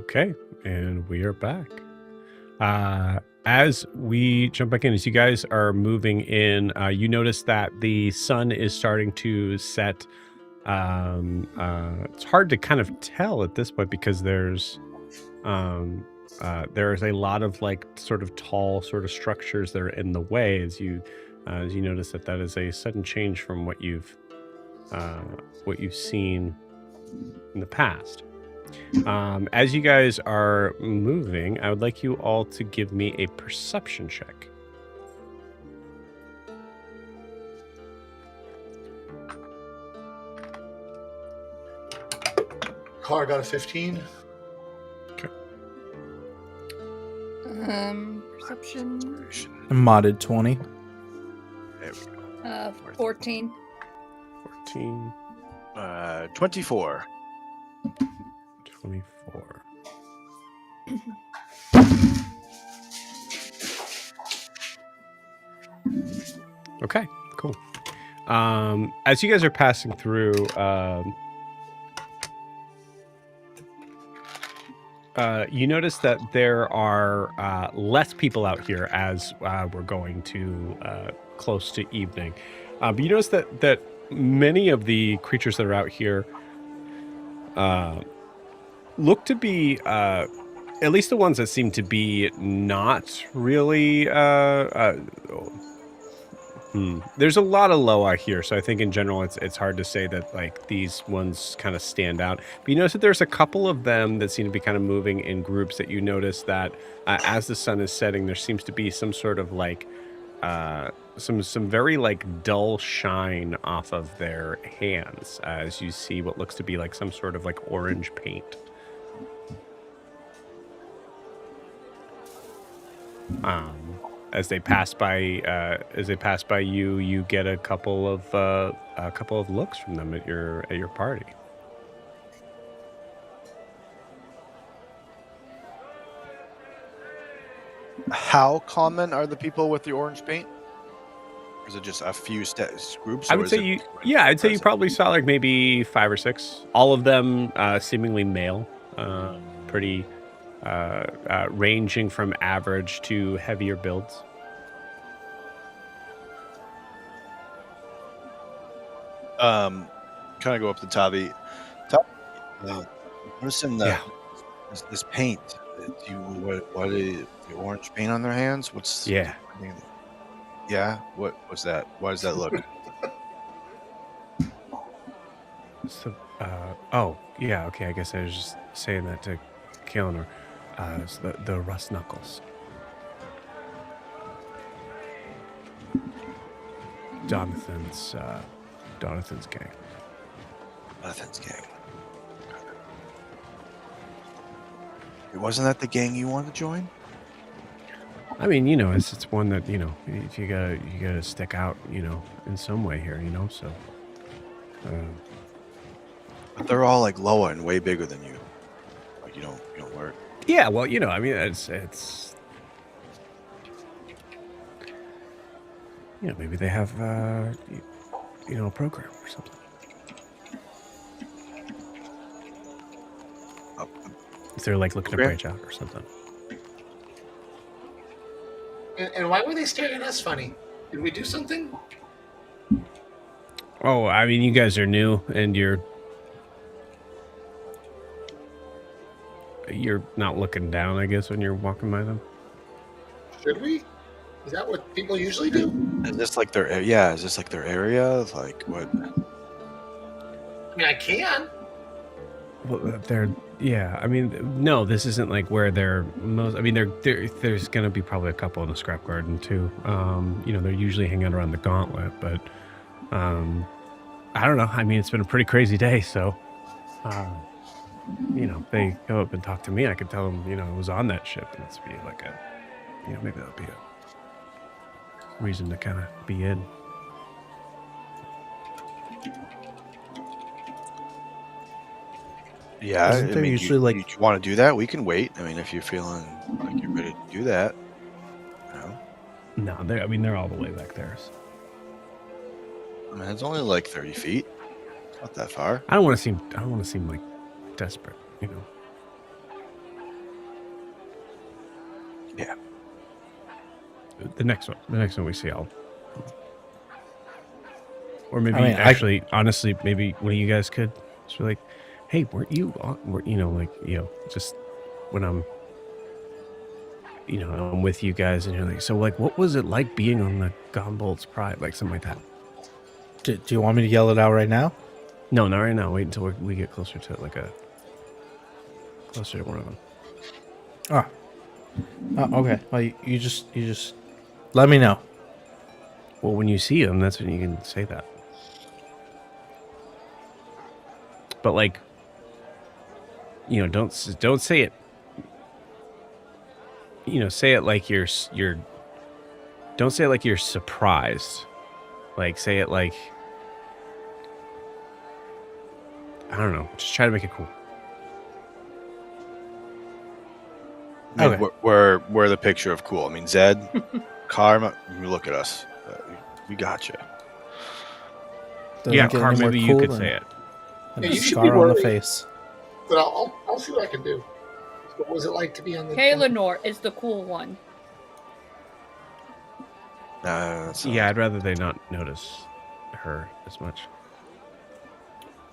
Okay, and we are back. As we jump back in, as you guys are moving in, you notice that the sun is starting to set. It's hard to kind of tell at this point because there's a lot of like sort of tall sort of structures that are in the way as you notice that is a sudden change from what you've seen in the past. As you guys are moving, I would like you all to give me a perception check. Car got a 15. Perception. Modded 20. There we go. 14. 14, 24. 24. Okay, cool. As you guys are passing through, you notice that there are less people out here as we're going to close to evening. But you notice that many of the creatures that are out here look to be, at least the ones that seem to be not really. There's a lot of Loa here, so I think in general it's hard to say that like these ones kind of stand out. But you notice that there's a couple of them that seem to be kind of moving in groups. That you notice that as the sun is setting, there seems to be some sort of like some very like dull shine off of their hands as you see what looks to be like some sort of like orange paint. As they pass by you, you get a couple of looks from them at your party. How common are the people with the orange paint? Or is it just a few groups? I would say I'd say you probably saw like maybe 5 or 6. All of them seemingly male, pretty ranging from average to heavier builds. Kind of go up to Tavi. Noticing this paint. What is the orange paint on their hands? What's Yeah. Yeah. What's that? Why does that look? So, oh yeah, okay. I guess I was just saying that to Kaelinor. It's the rust knuckles. Jonathan's gang. Jonathan's gang. Wasn't that the gang you wanted to join? I mean, it's one that you gotta stick out, in some way here, So, But they're all like Loa and way bigger than you. Like you don't work. yeah, well, I mean, it's maybe they have a program or something. If they're like looking to branch out or something. And why were they staring at us funny? Did we do something? Oh, I mean, you guys are new, and you're not looking down, I guess, when you're walking by them. Should we? Is that what people usually do? Is this like their Is this like their area? Like what? I mean, I can. Well, I mean, no, this isn't like where they're most. I mean, there's gonna be probably a couple in the scrap garden too. They're usually hanging out around the gauntlet, but I don't know. I mean, it's been a pretty crazy day, so they go up and talk to me. I could tell them, I was on that ship, and it's be like maybe that'll be a reason to kind of be in. Yeah, Isn't there usually like you want to do that? We can wait. I mean, if you're feeling like you're ready to do that, No, they're all the way back there. So. I mean, it's only like 30 feet. It's not that far. I don't want to seem like desperate, The next one we see, I'll. Or maybe I mean, actually, honestly, maybe one of you guys could just be like, "Hey, weren't you, just when I'm with you guys, and you're like, so like, what was it like being on the Ganbold's Pride, like something like that?" Do you want me to yell it out right now? No, not right now. Wait until we get closer to closer to one of them. Okay. Well, you just let me know. Well, when you see them, that's when you can say that. But like, don't say it. Say it like you're. Don't say it like you're surprised. Like, say it like, I don't know. Just try to make it cool. I mean, Okay. we're the picture of cool. I mean, Zed, Karma, you look at us. We got you. Doesn't get Carl, any more maybe you cool could than- say it. than Yeah, a you should scar be on the worried. face. But I'll see what I can do. What was it like to be on the? Kaelinor is the cool one. Yeah, I'd rather they not notice her as much.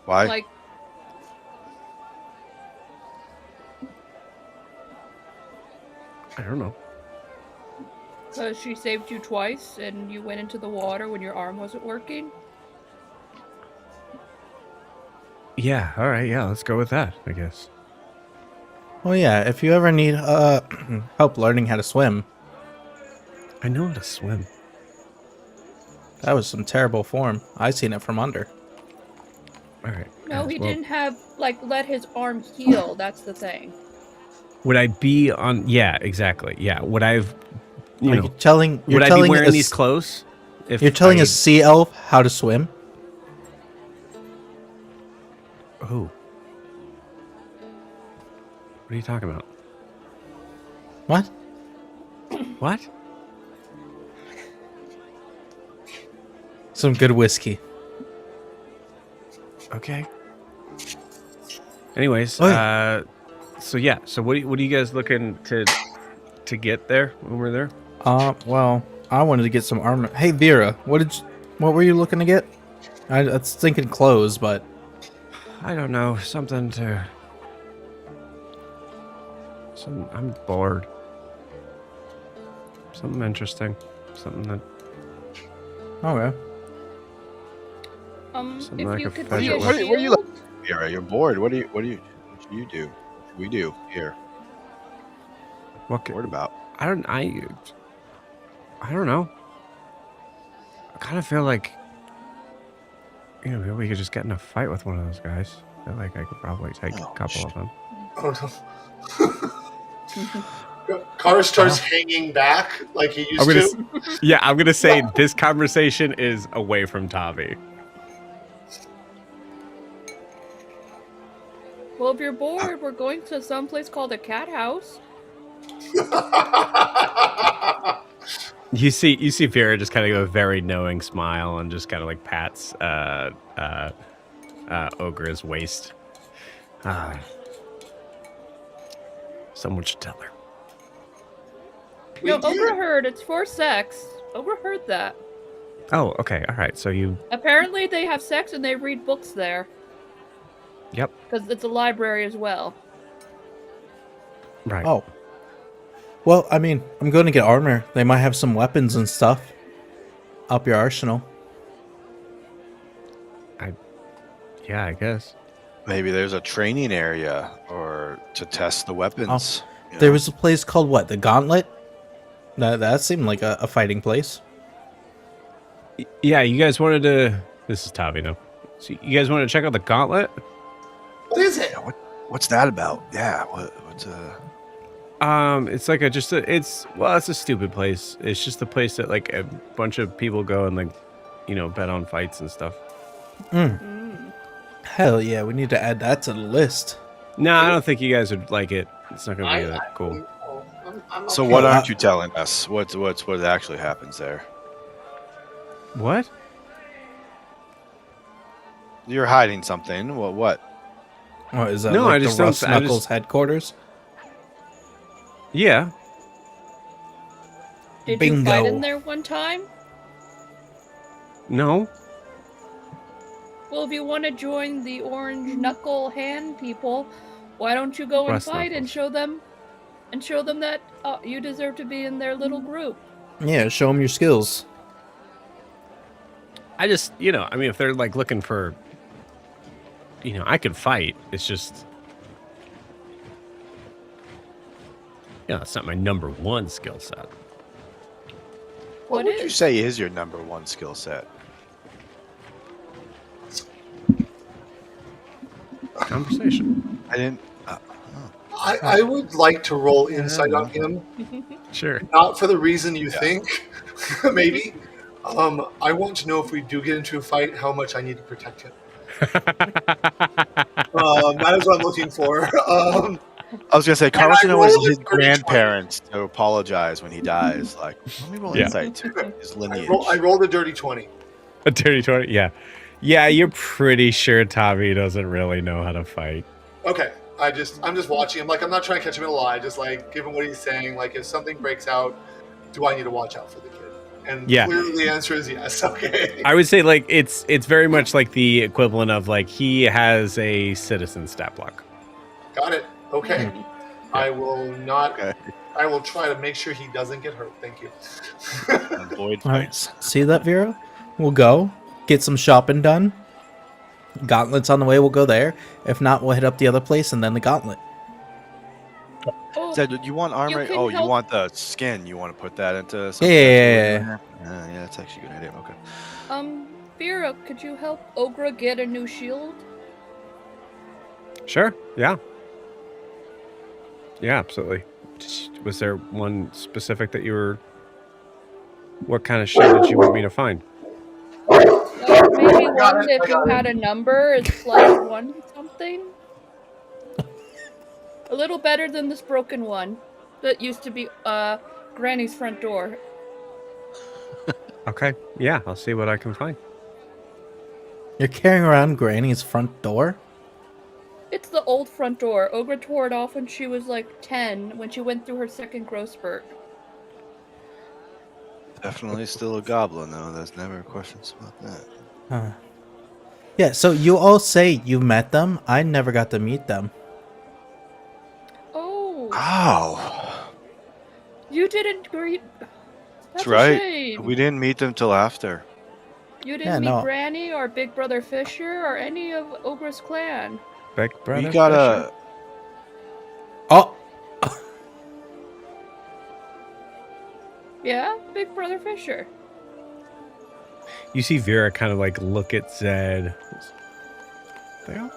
Why? Like, I don't know. because she saved you twice and you went into the water when your arm wasn't working. Yeah, all right, yeah, let's go with that, I guess. Well, yeah. If you ever need help learning how to swim, I know how to swim. that was some terrible form. I seen it from under. All right. No, guys, he well, didn't have, let his arm heal. That's the thing. Would I be on? Yeah, exactly. Yeah, would I've? Are you telling? You're Would I be telling wearing a these s- clothes? If You're telling I, a sea elf how to swim? Who? What are you talking about? What? What? Some good whiskey. Okay. Anyways, Okay. so yeah, so what are you guys looking to get there when we're there? Well, I wanted to get some armor. Hey, Vera, what were you looking to get? I was thinking clothes, but I don't know, I'm bored. Something interesting. Something that okay. Something If like you a could feather be a weight. What do you shield, Vera, you're bored. What do you do? What do we do here? What Bored about? I don't know. I kind of feel like maybe we could just get in a fight with one of those guys. I feel like I could probably take a couple of them. Oh no. Car starts hanging back like he used to. Yeah, I'm gonna say this conversation is away from Tavi. well, if you're bored, we're going to some place called a cat house. You see Vera just kind of give a very knowing smile and just kind of like pats Ogre's waist. Someone should tell her. No, Ogre heard it's for sex. Ogre heard that. Oh, okay, all right. So you, Apparently, they have sex and they read books there yep, because it's a library as well. right. Oh. Well, I mean, I'm going to get armor. They might have some weapons and stuff. Up your arsenal. Yeah, I guess. Maybe there's a training area or to test the weapons. you There know? was a place called what? The Gauntlet? That seemed like a fighting place. Yeah, you guys wanted to. This is Tavi now. So you guys wanted to check out the Gauntlet? What is it? Yeah, what's that about? Yeah, what's It's like it's a stupid place. It's just a place that like a bunch of people go and like, bet on fights and stuff. Hell yeah, we need to add that to the list. No, I don't think you guys would like it. It's not gonna be that cool. I'm So okay. what aren't you telling us? What actually happens there? What? You're hiding something. What? Oh, is that No, like I just the don't- Rust I just- Knuckles headquarters? Yeah. Did you fight in Bingo. there one time? No. Well, if you want to join the orange knuckle hand people, why don't you go and Rust fight and knuckles. show them that you deserve to be in their little group? Yeah, show them your skills. I just, I mean, if they're like looking for, I could fight. It's just, it's not my number one skill set. What would you say is your number one skill set? Conversation. I didn't. I would like to roll insight on him, Sure. not for the reason you think, maybe. I want to know if we do get into a fight, how much I need to protect him. That is what I'm looking for. I was gonna say, Carl wants to know rolled his a 30-20. grandparents to apologize when he dies. Like, let me roll Yeah. insight to his lineage. I rolled a dirty 20. A dirty 20? Yeah. Yeah, you're pretty sure Tommy doesn't really know how to fight. Okay. I'm just watching him. Like, I'm not trying to catch him in a lie. Just like, given what he's saying, like, if something breaks out, do I need to watch out for the kid? And Yeah. clearly the answer is yes. Okay. I would say like it's very much like the equivalent of like he has a citizen stat block. Got it. Okay. I will not. Okay. I will try to make sure he doesn't get hurt. Thank you. Avoid All right, fights. see that, Vera? We'll go get some shopping done. Gauntlet's on the way. We'll go there. If not, we'll hit up the other place and then the Gauntlet. Oh, Said, you want armor? can Oh, you help- want the skin? You want to put that into something? Yeah. Yeah, that's actually a good idea. Okay. Vera, could you help Ogra get a new shield? Sure. Yeah. Yeah, absolutely. Was there one specific that you were? What kind of shit did you want me to find? Maybe got one it, if I you got had a number, it's +1 something. A little better than this broken one that used to be Granny's front door. Okay. Yeah, I'll see what I can find. You're carrying around Granny's front door? It's the old front door. Ogra tore it off when she was like 10, when she went through her second growth spurt. Definitely still a goblin, though. There's never questions about that. Huh. Yeah, so you all say you met them. I never got to meet them. Oh, Oh, you didn't greet. that's a right. shame. We didn't meet them till after. You Yeah, didn't meet no. Granny or Big Brother Fisher or any of Ogra's clan. Big brother. We gotta. Fisher? Oh, Yeah, Big Brother Fisher. You see Vera kind of like look at Zed. There?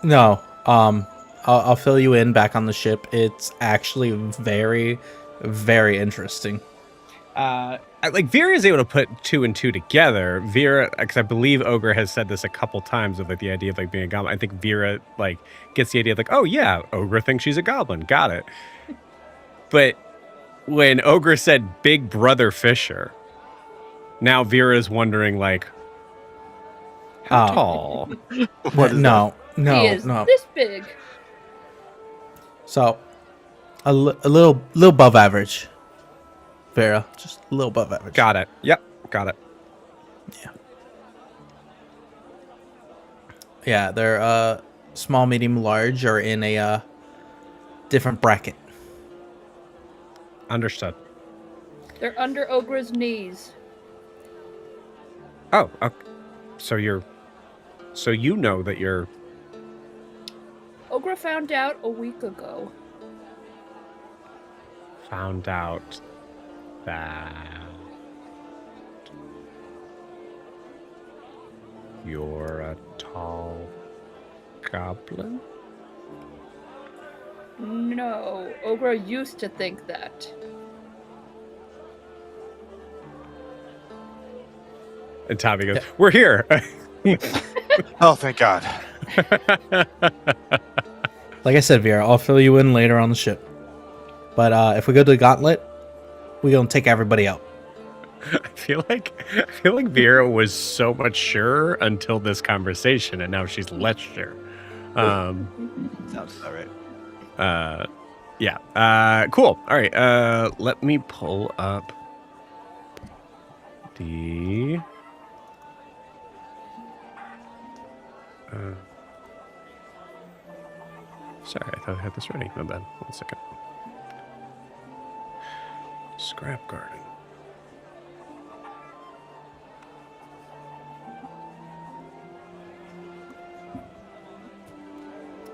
no. I'll fill you in back on the ship. It's actually very, very interesting. Like Vera is able to put two and two together. Vera, because I believe Ogre has said this a couple times of like the idea of like being a goblin. I think Vera like gets the idea of like, oh yeah, Ogre thinks she's a goblin. Got it. But when Ogre said Big Brother Fisher, now Vera is wondering like, how Oh. tall? What is no, he is no. this big. So, a little above average. Vera, just a little above average. Got it. Yep, got it. Yeah, they're small, medium, large, or in a different bracket. Understood. They're under Ogra's knees. Oh, okay. So you know that you're. Ogra found out a week ago. Found out that you're a tall goblin? No, Ogra used to think that. And Tommy goes, "We're here." Oh, thank God. Like I said, Vera, I'll fill you in later on the ship. But if we go to the Gauntlet, we're gonna take everybody out. I feel like Vera was so much sure until this conversation, and now she's less sure. Sounds about right. Yeah. Cool. All right. Let me pull up the. Sorry, I thought I had this ready. My bad. 1 second. Scrap garden.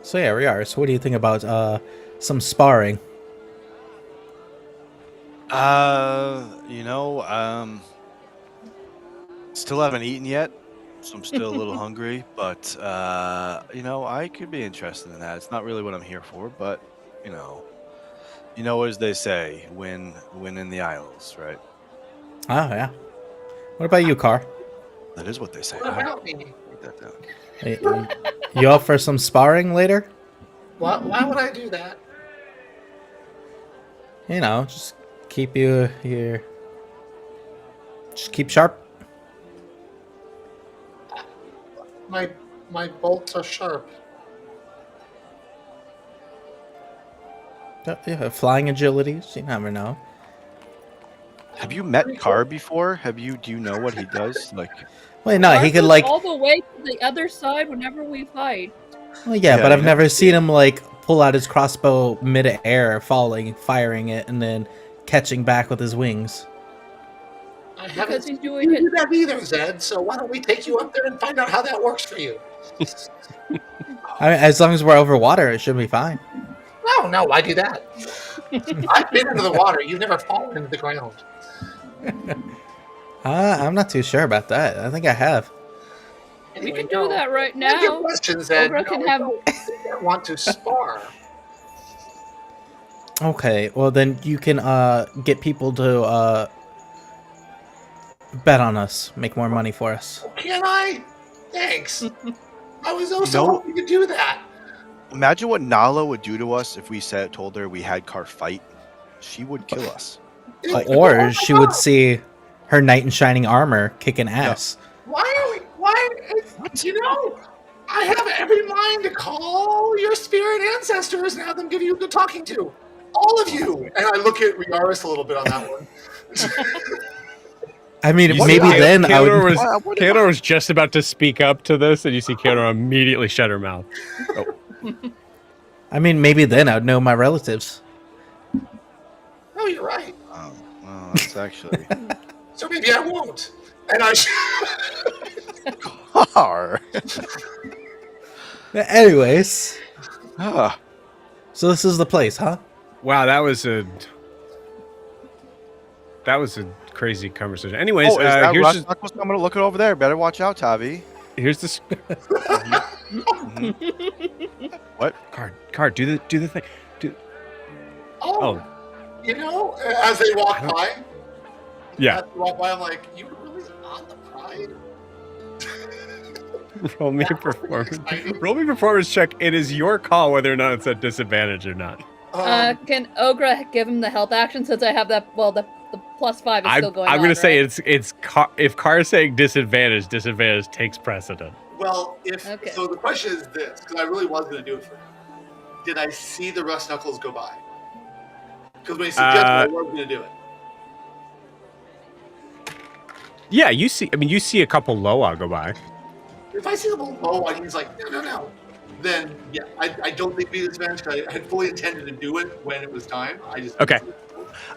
So yeah, we are. So what do you think about some sparring? Still haven't eaten yet, so I'm still a little hungry. But I could be interested in that. It's not really what I'm here for, but you know, as they say, win in the Isles, right? Oh yeah. What about you, Car? That is what they say. What about me? Write that down. You up for some sparring later? Why would I do that? You know, just keep you here. Just keep sharp. My bolts are sharp. Yeah, flying agilities. You never know. Have you met Carr before? Do you know what he does? Like, Wait, no, he Mark could goes like. all the way to the other side whenever we fight. Well, yeah, Yeah, but I've you never have- seen him like pull out his crossbow mid-air, falling, firing it, and then catching back with his wings. I Because haven't he's doing do it. that either, Zed. So why don't we take you up there and find out how that works for you? I mean, as long as we're over water, it should be fine. No, why do that? I've been into the water. You've never fallen into the ground. I'm not too sure about that. I think I have. We Anyway, can do that right Take your now. questions, Zed. Ogra can have. I want to spar. Okay, well then you can get people to bet on us, make more money for us. Can I? Thanks. I was also No. hoping to do that. Imagine what Nala would do to us if we told her we had Carr fight. She would kill us. Or she would see her knight in shining armor kicking ass. Why are we? Why? You know, I have every mind to call your spirit ancestors and have them give you a good talking to. All of you. And I look at Riaris a little bit on that one. I mean, You maybe see then I Keonor would. Keonor was just about to speak up to this, and you see Keonor immediately shut her mouth. Oh. I mean, maybe then I'd know my relatives. Oh, you're right. Well, that's actually So maybe I won't. And I Carr. Anyways, Ah, so this is the place, huh? Wow, that was a crazy conversation. Anyways, is that here's Russ just, Knuckles coming to look it over there? Better watch out, Tavi. here's this What? card. Do the thing. oh, Oh, you know, as they walk by, yeah. as they walk by, I'm like, you were really on the pride? Roll me a performance. Roll me a performance check. It is your call whether or not it's at disadvantage or not. Can Ogra give him the help action since I have that? Well, the +5 is still going on. I'm gonna say right? it's if Car is saying disadvantage takes precedent. Well, Okay. so the question is this, because I really was going to do it for him. Did I see the Rust Knuckles go by? Because when he suggested I was going to do it. Yeah, you see. I mean, you see a couple Loa go by. If I see the low and he's like, no, then yeah, I don't think we disadvantage. I had fully intended to do it when it was time. I just Okay.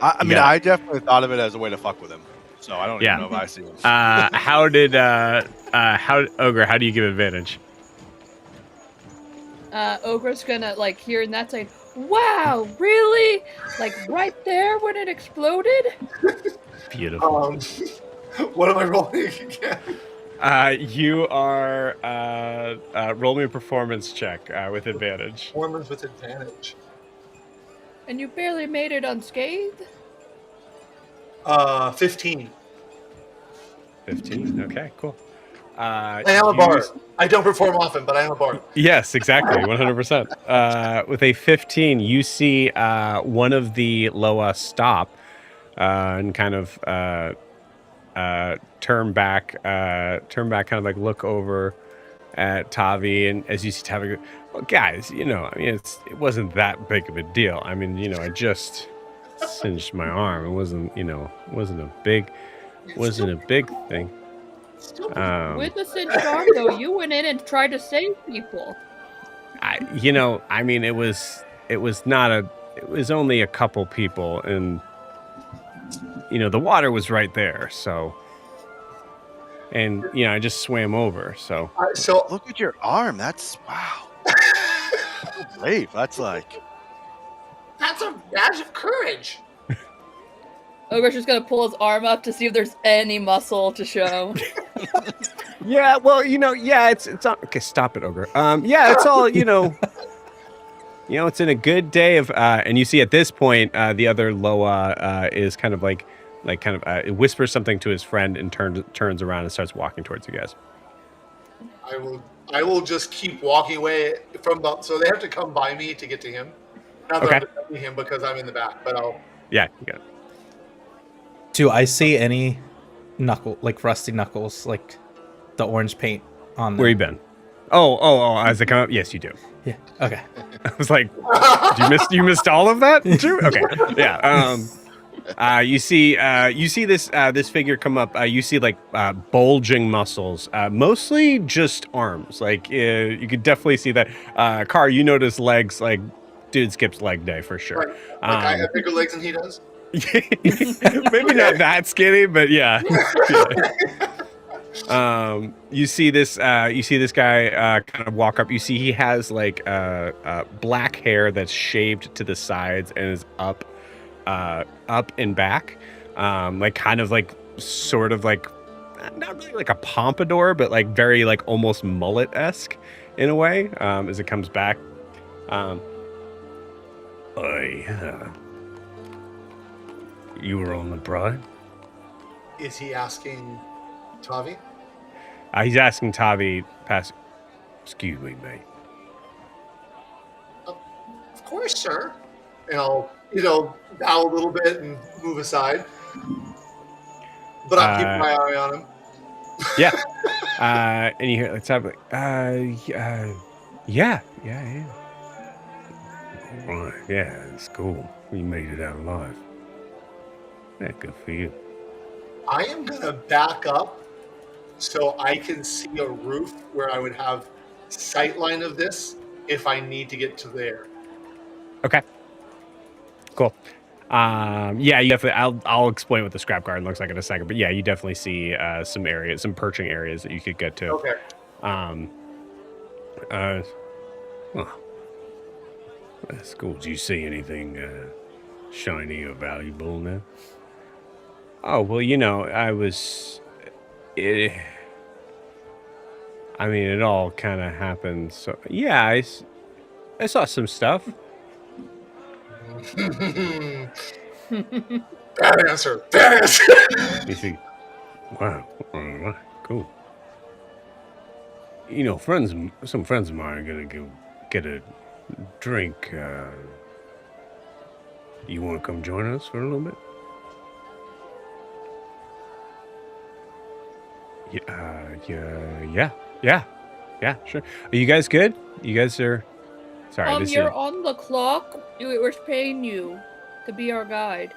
I mean, Yeah. I definitely thought of it as a way to fuck with him. So I don't Yeah. even know if I see him. How Ogre? How do you give advantage? Ogra's gonna like hear in that side. Wow, really? Like right there when it exploded? Beautiful. What am I rolling again? You are roll me a performance check with advantage. Performance with advantage. And you barely made it unscathed? 15. 15. Okay, cool. I am a bard. I don't perform often, but I am a bard. Yes, exactly, 100%. With a 15, you see one of the Loa stop and kind of turn back, kind of like look over at Tavi, and as you see Tavi go, well, guys, I mean, it wasn't that big of a deal. I mean, I just singed my arm. It wasn't a big thing. With the cinched arm, though, you went in and tried to save people. I mean, it was only a couple people, and the water was right there, so. And I just swam over. So So Look at your arm. That's wow. So brave. That's like. That's a badge of courage. Ogre's just gonna pull his arm up to see if there's any muscle to show. yeah, well, it's all, okay. Stop it, Ogre. Yeah, it's all it's in a good day of, and you see at this point, the other Loa is kind of it whispers something to his friend and turns around and starts walking towards you guys. I will just keep walking away from so they have to come by me to get to him. Not that I'm defending him because I'm in the back, but I'll. Yeah, you got it. Do I see any rusty knuckles, like the orange paint on them? Where you been? Oh, as they come up? Yes, you do. Yeah. Okay. I was like, you missed all of that too? Okay. Yeah. You see this figure come up. You see bulging muscles, mostly just arms. You could definitely see that. Car, you notice legs. Like, dude skips leg day for sure. Right. I have bigger legs than he does. Maybe not that skinny, but yeah. You see this guy kind of walk up. You see he has black hair that's shaved to the sides and is up and back, sort of not really like a pompadour, but very almost mullet-esque in a way, as it comes back. You were on the bride? Is he asking Tavi? He's asking Tavi, excuse me, mate. Of course, sir. And I'll, bow a little bit and move aside. But I'm keeping my eye on him. Yeah. And you hear Tavi yeah. Right, yeah, it's cool. You made it out alive. Yeah, good for you. I am going to back up so I can see a roof where I would have sight line of this if I need to get to there. Okay. Cool. Yeah, you definitely. I'll explain what the scrap garden looks like in a second, but yeah, you definitely see some perching areas that you could get to. Okay. Well, that's cool. Do you see anything shiny or valuable now? Oh well, I was. It all kind of happened. So yeah, I saw some stuff. Bad answer. Bad answer. You see, wow, cool. Some friends of mine are gonna go get a drink. You want to come join us for a little bit? Yeah, sure. Are you guys good? You guys are. Sorry, You're on the clock. We're paying you to be our guide.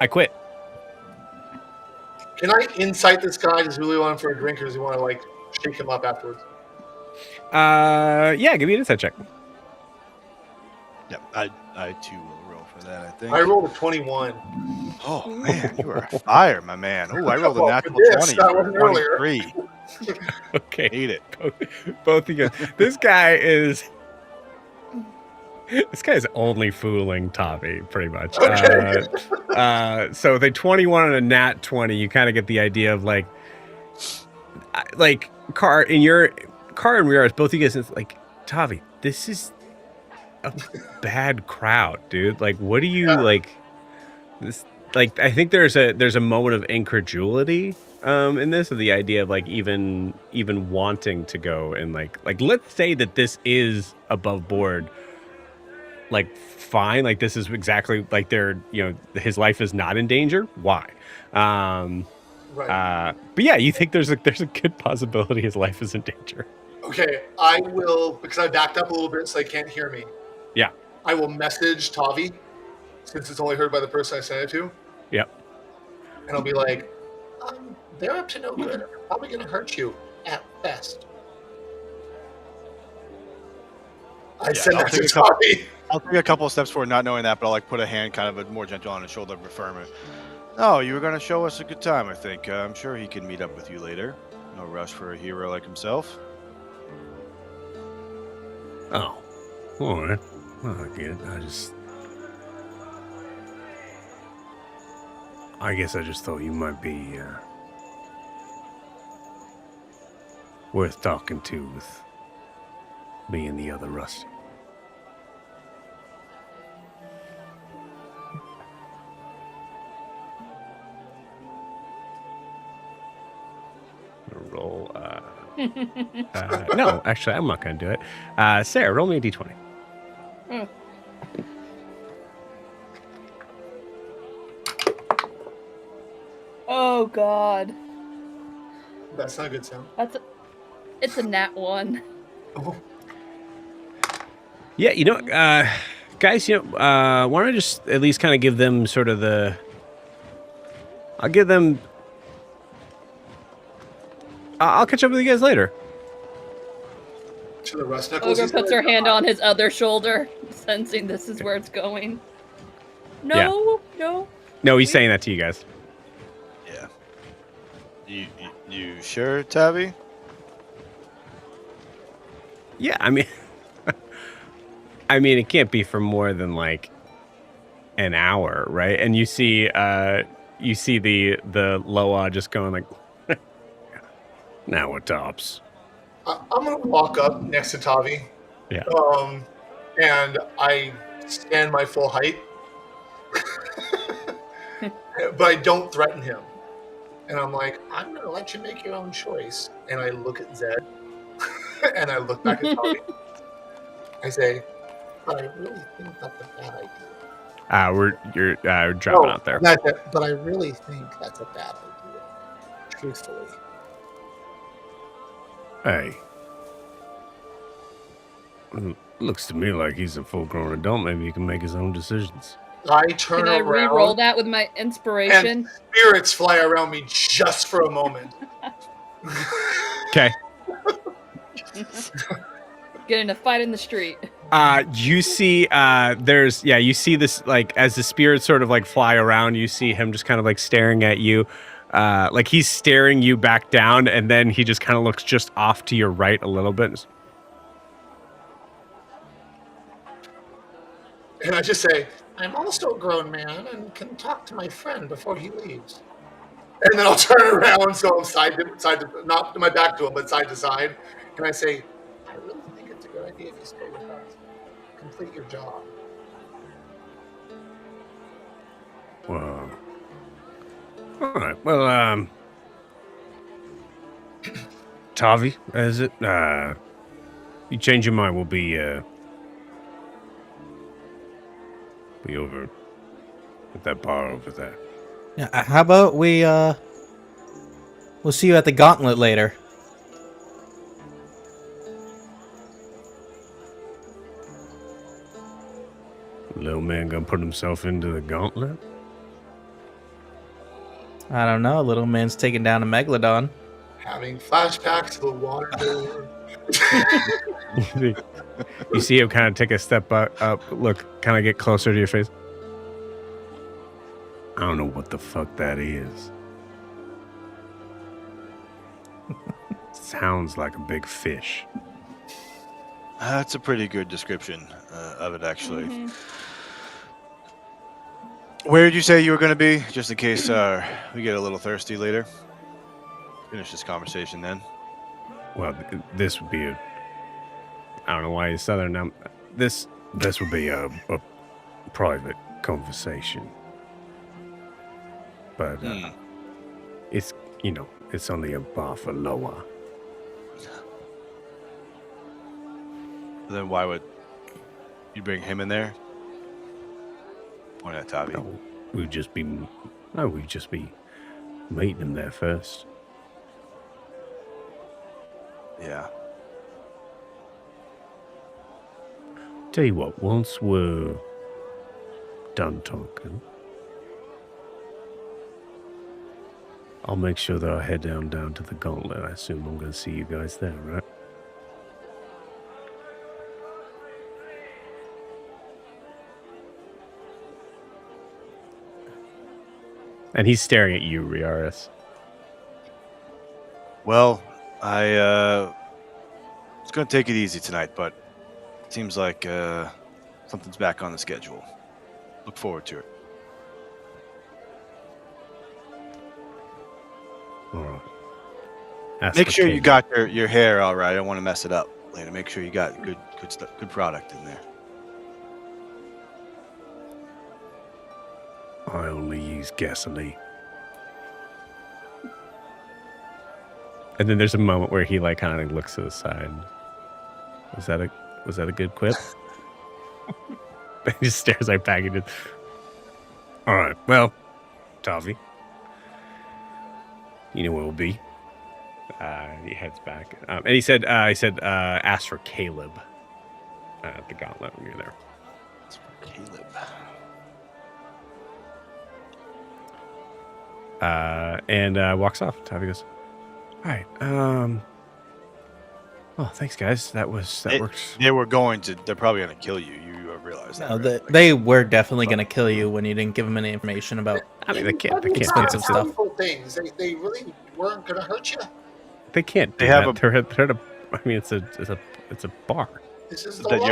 I quit. Can I insight this guy? Does he really want him for a drink, or does he want to shake him up afterwards? Yeah, give me an insight check. Yeah, I too will roll for that. I think. I rolled a 21. Oh man, you are a fire, my man. Oh, I rolled a natural 20. That wasn't earlier. 23. Okay. Hate it. Both of you. This guy is only fooling Tavi, pretty much. Okay. So the 21 and a nat 20, you kind of get the idea of Car and Riaris, both of you guys, Tavi, this is a bad crowd, dude. What do you this? I think there's a moment of incredulity in this, of the idea of even wanting to go and let's say that this is above board, fine, this is exactly they're his life is not in danger. Why? Right. But yeah, you think there's a good possibility his life is in danger. Okay, I will, because I backed up a little bit so they can't hear me. Yeah. I will message Tavi, since it's only heard by the person I sent it to, Yep. and I'll be like, they're up to no good. They're probably going to hurt you at best. I said I'll that to take a couple- Tavi. I'll take a couple of steps forward, not knowing that, but I'll like put a hand kind of more gentle on his shoulder, affirm. Oh, you were going to show us a good time, I think. I'm sure he can meet up with you later. No rush for a hero like himself. Oh. All right. Well, I get it. I guess I just thought you might be worth talking to with me and the other Rusty. Roll. No, actually, I'm not going to do it. Sarah, roll me a d20. Mm. Oh God, That's not a good sound. it's a nat 1. Oh, Yeah, guys, why don't I just at least kind of give them sort of I'll give them. I'll catch up with you guys later. to the rust knuckles. Ogre puts her hand on his other shoulder, sensing this is where it's going. No. No, he's saying that to you guys. Yeah. You sure, Tavi? Yeah, I mean, it can't be for more than like an hour, right? And you see the Loa just going like, now we're tops. I'm going to walk up next to Tavi. Yeah. And I stand my full height. But I don't threaten him. And I'm like, I'm going to let you make your own choice. And I look at Zed. And I look back at Tavi. I say, but I really think that's a bad idea. You're dropping out there. That's it. But I really think that's a bad idea. Truthfully. Hey. Looks to me like he's a full-grown adult. Maybe he can make his own decisions. I turn Can I around. re-roll that with my inspiration? And spirits fly around me just for a moment. Okay. Get in a fight in the street. You see, you see this, like, as the spirits sort of like fly around, you see him just kind of like staring at you. Like he's staring you back down, and then he just kind of looks just off to your right a little bit. And I just say, I'm also a grown man and can talk to my friend before he leaves. And then I'll turn around so I'm side to, not to my back to him, but side to side. And I say, I really think it's a good idea if you stay with us. Complete your job. Well, all right. Well, Tavi, is it? You change your mind, we'll be over at that bar over there. Yeah, how about we'll see you at the Gauntlet later. Little man gonna put himself into the gauntlet? I don't know. Little man's taking down a megalodon. Having flashbacks to the water. You see him kind of take a step up, look, kind of get closer to your face. I don't know what the fuck that is. Sounds like a big fish. That's a pretty good description of it, actually. Mm-hmm. Where did you say you were going to be? Just in case we get a little thirsty later. Finish this conversation then. Well, this would be I don't know why he's southern now. This would be a private conversation. But it's, it's only a bar for Loa. Then why would you bring him in there? Point at Tavi. No, we'd just be Meeting him there first. Yeah. Tell you what, once we're done talking, I'll make sure that I head down to the Gauntlet. I assume I'm going to see you guys there, right? And he's staring at you, Riaris. Well, I was going to take it easy tonight, but it seems like something's back on the schedule. Look forward to it. All right. Ask Make for sure you Caleb. got your hair all right. I don't want to mess it up later. Make sure you got good stuff, good product in there. I only use gasoline. And then there's a moment where he like kind of looks to the side. Was that a good quip? He just stares right back at it. All right, well, Tavi, you know where we'll be. He heads back, and he said, ask for Caleb at the Gauntlet when you're there. That's for Caleb. And walks off. Tavi goes, all right. Oh, thanks, guys. That works. They were going to. They're probably going to kill you. You realize that? No, right? they were definitely going to kill you when you didn't give them any information about. I mean, they can't Expensive do that. stuff. Things. They really weren't going to hurt you. They can't. Do They have that. They're at a. I mean, it's a bar. This is the that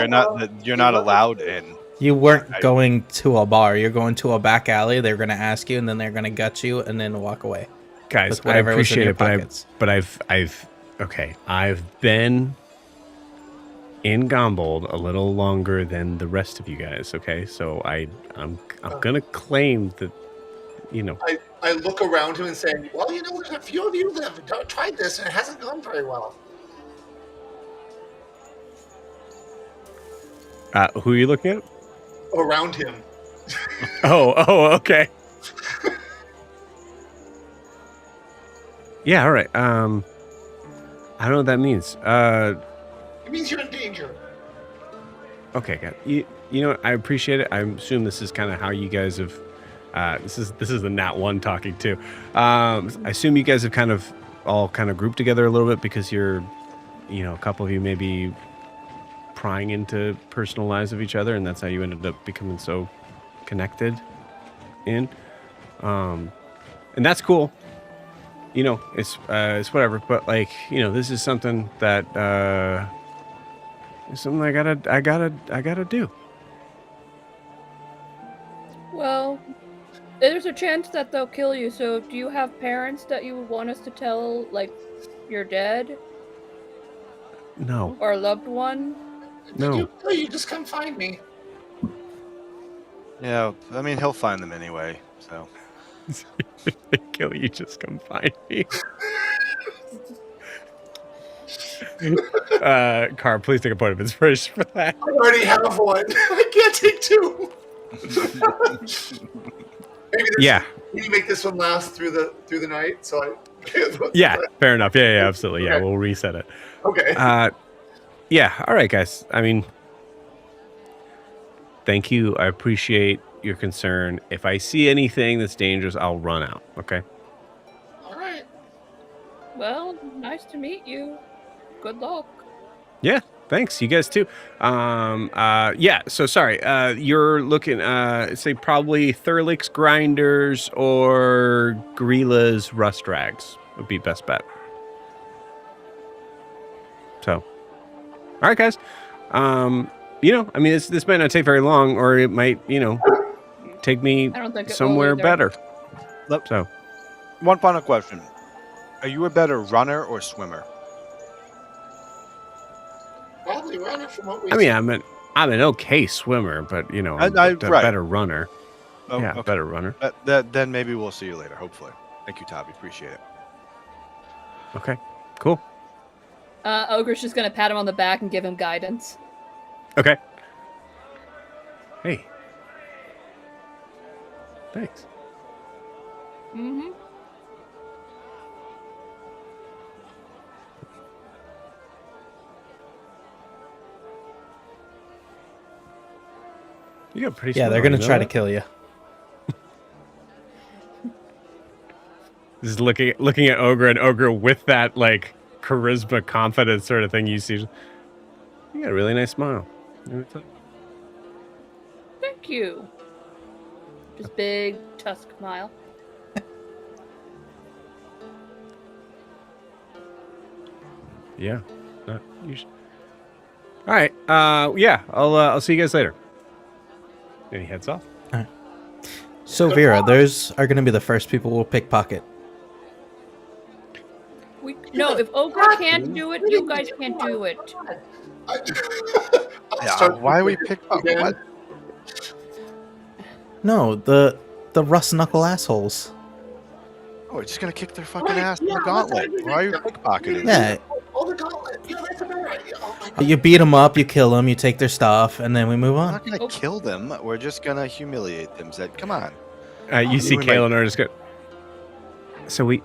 you're not allowed in. You weren't going to a bar. You're going to a back alley. They're going to ask you, and then they're going to gut you, and then walk away. Guys, With I whatever was in appreciate your it, pockets. but I've been in Ganbold a little longer than the rest of you guys. Okay, so I'm gonna claim that, you know. I look around him and say, well, you know, there's a few of you that have tried this, and it hasn't gone very well. Who are you looking at? Around him. Oh, okay. Yeah, all right. I don't know what that means. It means you're in danger. Okay, God. You know what? I appreciate it. I assume this is kind of how you guys have. This is the Nat One talking too. I assume you guys have kind of all grouped together a little bit because you're, you know, a couple of you maybe prying into personal lives of each other, and that's how you ended up becoming so connected. And that's cool. You know, it's whatever. But like, you know, this is something that is something I gotta do. Well, there's a chance that they'll kill you, so do you have parents that you want us to tell, like, you're dead? No. Or a loved one? No. You just come find me. Yeah, I mean he'll find them anyway. So If they kill you, just come find me. Car, please take a point of inspiration for that. I already have one. I can't take two. Maybe make this one last through the night. So Yeah, fair enough. Yeah, absolutely. Yeah, Okay. we'll reset it. Okay. Yeah, all right, guys. I mean, thank you. I appreciate your concern. If I see anything that's dangerous, I'll run out. Okay. All right. Well, nice to meet you. Good luck. Yeah. Thanks. You guys too. Yeah. So sorry. You're looking. Say probably Thurlick's Grinders or Gorilla's Rust Rags would be best bet. So, all right, guys. You know, I mean, this might not take very long, or it might, you know, take me I don't think it will somewhere either. better. Look. So, one final question: are you a better runner or swimmer? Probably running from what we. I mean, I'm an okay swimmer, but you know, I'm a right. better runner. Oh, Yeah, okay. better runner. Then maybe we'll see you later. Hopefully. Thank you, Tavi. Appreciate it. Okay, cool. Ogre's just gonna pat him on the back and give him guidance. Okay. Hey. Thanks. Mm-hmm. You got pretty. Yeah, smart, they're gonna you know try to that? kill you. Just looking at Ogre, and Ogre with that like charisma, confidence sort of thing. You see, you got a really nice smile. Thank you. Just big tusk smile. Yeah. You should. All right. Yeah. I'll see you guys later. And he heads off. So Vera, those are gonna be the first people we'll pickpocket. No, if Ogre can't do it, you guys can't do it. Yeah, why are we pickpocket? What? No, the rust knuckle assholes. Oh, we're just gonna kick their fucking ass in the gauntlet. Why are you pickpocketing? Yeah, Oh, the gauntlet. Yeah, that's a better idea. Oh my you beat them up, you kill them, you take their stuff, and then we move We're on. not gonna kill them. We're just gonna humiliate them. Said, come on. You see we Kale and her just go. So we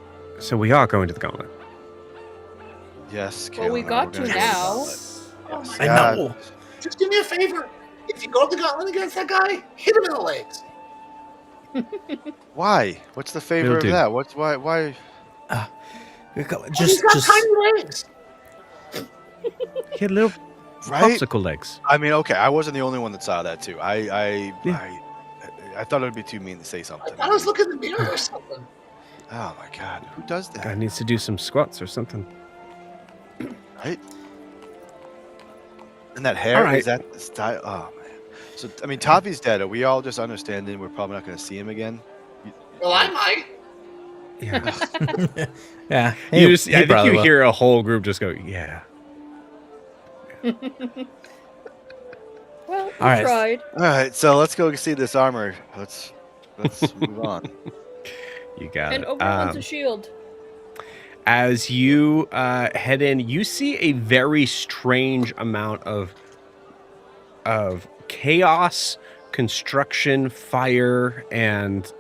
are going to the gauntlet. Yes, Well, we Kalen, got we're to gonna now. do the gauntlet. Yes, I yeah. know. Just do me a favor. If you go to the gauntlet against that guy, hit him in the legs. Why? What's the favor It'll of do. that? Why? He's Just got tiny legs. He had little Right? popsicle legs. I mean, okay, I wasn't the only one that saw that too. I Yeah. thought it would be too mean to say something. I was looking in the mirror or something. Oh my god, who does Guy that? needs to do some squats or something. Right? And that hair, All right. is that the style? Oh man. So I mean, Tavi's dead. Are we all just understanding we're probably not going to see him again? Well, I might. Yeah. Yeah, I think probably you will. hear a whole group just go, yeah. Well, we All right. tried. All right, so let's go see this armor. Let's move on. You got And it. Ogre wants a shield. As you head in, you see a very strange amount of chaos, construction, fire, and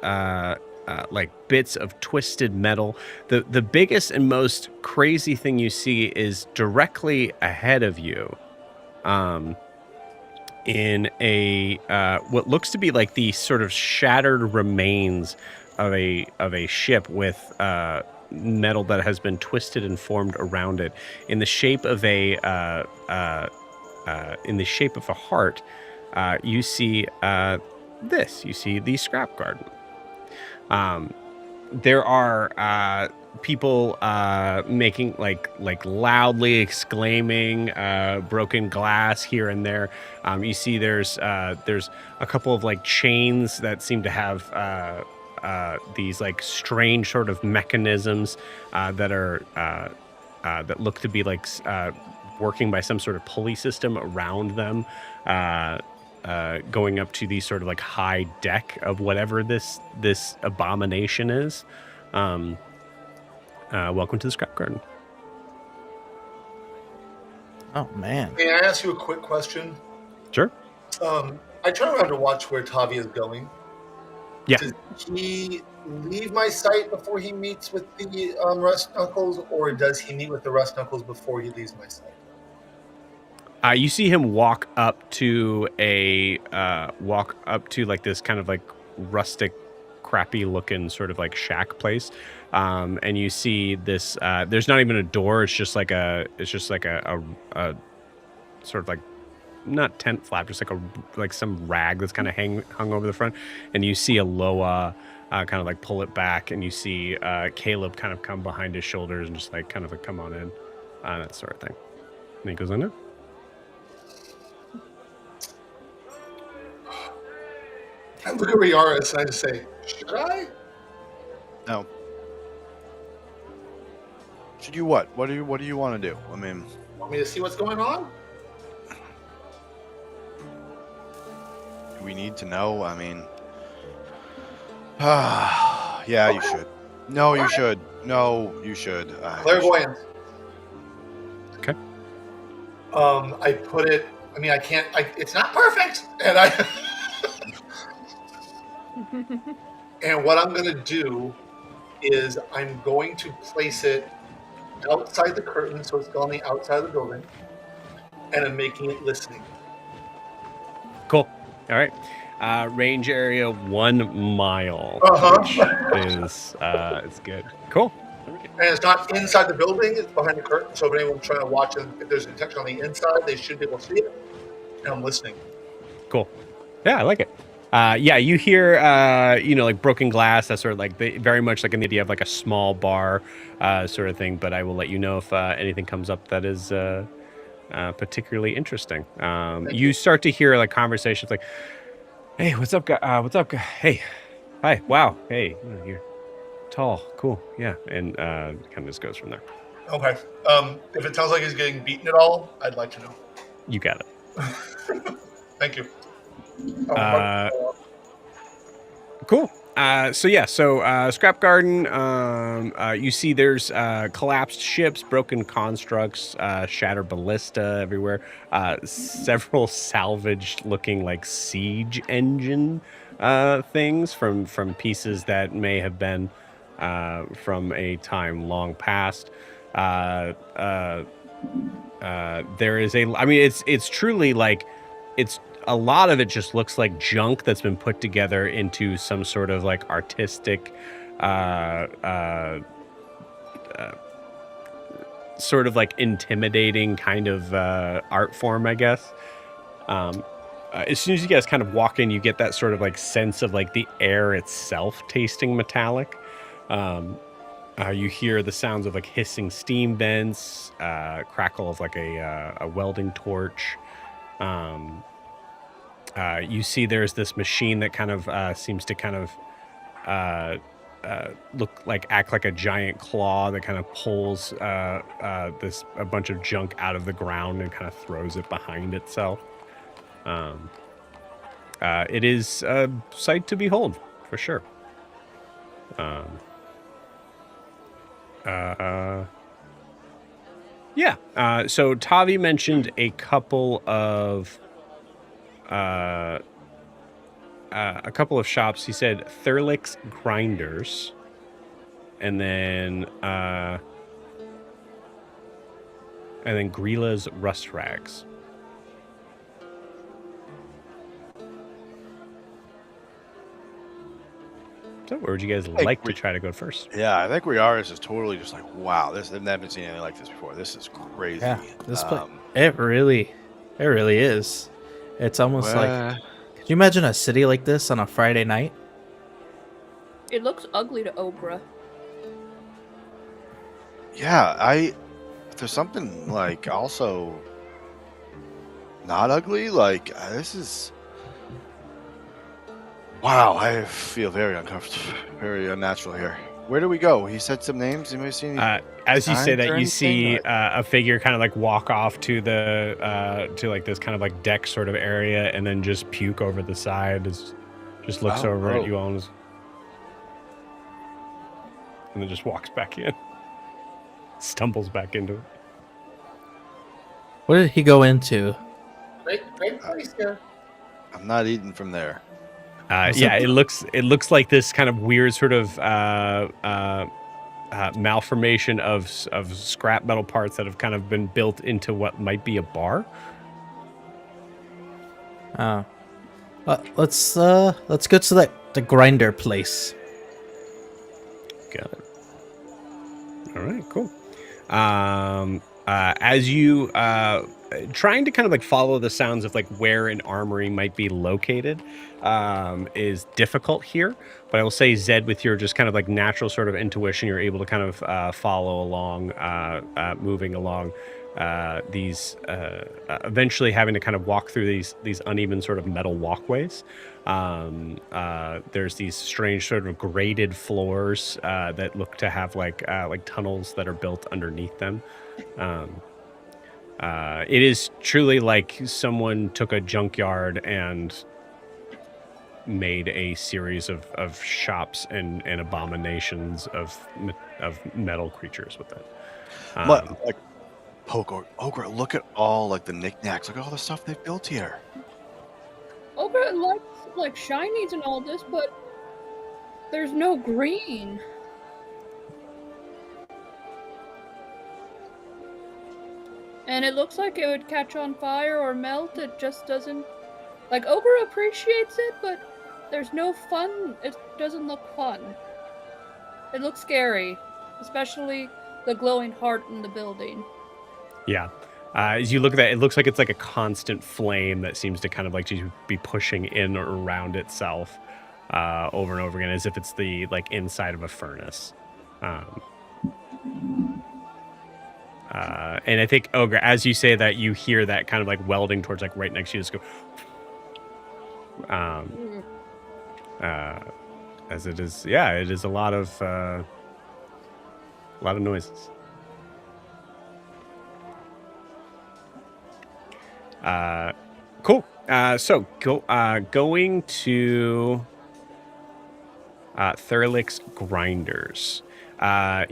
like bits of twisted metal. The biggest and most crazy thing you see is directly ahead of you, in a what looks to be like the sort of shattered remains of a ship with metal that has been twisted and formed around it in the shape of a heart. You see this. You see the scrap garden. There are people making like loudly exclaiming, broken glass here and there. You see there's a couple of like chains that seem to have these like strange sort of mechanisms that are that look to be like working by some sort of pulley system around them, going up to the sort of like high deck of whatever this abomination is. Welcome to the scrap garden. Oh man. May I ask you a quick question? Sure. I turn around to watch where Tavi is going. Yeah. Does he leave my sight before he meets with the Rust Knuckles, or does he meet with the Rust Knuckles before he leaves my sight? You see him walk up to like this kind of like rustic, crappy looking sort of like shack place, and you see this. There's not even a door. It's just like a sort of like not tent flap, just like some rag that's kind of hung over the front, and you see a Loa kind of like pull it back, and you see Caleb kind of come behind his shoulders and just like kind of like come on in, that sort of thing. And he goes in there. I look at Riaris and I just say, should I? No. Should you what? What do you want to do? I mean, Want me to see what's going on? do we need to know? I mean, yeah, you should. No, you should. No, you should. Clairvoyance. Okay. I put it. I mean, I can't. It's not perfect, and I. And what I'm going to do is I'm going to place it outside the curtain, so it's on the outside of the building, and I'm making it listening. Cool. All right. Range area 1 mile, Uh-huh. which is it's good. Cool. And it's not inside the building; it's behind the curtain. So if anyone's trying to watch it, if there's detection on the inside, they should be able to see it. And I'm listening. Cool. Yeah, I like it. Yeah, you hear, like broken glass. That's sort of like very much like an idea of like a small bar sort of thing. But I will let you know if anything comes up that is particularly interesting. You start to hear like conversations like, "Hey, what's up, guy? What's up, guy? Hey, hi, wow, hey, you're tall, cool, yeah," and kind of just goes from there. Okay. If it sounds like he's getting beaten at all, I'd like to know. You got it. Thank you. Cool. So Scrap Garden, you see there's collapsed ships, broken constructs, shattered ballista everywhere, several salvaged looking like siege engine things from pieces that may have been from a time long past. There is it's truly like, it's a lot of it just looks like junk that's been put together into some sort of like artistic sort of like intimidating kind of art form, I guess. As soon as you guys kind of walk in, you get that sort of like sense of like the air itself tasting metallic. You hear the sounds of like hissing steam vents, crackle of like a welding torch. You see there's this machine that kind of seems to kind of act like a giant claw that kind of pulls a bunch of junk out of the ground and kind of throws it behind itself. It is a sight to behold, for sure. So Tavi mentioned a couple of shops. He said Thurlick's Grinders, and then Grila's Rust Rags. So where would you guys like to try to go first? Yeah, I think Riaris is totally just like, wow, I've never seen anything like this before. This is crazy. Yeah, this place, it really is. It's almost like, could you imagine a city like this on a Friday night? It looks ugly to Oprah. Yeah, there's something like also not ugly. Like this is. Wow, I feel very uncomfortable, very unnatural here. Where do we go? He said some names. Anybody see any? As you say that, you see a figure kind of like walk off to the to like this kind of like deck sort of area, and then just puke over the side. Just looks over at you all, and then just walks back in, stumbles back into it. What did he go into? Great place here. I'm not eating from there. It looks like this kind of weird sort of malformation of scrap metal parts that have kind of been built into what might be a bar. Let's go to the grinder place. Got it. All right, cool. As you trying to kind of like follow the sounds of like where an armory might be located is difficult here, but I will say, Zed, with your just kind of like natural sort of intuition, you're able to kind of follow along, moving along these eventually having to kind of walk through these uneven sort of metal walkways. There's these strange sort of graded floors that look to have like tunnels that are built underneath them. It is truly like someone took a junkyard and made a series of shops and abominations of metal creatures with it. Like Ogre, look at all like the knickknacks, look at all the stuff they've built here. Ogre likes like shinies and all this, but there's no green. And it looks like it would catch on fire or melt. It just doesn't Like, Ogre appreciates it, but there's no fun. It doesn't look fun. It looks scary, especially the glowing heart in the building. Yeah. As you look at that, it looks like it's like a constant flame that seems to kind of like just be pushing in or around itself over and over again, as if it's the like inside of a furnace. And I think Ogre, as you say that, you hear that kind of like welding towards like right next to you. Just go. As it is, yeah, it is a lot of noises. Cool. So going to Thurlick's Grinders.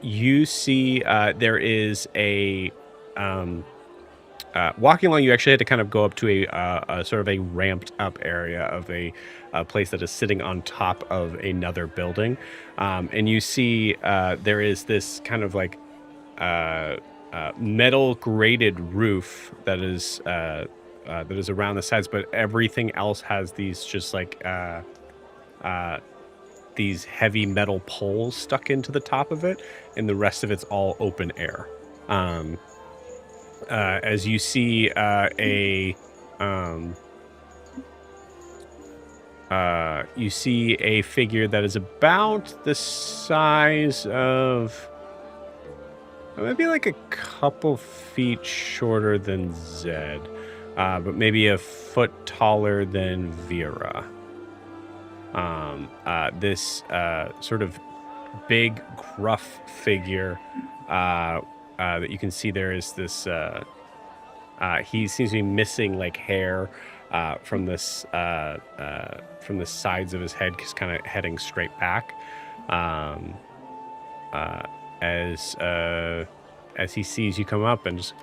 You see there is a walking along. You actually had to kind of go up to a sort of a ramped up area of a place that is sitting on top of another building, and you see there is this kind of like metal grated roof that is around the sides, but everything else has these just like these heavy metal poles stuck into the top of it, and the rest of it's all open air. As you see you see a figure that is about the size of maybe like a couple feet shorter than Zed, but maybe a foot taller than Vera. This sort of big, gruff figure that you can see there is this. He seems to be missing like hair from the sides of his head, just kind of heading straight back. As he sees you come up and just.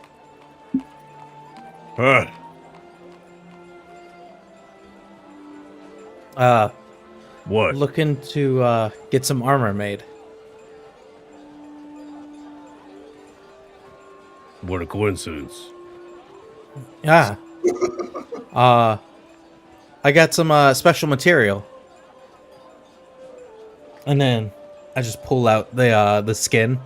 What? Looking to get some armor made. What a coincidence. Yeah. I got some special material. And then I just pull out the skin.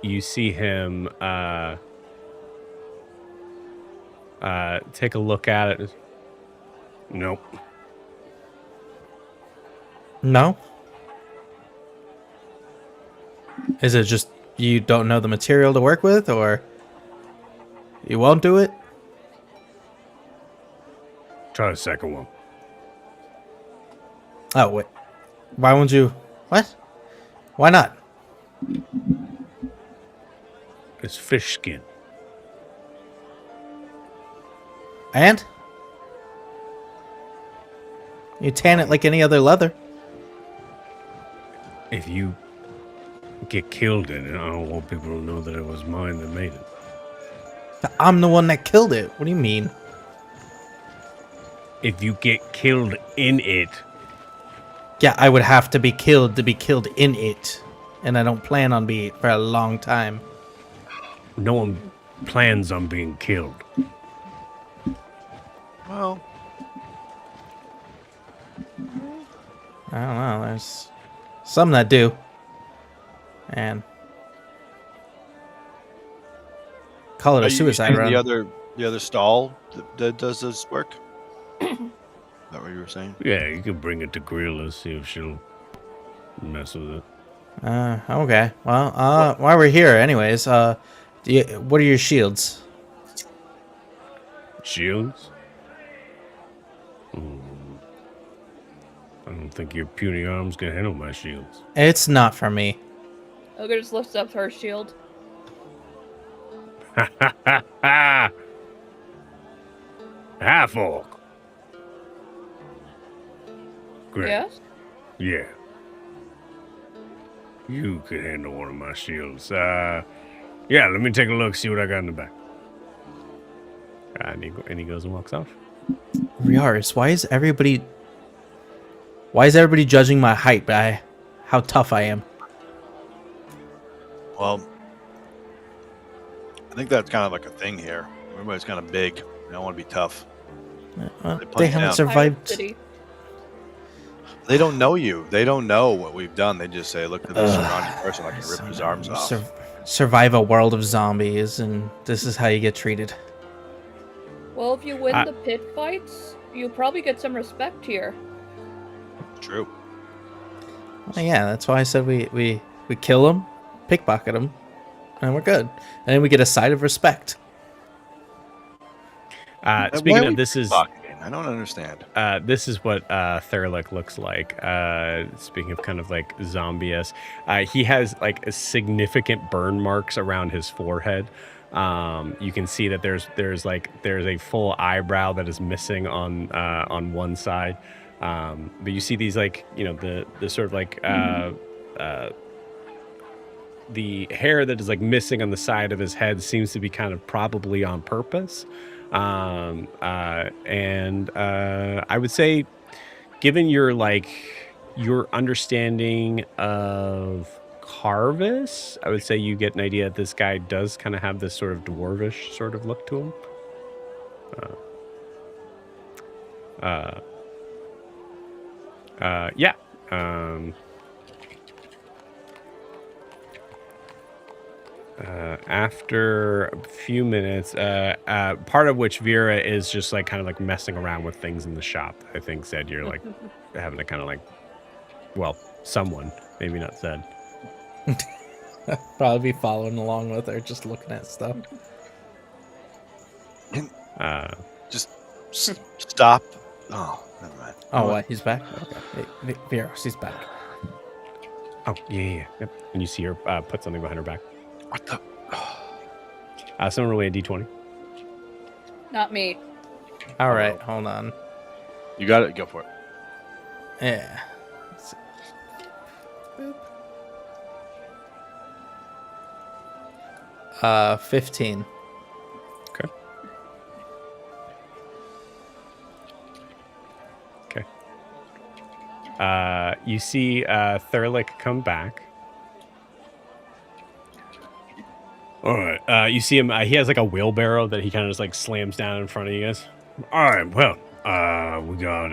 You see him take a look at it. Nope. No? Is it just you don't know the material to work with, or you won't do it? Try the second one. Oh, wait. Why won't you? What? Why not? It's fish skin. And? You tan it like any other leather. If you get killed in it, I don't want people to know that it was mine that made it. I'm the one that killed it. What do you mean? If you get killed in it, Yeah, I would have to be killed in it. And I don't plan on being for a long time. no one plans on being killed. Well, I don't know. There's some that do. And call it are a you suicide saying run. the other stall that does this work? Is that what you were saying? Yeah, you can bring it to Grilla, see if she'll mess with it. Okay. Well, while we're here, anyways, what are your shields? Shields? I don't think your puny arms can handle my shields. It's not for me. Ogre just lifts up her shield. Ha ha ha ha! Half orc. Great. Yes? Yeah. You could handle one of my shields. Yeah, let me take a look, see what I got in the back. And he goes and walks off. Riaris, why is everybody judging my height by how tough I am? Well, I think that's kind of like a thing here. Everybody's kind of big. They don't want to be tough. They They punch haven't down. Pirate survived. City. They don't know you. They don't know what we've done. They just say, "Look at this surrounding person. I can rip his arms off." Survive a world of zombies, and this is how you get treated. Well, if you win the pit fights, you'll probably get some respect here. True. Well, yeah, that's why I said we kill them, pickpocket them, and we're good. And then we get a side of respect. Speaking of, this is I don't understand. this is what Thurlick looks like. Speaking of kind of like zombie-esque, he has like a significant burn marks around his forehead. You can see that there's a full eyebrow that is missing on one side. But you see these like the sort of like the hair that is like missing on the side of his head seems to be kind of probably on purpose. And I would say, given your understanding of Carvis, I would say you get an idea that this guy does kind of have this sort of dwarvish sort of look to him. Yeah. After a few minutes, part of which Vera is just like kind of like messing around with things in the shop. I think Zed, you're like having to kind of like, well, someone, maybe not Zed. Probably be following along with her, just looking at stuff. Just stop. Oh, never mind. Oh, what? He's back? Okay. Hey, Vera, she's back. Oh, yeah. Yep. And you see her put something behind her back. What the? Someone roll a d20. Not me. All right, hold on. You got it. Go for it. Yeah. Let's see. 15. Okay. You see Thurlick come back. All right. You see him. He has like a wheelbarrow that he kind of just like slams down in front of you guys. All right. Well, we got.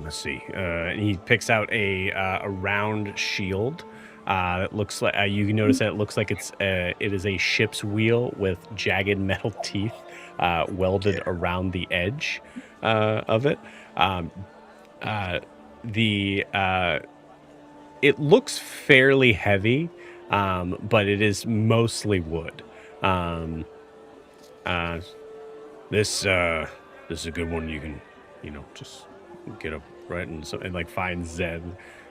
Let's see. And he picks out a round shield. That looks like you can notice that it looks like it is a ship's wheel with jagged metal teeth welded around the edge of it. It looks fairly heavy, but it is mostly wood. This is a good one. You can, just get up right and like find Zed,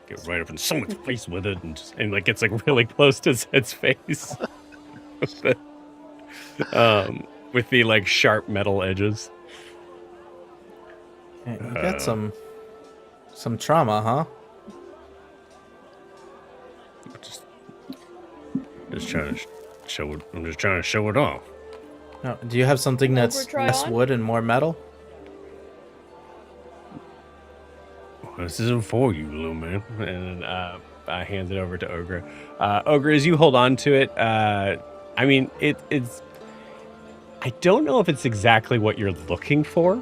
get right up in someone's face with it, and like gets like really close to Zed's face with the like sharp metal edges. Yeah, you got some trauma, huh? Just trying to show it. I'm just trying to show it off. No, do you have something that's Overtry less on? wood and more metal? This isn't for you, little man. And I hand it over to Ogre. Ogre, as you hold on to it, I mean, it's. I don't know if it's exactly what you're looking for.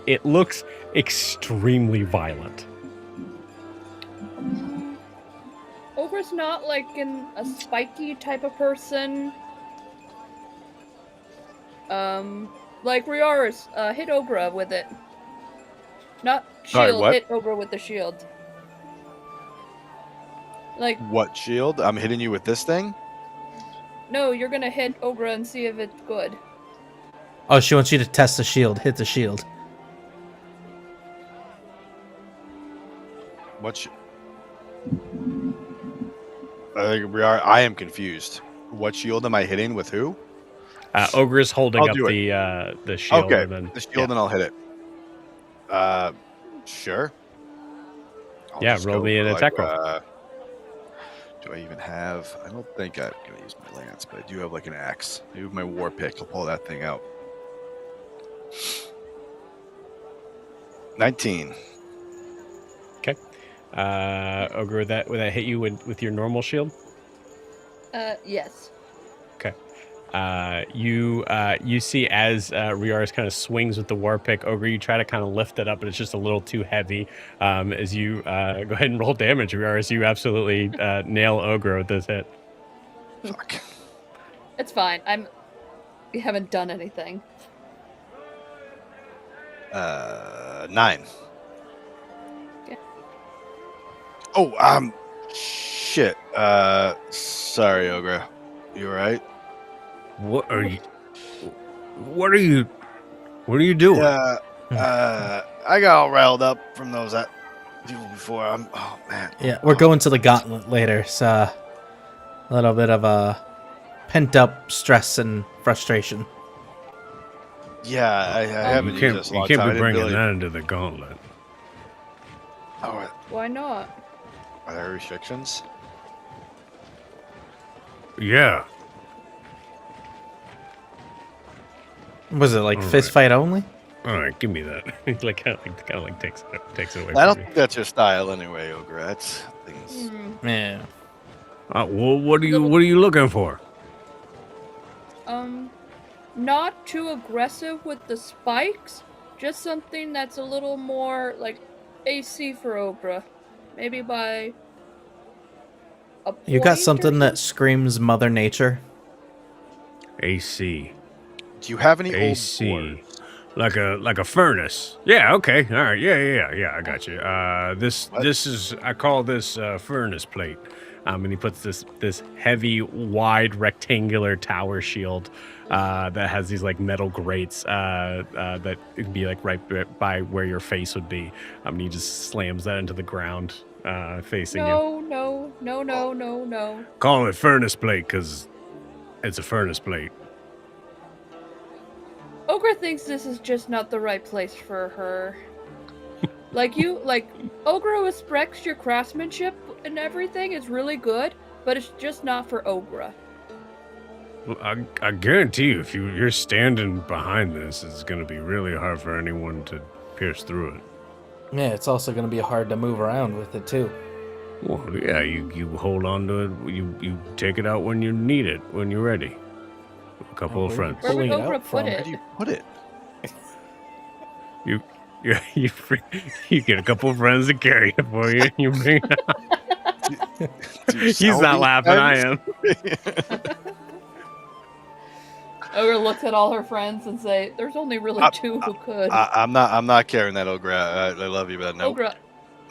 It looks extremely violent. Ogre's not like a spiky type of person. Like Riara's, hit Ogre with it. Not Sorry, shield, what? hit Ogre with the shield. Like, What shield? I'm hitting you with this thing. no, you're gonna hit Ogre and see if it's good. Oh, she wants you to test the shield. Hit the shield. What? I think we are. I am confused. What shield am I hitting with who? Ogre's holding I'll up do the shield. Okay, And then, the shield, and I'll hit it. Sure. I'll Yeah, just roll go me an for, attack roll. Do I even have? I don't think I'm gonna use my lance, but I do have like an axe. Maybe with my war pick, I'll pull that thing out. 19. Okay. Ogre, would that hit you with your normal shield? Yes. Okay. You see as Riaris kind of swings with the war pick, Ogre, you try to kind of lift it up, but it's just a little too heavy. As you go ahead and roll damage, Riaris, you absolutely nail Ogre with this hit. Fuck. It's fine. We haven't done anything. 9. Okay. Oh, shit. Sorry, Ogre. You alright? What are you? What are you? What are you doing? Yeah. I got all riled up from those people before. Oh man. Yeah, we're going to the gauntlet later. So a little bit of pent up stress and frustration. Yeah, I haven't You used this can't, a you long can't time. I be didn't bringing really... that into the gauntlet. Oh, Why not? are there restrictions? Yeah. Was it like All fist fight only? All right, give me that. Like kind of like takes it away I don't from me. think that's your style anyway, Ogre. That's things. Yeah. Well, what are you looking for? Not too aggressive with the spikes. Just something that's a little more like AC for Ogre. Maybe by a point. You got or something that screams Mother Nature? AC. Do you have any AC. old boards? Like a furnace. Yeah, okay. All right. Yeah, I got you. This is, I call this furnace plate. And he puts this heavy, wide, rectangular tower shield that has these like metal grates that can be like right by where your face would be. And he just slams that into the ground facing you. No. Call it furnace plate because it's a furnace plate. Ogre thinks this is just not the right place for her. Ogre respects your craftsmanship and everything is really good, but it's just not for Ogre. Well, I guarantee you, if you're standing behind this, it's going to be really hard for anyone to pierce through it. Yeah, it's also going to be hard to move around with it too. Well, yeah, you hold on to it. You take it out when you need it, when you're ready. A couple of friends. Where would Pulling it Ogre out put from? Where it? do you put it? You get a couple of friends to carry it for you. And you bring it out. Do you He's sell not these laughing. I things? am. Ogre looks at all her friends and say, "There's only really two who could." I'm not carrying that, Ogre. I love you, but no. Ogre.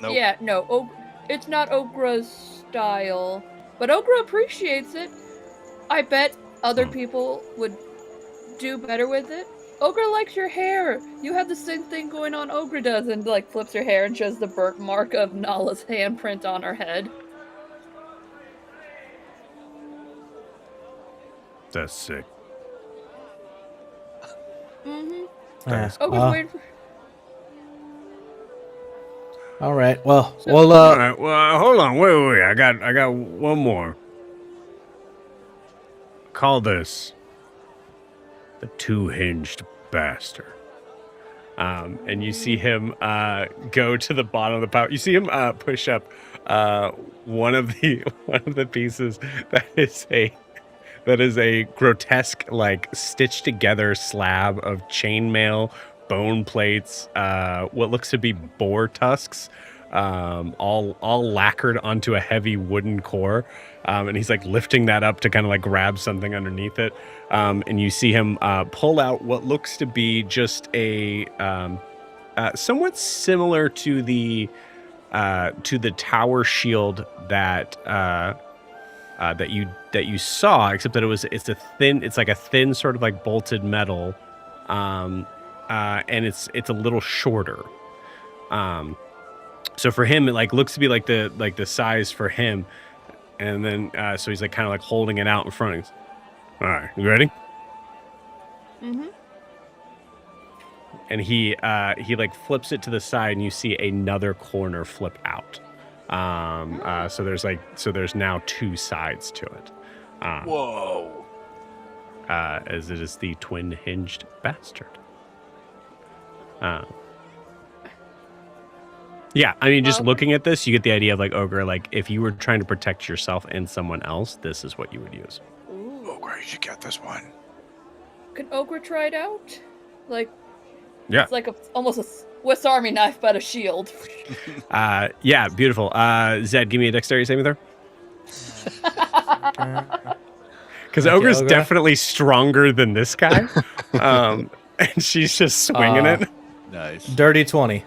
Nope. Yeah, no. It's not Ogre's style, but Ogre appreciates it. I bet other people would do better with it. Ogre likes your hair. You have the same thing going on Ogre does, and like flips her hair and shows the burnt mark of Nala's handprint on her head. That's sick. Ogre's waiting for... All right. Well, All right. Well, hold on. Wait. I got one more. Call this the two-hinged bastard. And you see him go to the bottom of the pouch. You see him push up one of the pieces that is a grotesque, like stitched together slab of chainmail, bone plates, what looks to be boar tusks, all lacquered onto a heavy wooden core. And he's like lifting that up to kind of like grab something underneath it. And you see him pull out what looks to be just a somewhat similar to the tower shield that you saw, except that it's like a thin sort of like bolted metal, and it's a little shorter. So for him, it like looks to be like the size for him, and then so he's like kind of like holding it out in front of him. All right, you ready? Mm-hmm. And he like flips it to the side, and you see another corner flip out. So there's now two sides to it. Whoa. As it is the twin-hinged bastard. Yeah, I mean, just looking at this, you get the idea of like Ogre, like if you were trying to protect yourself and someone else, this is what you would use. Ooh. Ogre. Ogre, you should get this one. Can Ogre try it out? Like, Yeah. it's like almost a Swiss Army knife, but a shield. Yeah, beautiful. Zed, give me a dexterity saving throw. Because Okay, Ogre's Ogre. definitely stronger than this guy. And she's just swinging it. Nice. Dirty 20.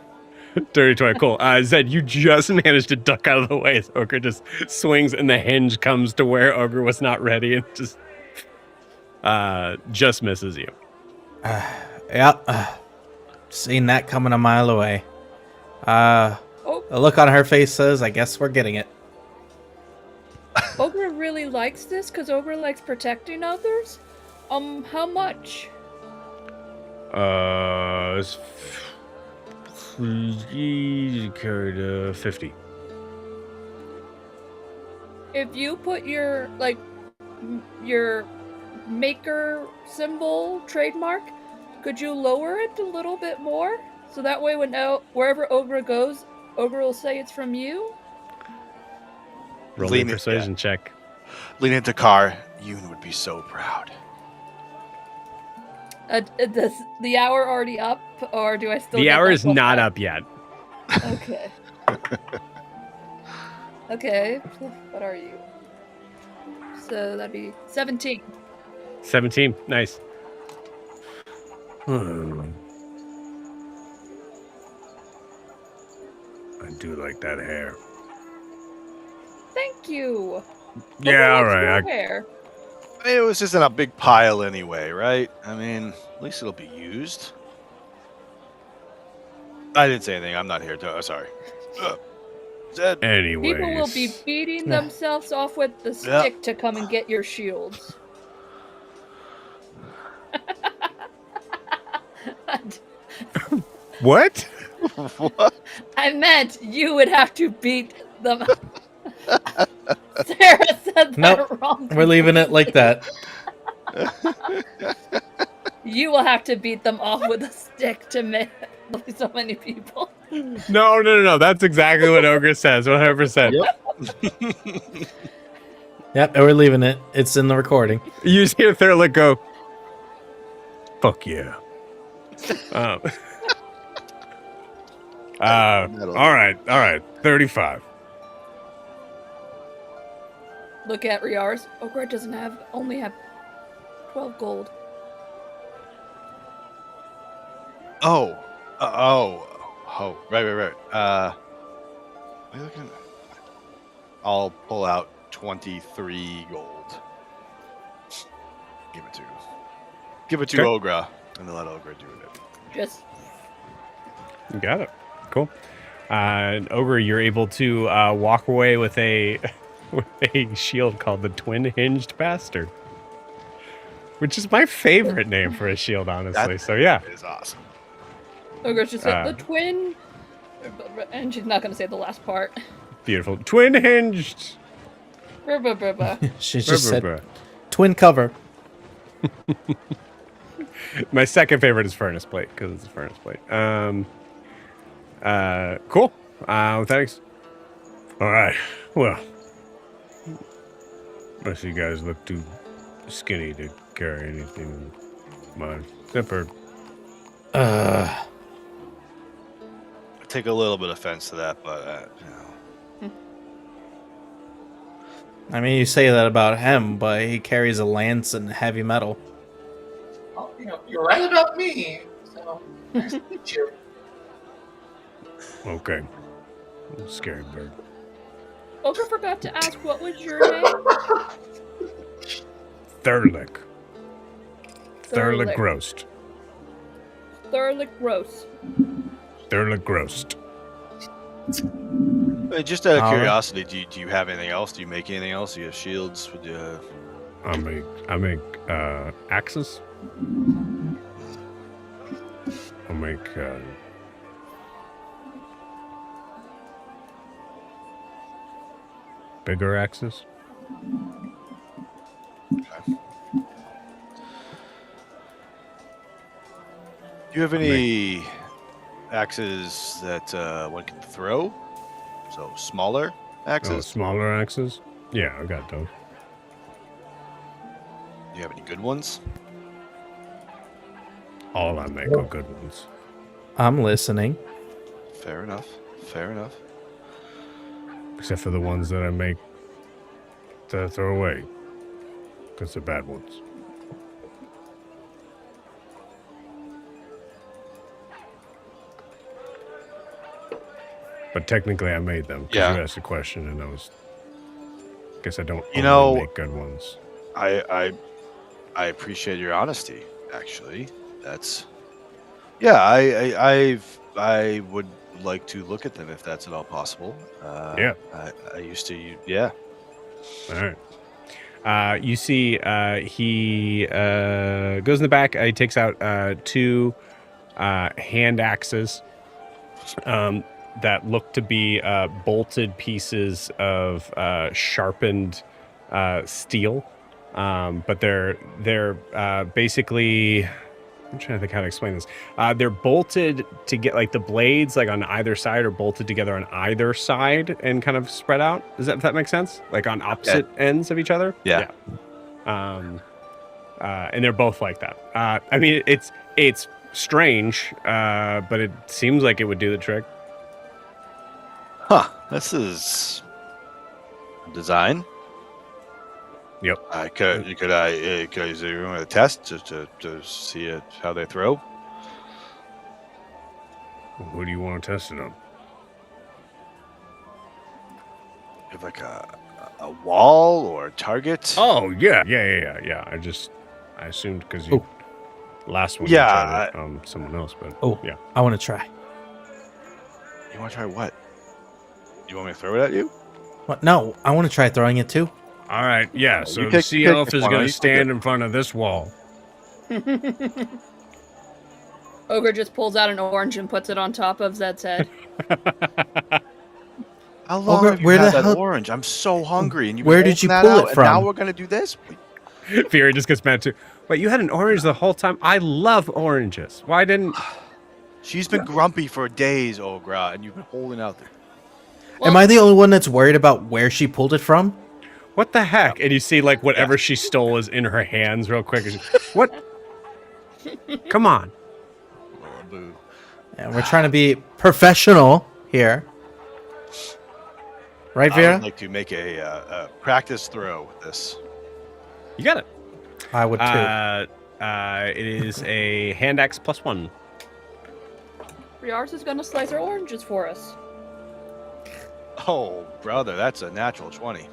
Dirty 20, cool. Zed, you just managed to duck out of the way as Ogre just swings and the hinge comes to where Ogre was not ready and just misses you. Yep. Seen that coming a mile away. Oh, The look on her face says, I guess we're getting it. Ogre really likes this because Ogre likes protecting others. How much? It's carried 50. If you put your your maker symbol trademark, could you lower it a little bit more? So that way when wherever Ogre goes, Ogre will say it's from you? Roll me a persuasion check. Lean into Car. Yoon would be so proud. Does the hour already up, or do I still The get hour that is plus not 5? up yet. Okay. Okay, what are you? So that'd be 17. 17, nice. I do like that hair. Thank you. Yeah, all Ogre likes right. your hair. I mean, it was just in a big pile anyway, right? I mean, at least it'll be used. I didn't say anything. I'm not here to. Sorry. Zed. Anyways. People will be beating themselves off with the stick to come and get your shields. What? What? I meant you would have to beat them. Sarah said that Nope. wrong. We're leaving it like that. You will have to beat them off with a stick to make so many people. No. That's exactly what Ogre says, 100%. Yep, and we're leaving it. It's in the recording. You just hear Thurlick go, fuck yeah. All right, 35. Look at Riar's. Ogre doesn't only have 12 gold. Right. What are you looking at? I'll pull out 23 gold. Give it to Okay. Ogre, and then let Ogre do it. Just You got it. Cool. And Ogre, you're able to walk away with a with a shield called the Twin Hinged Bastard, which is my favorite name for a shield, honestly. So yeah, It is awesome. Ogre's just like the twin, and she's not going to say the last part. beautiful. Twin Hinged. Bruh, bruh, bruh, bruh. She just said Bruh. twin cover. My second favorite is Furnace Plate because it's a Furnace Plate. Cool. Thanks. All right. Well, unless you guys look too skinny to carry anything of mine, except for I take a little bit of offense to that, but I mean, you say that about him, but he carries a lance and heavy metal. Well, you're right about me. So nice to meet you. okay, scary bird. Ogre forgot to ask, what was your name? Thurlick. Thurlick. Grost. Thurlick Gross. Thurlick Grost. just out of All right. curiosity, do you have anything else? Do you make anything else? Do you have shields? Would you, I make axes. I make bigger axes. do you have any axes that one can throw? So smaller Oh, axes? smaller axes. Yeah, I got those. you have any good ones? All I make are good ones. I'm listening. Fair enough. Fair enough. Except for the ones that I make that I throw away. Because they're bad ones. But technically I made them. Because you asked a question and I was... guess I don't only make good ones. I appreciate your honesty, actually. That's... Yeah, I would like to look at them if that's at all possible. Yeah. I used to... Yeah. All right. You see he goes in the back. He takes out 2 hand axes that look to be bolted pieces of sharpened steel. But they're basically... I'm trying to think how to explain this. They're bolted to get like the blades like on either side are bolted together on either side and kind of spread out. Does that make sense? Like on opposite ends of each other? Yeah. And they're both like that. I mean, it's strange, but it seems like it would do the trick. Huh. This is design. Yep. Could I use the room a test to see how they throw? Who do you want to test it on? You have like a wall or a target? Oh yeah. I assumed because you last one you tried it, someone else, but yeah. I want to try. You want to try what? You want me to throw it at you? What? No, I want to try throwing it too. All right, yeah. So you the pick sea elf is one, going you to pick stand it. in front of this wall. Ogre just pulls out an orange and puts it on top of Zed's head. How long Ogre, have you where had the that hell- orange? I'm so hungry. And Where did you pull it And now from? we're going to do this? Fury just gets mad too. Wait, you had an orange the whole time? I love oranges. Why didn't... She's been grumpy for days, Ogra, and you've been holding out there. Well, Am I the only one that's worried about where she pulled it from? What the heck? And you see, like, whatever she stole is in her hands real quick. What? Come on. Oh, boo. Yeah, we're trying to be professional here. Right, I Vera? would like to make a practice throw with this. You got it. I would too. It is a hand axe +1. Riars is going to slice our oranges for us. Oh, brother, that's a natural 20.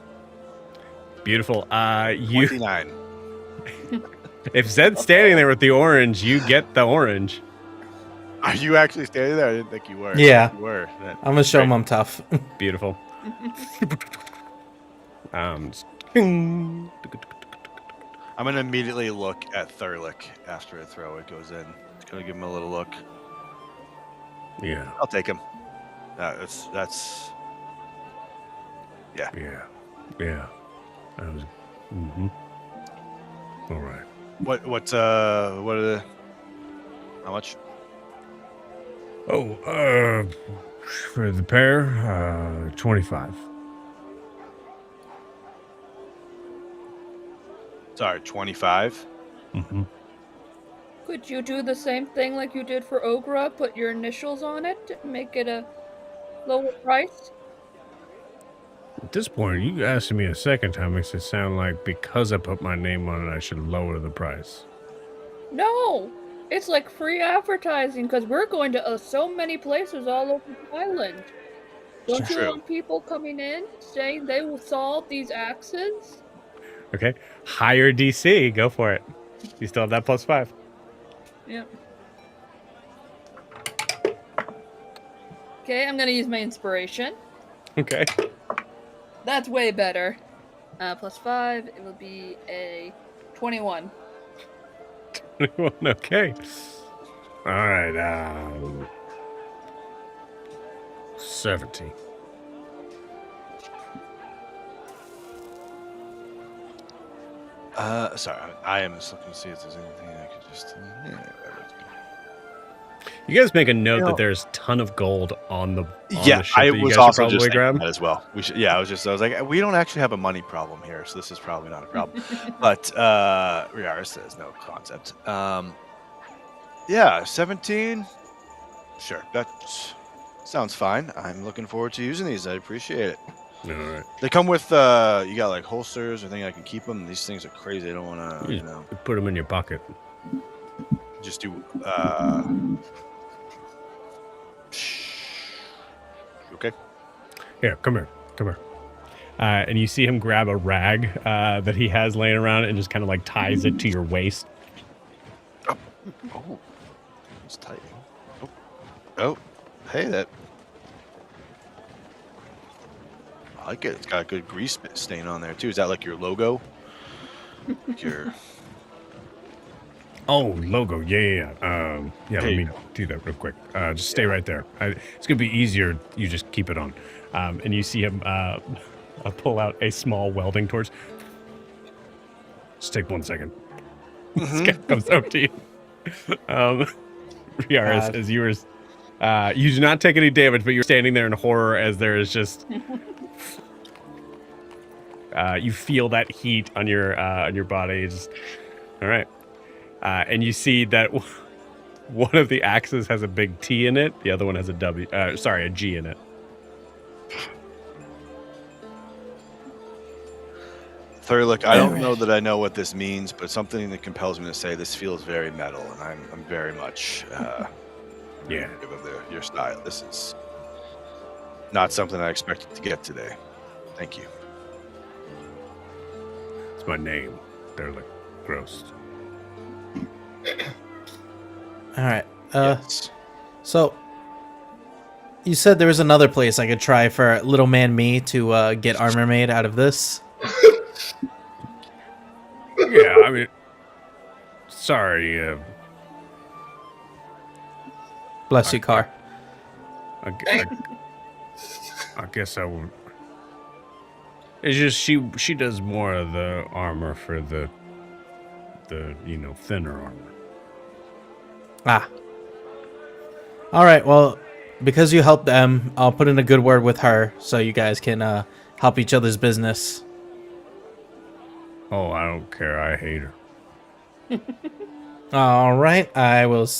Beautiful. You 29. If Zed's standing there with the orange, you get the orange. Are you actually standing there? I didn't think you were. Yeah. You were. I'm going to show him I'm tough. Beautiful. I'm going to immediately look at Thurlick after a throw. It goes in. It's going to give him a little look. Yeah. I'll take him. That's yeah. Yeah. I was. Mm-hmm. All right. What are the, how much? Oh, for the pair, 25. Sorry, 25. Mm-hmm. Could you do the same thing like you did for Ogra? Put your initials on it and make it a lower price? At this point, you asking me a second time makes it sound like because I put my name on it, I should lower the price. No! It's like free advertising because we're going to so many places all over the island. Don't you True. want people coming in saying they will solve these axes? Okay. Higher DC. Go for it. You still have that +5. Yep. Okay, I'm gonna use my inspiration. Okay. That's way better. +5, it will be a 21. Okay. All right. 70. Sorry, I am just looking to see if there's anything I could just. You guys make a note know- that there's a ton of gold on the Yeah, ship I that you was guys should also probably just thinking grab. that as well. We should. Yeah, I was like, we don't actually have a money problem here, so this is probably not a problem. But Riara says no concept. Yeah, 17. Sure, that sounds fine. I'm looking forward to using these. I appreciate it. All right. They come with you got like holsters or thing I can keep them. These things are crazy. I don't want to, You put them in your pocket. just do. Okay. Here, come here. And you see him grab a rag that he has laying around and just kind of like ties it to your waist. Oh, it's tight. Oh, hey, that. I like it. It's got a good grease stain on there too. Is that like your logo? Like your. Oh, logo. Yeah. There Let you me go. do that real quick. Just stay right there. It's gonna be easier. You just keep it on. And you see him pull out a small welding torch. Just take 1 second. This guy comes up to you. Riaris, as you were, you do not take any damage, but you're standing there in horror as there is just. You feel that heat on your body. Just all right. And you see that one of the axes has a big T in it. The other one has a G in it. Thurlick, I don't know that I know what this means, but something that compels me to say this feels very metal, and I'm very much Yeah. of your style. This is not something I expected to get today. Thank you. It's my name. They're like gross. All right. Yes. So you said there was another place I could try for little man me to get armor made out of this. Yeah, I mean, sorry. Bless you, Car. I guess I won't. It's just she does more of the armor for the thinner armor. Ah. All right. Well, because you helped them, I'll put in a good word with her so you guys can help each other's business. Oh, I don't care. I hate her. All right. I will. Do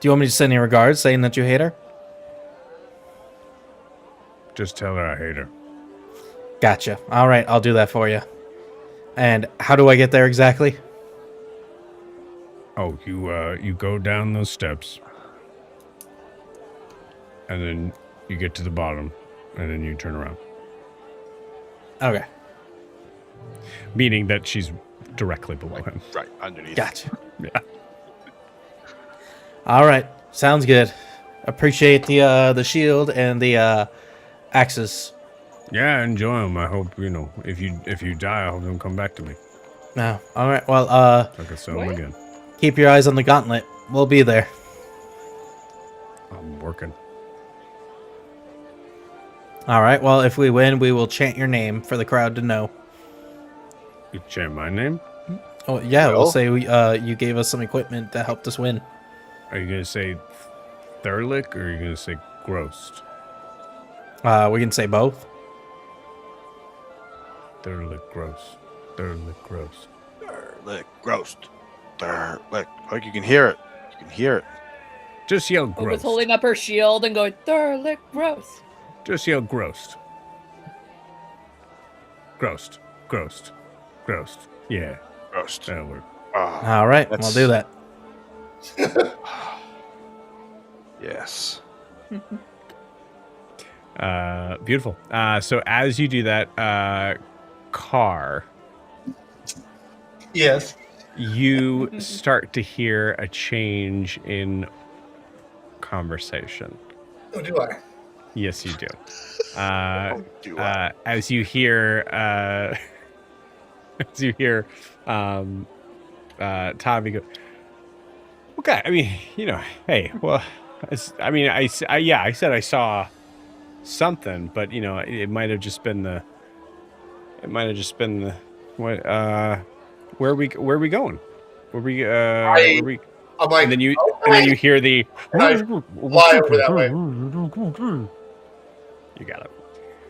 you want me to send you regards saying that you hate her? Just tell her I hate her. Gotcha. All right. I'll do that for you. And how do I get there exactly? Oh, you go down those steps, and then you get to the bottom, and then you turn around. Okay. Meaning that she's directly below him. Right underneath. Gotcha. Yeah. All right. Sounds good. Appreciate the shield and the axes. Yeah, enjoy them. I hope if you die, I hope you don't come back to me. No. All right. Well, I can sell them again. keep your eyes on the gauntlet. We'll be there. I'm working. All right. Well, if we win, we will chant your name for the crowd to know. You chant my name? Oh yeah, we'll Well. say you gave us some equipment that helped us win. Are you gonna say Thurlick or are you gonna say Grossed? We can say both. Thurlick Gross. Thurlick Gross. Lick, gross. Lick. Like you can hear it. You can hear it. Just yell Who was Gross. holding up her shield and going, Thurlick, gross. Just yell Grossed. Grossed. Grossed. Grossed. Yeah, Gross. that'll work. Ah, All right, That's- we'll do that. yes. Beautiful. So as you do that, Car, Yes. you start to hear a change in conversation. Oh, do I? Yes, you do. Do I? As you hear, Tommy go. Okay, I mean, hey, well, I said I saw something, but it might have just been the. What? Where are we going? Where we? I'm like, and then you okay. hear the. And I fly over that way. You got it.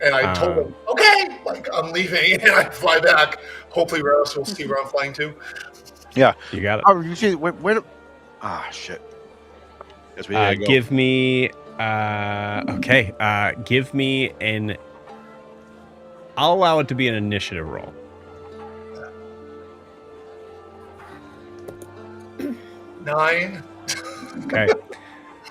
And I told him, okay, like I'm leaving, and I fly back. Hopefully, Rose will see where I'm flying to. Yeah, You got it. Oh, you see, where shit. Guess we gotta go. Give me. Okay. Give me an. I'll allow it to be an initiative roll. 9. Okay.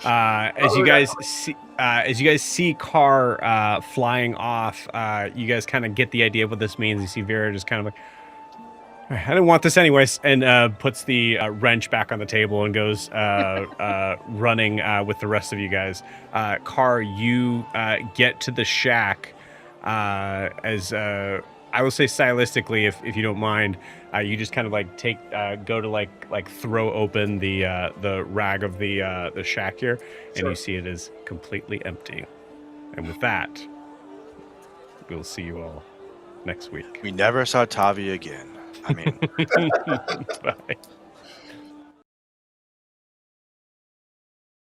As you guys see Carr flying off, you guys kind of get the idea of what this means. You see Vera just kind of like, I didn't want this anyways, and puts the wrench back on the table and goes running with the rest of you guys. Carr, you get to the shack as I will say stylistically, if you don't mind, you just kind of like go to like throw open the rag of the shack here, and you see it is completely empty. And with that, we'll see you all next week. We never saw Tavi again. I mean. Bye.